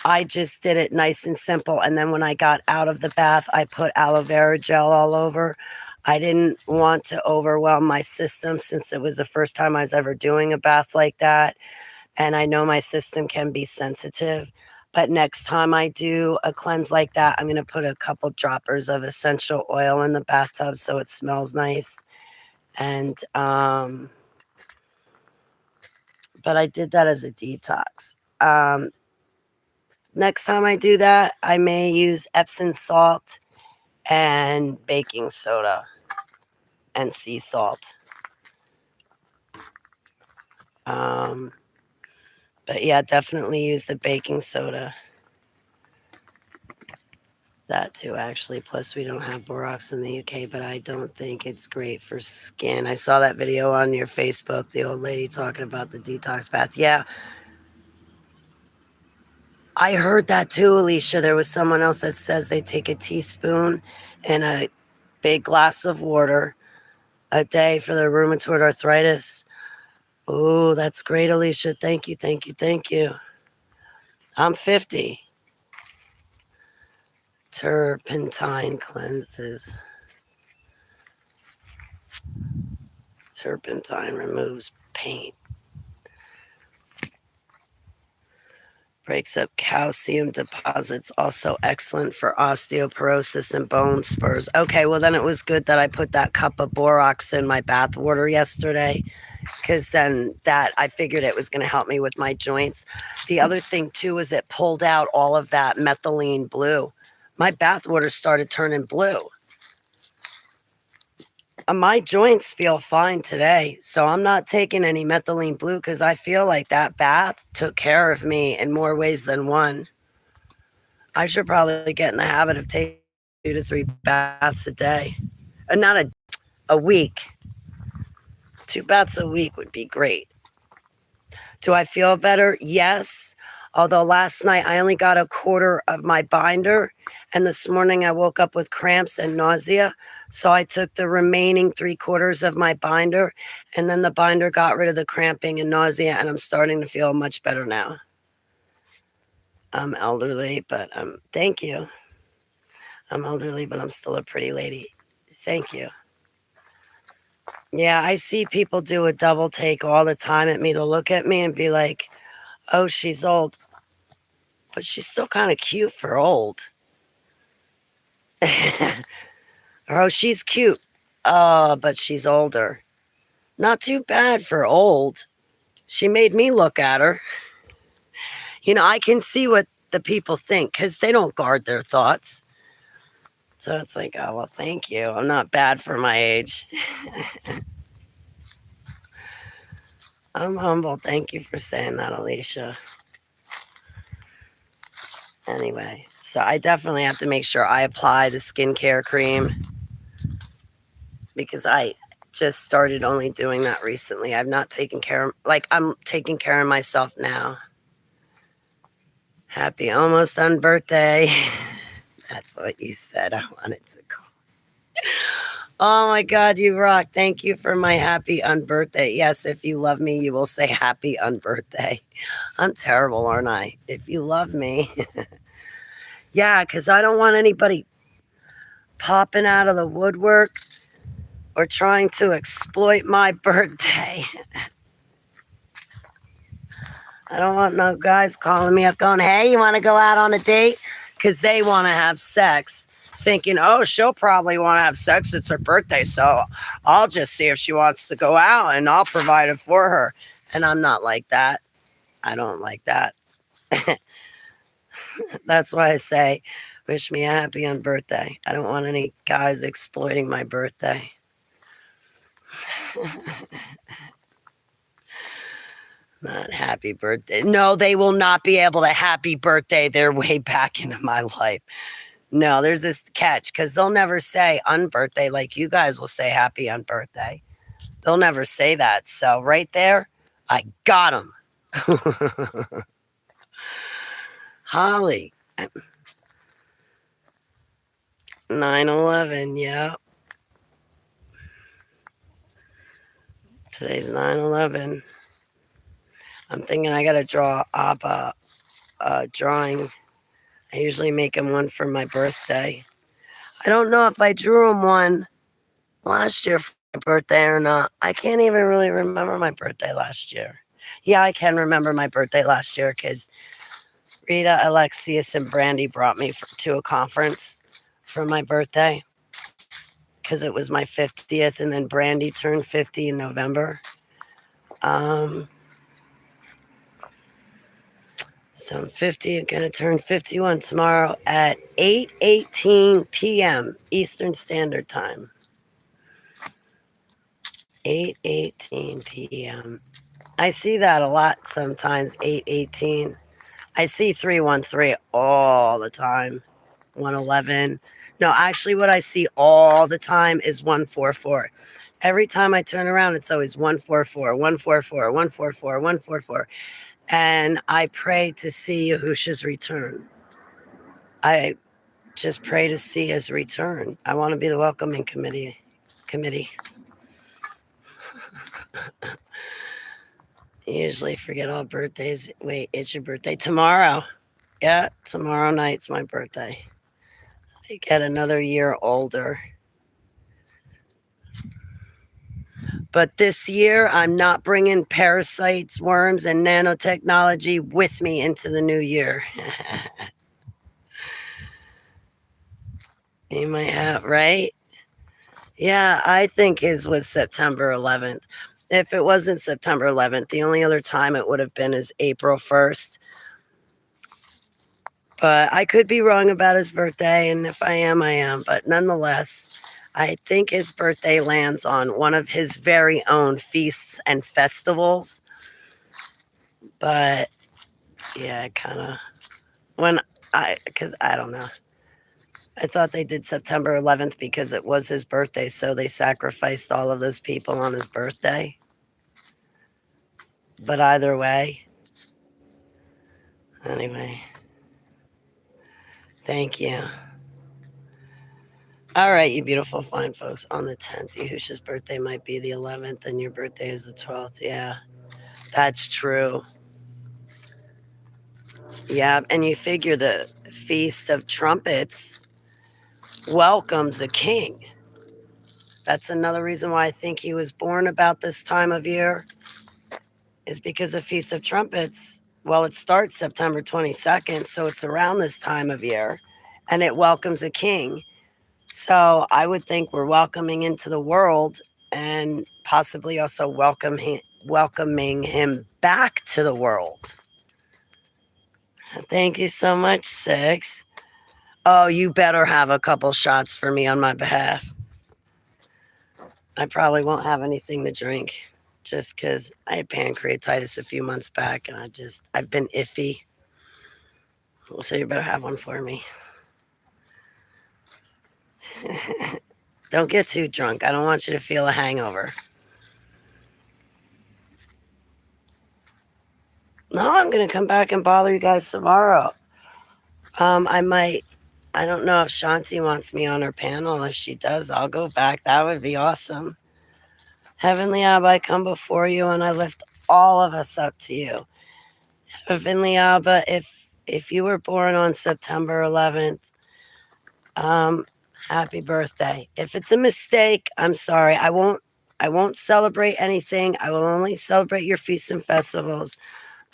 I just did it nice and simple. And then when I got out of the bath, I put aloe vera gel all over. I didn't want to overwhelm my system since it was the first time I was ever doing a bath like that. And I know my system can be sensitive. But next time I do a cleanse like that, I'm going to put a couple droppers of essential oil in the bathtub so it smells nice. And, but I did that as a detox. Next time I do that, I may use Epsom salt and baking soda and sea salt. But yeah, definitely use the baking soda. That too, actually. Plus, we don't have borax in the UK, but I don't think it's great for skin. I saw that video on your Facebook, the old lady talking about the detox bath. Yeah. I heard that too, Alicia. There was someone else that says they take a teaspoon and a big glass of water a day for the rheumatoid arthritis. Oh, that's great, Alicia. Thank you, thank you, thank you. I'm 50. Turpentine cleanses. Turpentine removes paint. Breaks up calcium deposits. Also excellent for osteoporosis and bone spurs. Okay, well then it was good that I put that cup of borax in my bath water yesterday, because then that I figured it was going to help me with my joints. The other thing too is it pulled out all of that methylene blue. My bath water started turning blue. My joints feel fine today, so I'm not taking any methylene blue because I feel like that bath took care of me in more ways than one. I should probably get in the habit of taking 2 to 3 baths a day. Not a week. 2 baths a week would be great. Do I feel better? Yes. Although last night I only got a quarter of my binder And this morning I woke up with cramps and nausea. So I took the remaining 3/4 of my binder, and then the binder got rid of the cramping and nausea, and I'm starting to feel much better now. I'm elderly, but thank you. I'm elderly, but I'm still a pretty lady. Thank you. Yeah, I see people do a double take all the time at me. They'll look at me and be like, oh, she's old, but she's still kind of cute for old. Or, oh, she's cute. Oh, but she's older. Not too bad for old. She made me look at her. I can see what the people think because they don't guard their thoughts. So it's like, oh, well, thank you. I'm not bad for my age. I'm humble. Thank you for saying that, Alicia. Anyway, so I definitely have to make sure I apply the skincare cream because I just started only doing that recently. I've not taken care of, I'm taking care of myself now. Happy almost on birthday. That's what you said. I wanted to call. Oh my God, you rock. Thank you for my happy unbirthday. Yes, if you love me, you will say happy unbirthday. I'm terrible, aren't I? If you love me. Yeah, because I don't want anybody popping out of the woodwork or trying to exploit my birthday. I don't want no guys calling me up going, hey, you want to go out on a date? Because they want to have sex, thinking, oh, she'll probably want to have sex. It's her birthday, so I'll just see if she wants to go out and I'll provide it for her. And I'm not like that. I don't like that. That's why I say, wish me a happy unbirthday. I don't want any guys exploiting my birthday. Not happy birthday. No, they will not be able to happy birthday their way back into my life. No, there's this catch because they'll never say unbirthday like you guys will say happy unbirthday. They'll never say that. So right there, I got them. Holly. 9/11, yeah. Today's 9/11. I'm thinking I got to draw Abba a drawing. I usually make him one for my birthday. I don't know if I drew him one last year for my birthday or not. I can't even really remember my birthday last year. Yeah, I can remember my birthday last year because Rita, Alexius, and Brandy brought me to a conference for my birthday because it was my 50th, and then Brandy turned 50 in November. So I'm 50, I'm going to turn 51 tomorrow at 8:18 p.m. Eastern Standard Time. 8:18 p.m. I see that a lot sometimes, 8:18. I see 313 all the time, 111. No, actually what I see all the time is 144. Every time I turn around, it's always 144, 144, 144, 144. And I pray to see Yahusha's return. I just pray to see his return. I want to be the welcoming committee. Usually forget all birthdays. Wait, it's your birthday tomorrow. Yeah, tomorrow night's my birthday. I get another year older. But this year, I'm not bringing parasites, worms, and nanotechnology with me into the new year. You might have, right? Yeah, I think his was September 11th. If it wasn't September 11th, the only other time it would have been is April 1st. But I could be wrong about his birthday, and if I am, I am. But nonetheless, I think his birthday lands on one of his very own feasts and festivals. But yeah, kind of because I don't know. I thought they did September 11th because it was his birthday, so they sacrificed all of those people on his birthday. But either way, anyway, thank you. All right, you beautiful, fine folks. On the 10th, Yahusha's birthday might be the 11th, and your birthday is the 12th. Yeah, that's true. Yeah, and you figure the Feast of Trumpets welcomes a king. That's another reason why I think he was born about this time of year, is because the Feast of Trumpets, well, it starts September 22nd, so it's around this time of year, and it welcomes a king. So I would think we're welcoming into the world and possibly also welcoming him back to the world. Thank you so much, Six. Oh, you better have a couple shots for me on my behalf. I probably won't have anything to drink just because I had pancreatitis a few months back and I've been iffy. So you better have one for me. Don't get too drunk. I don't want you to feel a hangover. No, I'm going to come back and bother you guys tomorrow. I don't know if Shanti wants me on her panel. If she does, I'll go back. That would be awesome. Heavenly Abba, I come before you and I lift all of us up to you. Heavenly Abba, if you were born on September 11th, happy birthday. If it's a mistake, I'm sorry. I won't celebrate anything. I will only celebrate your feasts and festivals.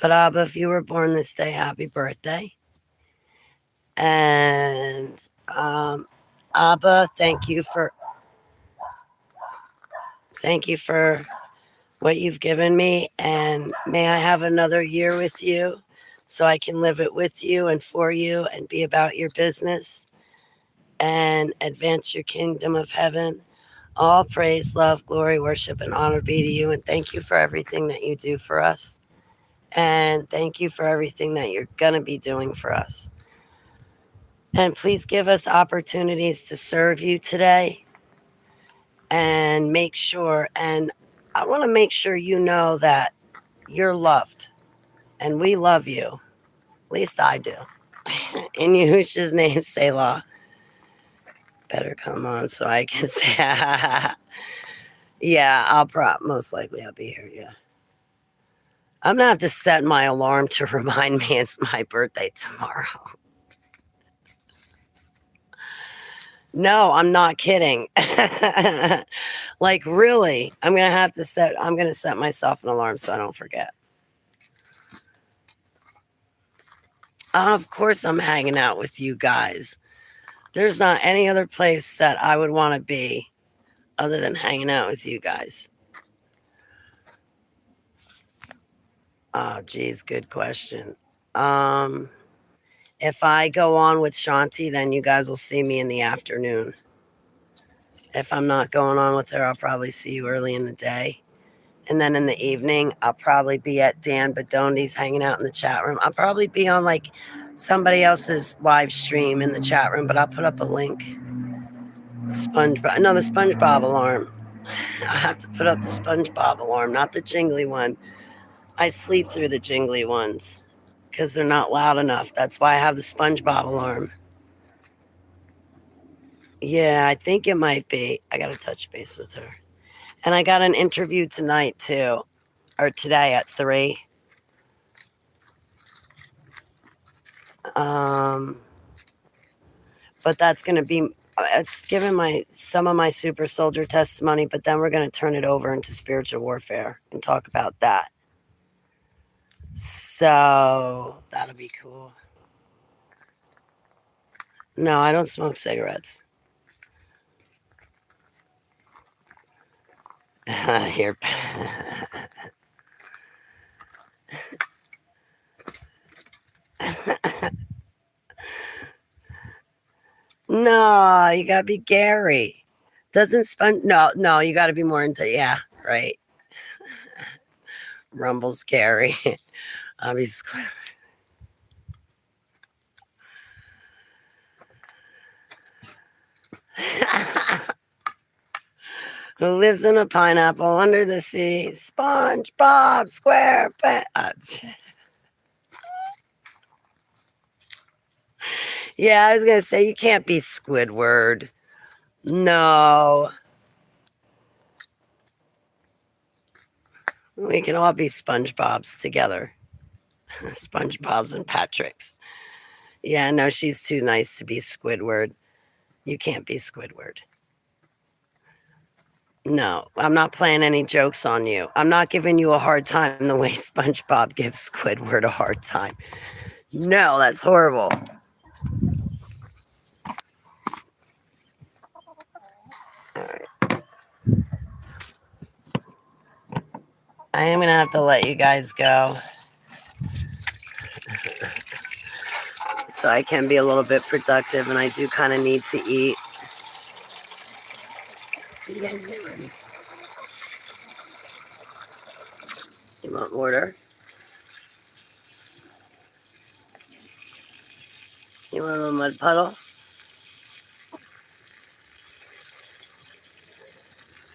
But Abba, if you were born this day, happy birthday. And Abba, thank you for what you've given me, and may I have another year with you so I can live it with you and for you and be about your business and advance your kingdom of heaven. All praise, love, glory, worship, and honor be to you. And thank you for everything that you do for us. And thank you for everything that you're going to be doing for us. And please give us opportunities to serve you today and make sure, and I want to make sure you know that you're loved and we love you. At least I do. In Yahushua's name, Selah. Better come on so I can say, yeah, most likely I'll be here, yeah. I'm going to have to set my alarm to remind me it's my birthday tomorrow. No, I'm not kidding. Like, really, I'm going to set myself an alarm so I don't forget. Of course, I'm hanging out with you guys. There's not any other place that I would want to be other than hanging out with you guys. Oh, geez, good question. If I go on with Shanti, then you guys will see me in the afternoon. If I'm not going on with her, I'll probably see you early in the day. And then in the evening, I'll probably be at Dan Badondi's hanging out in the chat room. I'll probably be on like somebody else's live stream in the chat room, but I'll put up a link. The SpongeBob alarm. I have to put up the SpongeBob alarm, not the jingly one. I sleep through the jingly ones because they're not loud enough. That's why I have the SpongeBob alarm. Yeah, I think it might be. I got to touch base with her. And I got an interview tonight too, or today at 3. But that's going to be, it's given some of my super soldier testimony, but then we're going to turn it over into spiritual warfare and talk about that. So that'll be cool. No, I don't smoke cigarettes. Here. No, you gotta be Gary. Doesn't Sponge? No, you gotta be more into, yeah, right. Rumble's Gary. I'll be Who lives in a pineapple under the sea? SpongeBob SquarePants. Yeah, I was gonna say you can't be Squidward. No. We can all be SpongeBobs together. SpongeBob's and Patrick's. Yeah, no, she's too nice to be Squidward. You can't be Squidward. No, I'm not playing any jokes on you. I'm not giving you a hard time the way SpongeBob gives Squidward a hard time. No, that's horrible. All right. I am going to have to let you guys go so I can be a little bit productive, and I do kind of need to eat. What are you guys doing? You want water? You want a little mud puddle?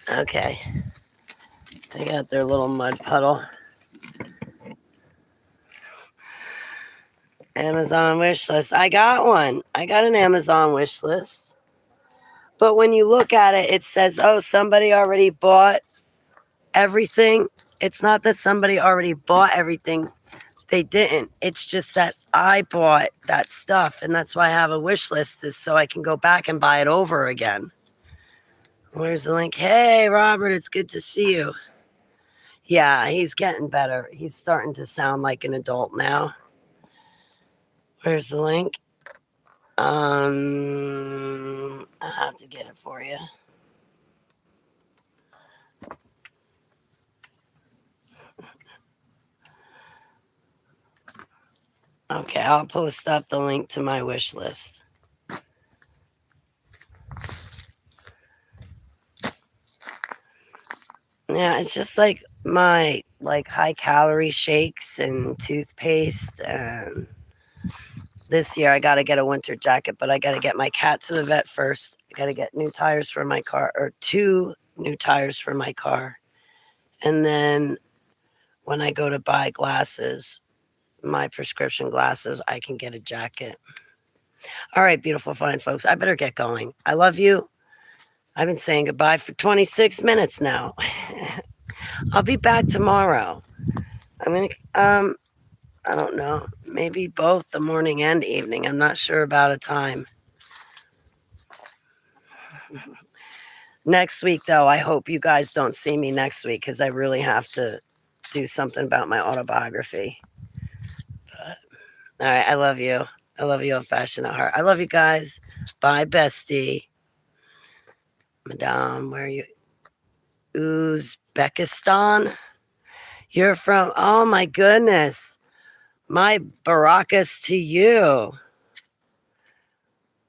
Okay. They got their little mud puddle. Amazon wish list. I got one. I got an Amazon wish list. But when you look at it, it says, oh, somebody already bought everything. It's not that somebody already bought everything. They didn't. It's just that I bought that stuff. And that's why I have a wish list, is so I can go back and buy it over again. Where's the link? Hey, Robert, it's good to see you. Yeah, he's getting better. He's starting to sound like an adult now. Where's the link? I have to get it for you. Okay, I'll post up the link to my wish list. Yeah, it's just like my high calorie shakes and toothpaste. And this year I got to get a winter jacket, but I got to get my cat to the vet first. I got to get new tires for my car, or 2 new tires for my car. And then when I go to buy glasses, my prescription glasses, I can get a jacket. All right, beautiful, fine folks. I better get going. I love you. I've been saying goodbye for 26 minutes now. I'll be back tomorrow. I'm going to, I don't know, maybe both the morning and evening. I'm not sure about a time. Next week, though, I hope you guys don't see me next week, because I really have to do something about my autobiography. But, all right, I love you. I love you, old fashioned at heart. I love you guys. Bye, bestie. Madame, where are you? Uzbekistan? You're from, oh my goodness. My barakas to you.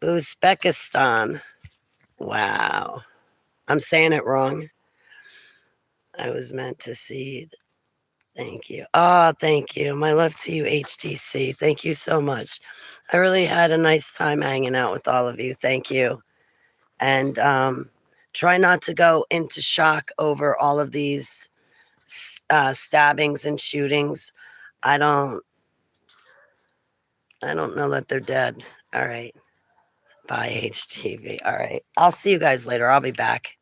Uzbekistan. Wow. I'm saying it wrong. I was meant to see. Thank you. Oh, thank you. My love to you, HTC. Thank you so much. I really had a nice time hanging out with all of you. Thank you. And try not to go into shock over all of these stabbings and shootings. I don't know that they're dead. All right. Bye, HTV. All right. I'll see you guys later. I'll be back.